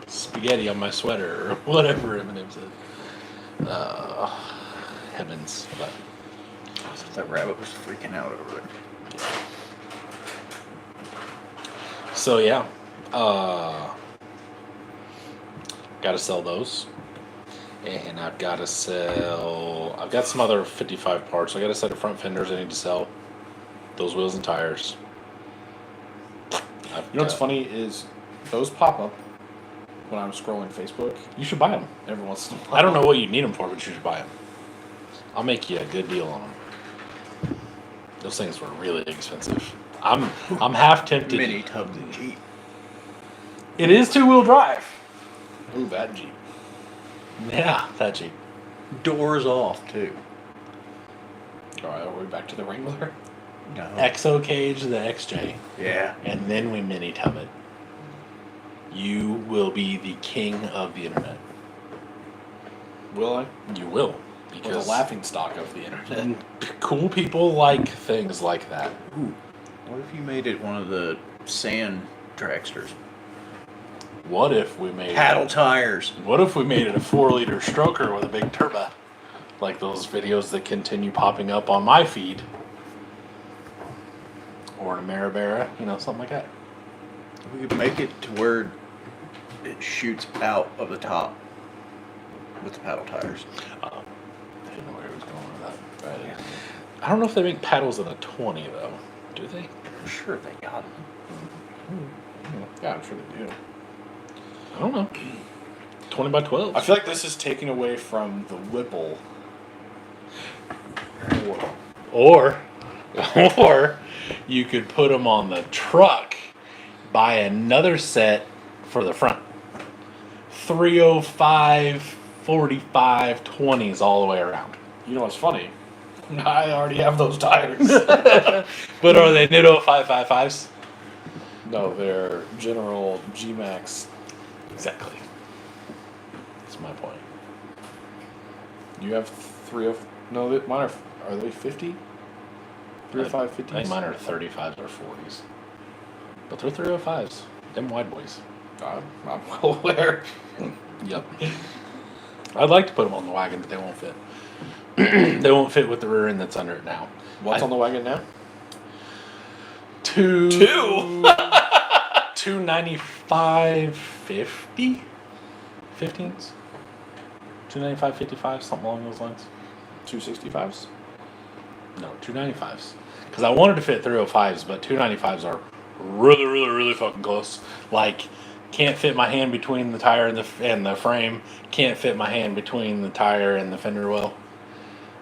Spaghetti on my sweater, or whatever Eminem said. Heavens. But
That rabbit was freaking out over it.
so yeah. Gotta sell those. And I've got some other 55 parts. I got a set of front fenders I need to sell. Those wheels and tires.
You know what's funny is those pop up when I'm scrolling Facebook
You should buy them.
every once in a while.
I don't know what you need them for, but you should buy them. I'll make you a good deal on them. Those things were really expensive. I'm half tempted.
Mini tub the Jeep.
It is 2-wheel drive.
Ooh, that Jeep.
Yeah, that Jeep.
Doors off, too.
Alright, are we back to the Wrangler?
No.
XO cage, the XJ,
Yeah.
and then we mini tub it. You will be the king of the internet.
Will I?
You will,
Or the
because
laughing stock of the internet.
cool people like things like that.
Ooh. What if you made it one of the sand dragsters?
What if we made
Paddle tires.
What if we made it a 4-liter stroker with a big turbo? like those videos that continue popping up on my feed, or an Ameribera, something like that.
We could make it to where it shoots out of the top with the paddle tires.
I didn't know where he was going with that. Right. I don't know if they make paddles in a 20 though. Do they?
I'm sure they got them.
Yeah, I'm sure they do.
I don't know. 20 by 12.
I feel like this is taking away from the Whipple.
Or you could put them on the truck, buy another set for the front. 305, 45, 20s all the way around.
You know what's funny? I already have those tires.
But are they Nitto 555s?
No, they're General G-Max.
Exactly. That's my point.
You have no, mine are they 50? 305 50s?
I think mine are 35s or 40s. But they're 305s. Them wide boys.
I'm well aware.
Yep. I'd like to put them on the wagon, but they won't fit. They won't fit with the rear end that's under it now.
What's on the wagon now?
Two? 295 50? 15s? 295 55, something along those lines.
265s?
No, 295s. Because I wanted to fit 305s, but 295s are really, really, really fucking close. Like, can't fit my hand between the tire and the frame. Can't fit my hand between the tire and the fender well.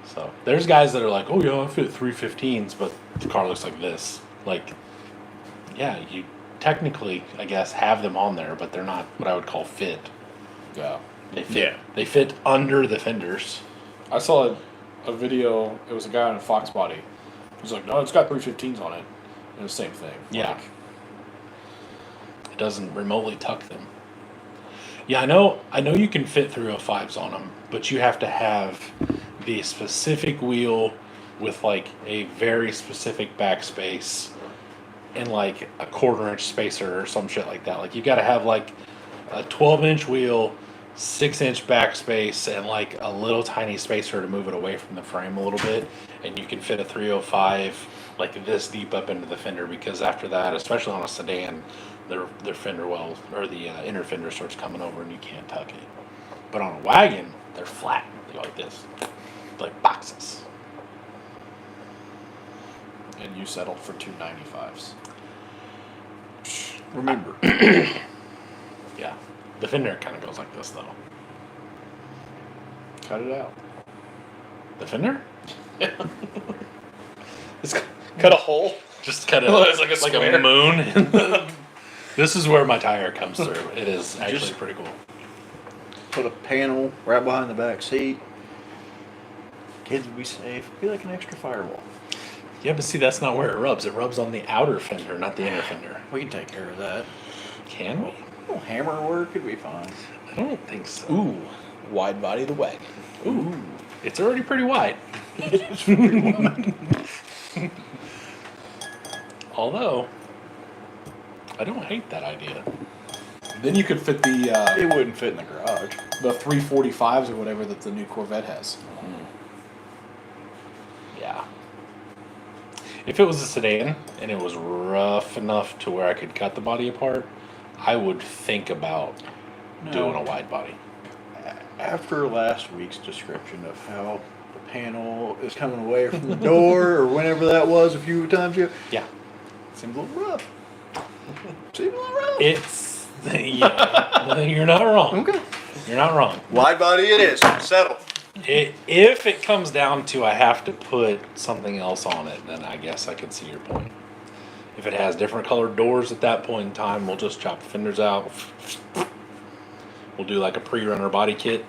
So there's guys that are like, oh yeah, I fit 315s, but the car looks like this. Like, yeah, you technically, I guess, have them on there, but they're not what I would call fit.
Yeah.
They fit. They fit under the fenders.
I saw a video. It was a guy on a Fox body. He was like, no, it's got 315s on it. And the same thing.
Yeah.
Like,
It doesn't remotely tuck them. Yeah, I know you can fit 305s on them, but you have to have the specific wheel with like a very specific backspace and like a 1/4 inch spacer or some shit like that. Like you got to have like a 12-inch wheel, 6-inch backspace, and like a little tiny spacer to move it away from the frame a little bit, and you can fit a 305 like this deep up into the fender, because after that, especially on a sedan, their fender well, or the inner fender starts coming over and you can't tuck it. But on a wagon, they're flat. They go like this, like boxes.
and you settled for 295s.
Remember.
Yeah, the fender kind of goes like this though.
Cut it out.
The fender?
It's cut a hole.
Just cut it
It's like a
like
square.
a moon. This is where my tire comes through. It is actually
Just-
pretty cool.
Put a panel right behind the back seat. Kids will be safe. Be like an extra firewall.
Yeah, but see, that's not where it rubs. It rubs on the outer fender, not the inner fender.
We can take care of that.
Can we?
A little hammer work could be fine.
I don't think so.
Ooh, wide body the wagon.
Ooh. It's already pretty wide. Although, I don't hate that idea.
Then you could fit the
It wouldn't fit in the garage.
345s or whatever that the new Corvette has.
Yeah. If it was a sedan and it was rough enough to where I could cut the body apart, I would think about doing a wide body.
After last week's description of how the panel is coming away from the door, or whenever that was a few times ago,
Yeah.
seems a little rough. Seems a little rough.
It's, yeah, you're not wrong.
Okay.
You're not wrong.
Wide body it is. Settle.
If it comes down to I have to put something else on it, then I guess I could see your point. If it has different colored doors at that point in time, we'll just chop the fenders out. We'll do like a pre-runner body kit.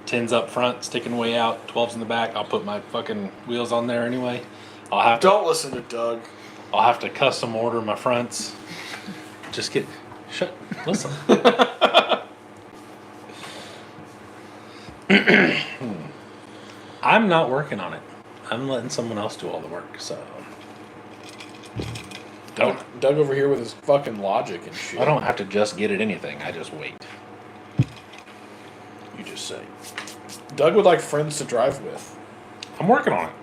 10s up front, sticking way out, 12s in the back. I'll put my fucking wheels on there anyway.
Don't listen to Doug.
I'll have to custom order my fronts. Just get listen. I'm not working on it. I'm letting someone else do all the work, so
Doug over here with his fucking logic and shit.
I don't have to just get it anything. I just wait.
You just say.
Doug would like friends to drive with.
I'm working on it.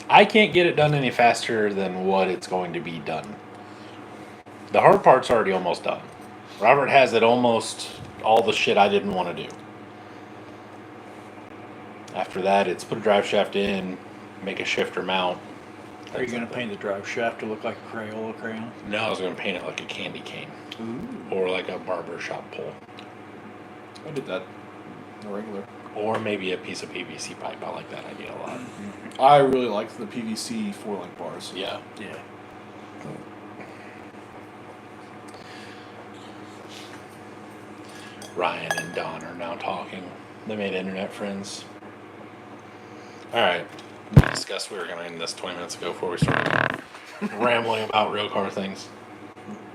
I can't get it done any faster than what it's going to be done. The hard part's already almost done. Robert has it almost all the shit I didn't want to do. After that, it's put a drive shaft in, make a shifter mount.
Are you going to paint the drive shaft to look like a Crayola crayon?
No, I was going to paint it like a candy cane. Or like a barber shop pole.
I did that. The regular.
Or maybe a piece of PVC pipe. I like that idea a lot.
I really liked the PVC 4-link bars.
Yeah.
Yeah.
Ryan and Don are now talking. They made internet friends. Alright. We discussed we were going to end this 20 minutes ago before we started rambling about real car things.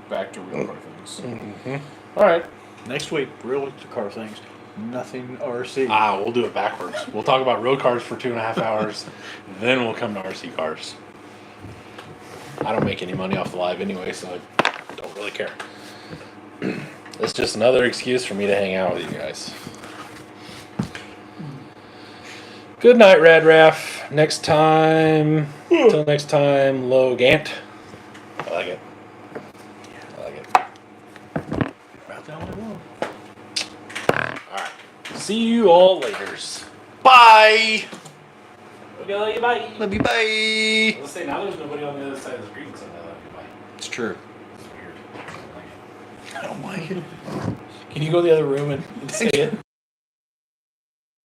Back to real car things.
Mm-hmm.
Alright.
Next week, real car things. Nothing RC.
We'll do it backwards. We'll talk about road cars for 2.5 hours, then we'll come to RC cars. I don't make any money off the live anyway, so I don't really care. It's just another excuse for me to hang out with you guys. Good night, Rad Raff. Next time. Until next time, Low Gant. I like it. I like it.
About the only one.
Alright. See you all laters.
Bye!
Okay, love you, bye.
Love you, bye!
Let's say now there's nobody on the other side of the screen, so I love you, bye.
It's true.
It's weird.
I don't like it.
Can you go to the other room and say it?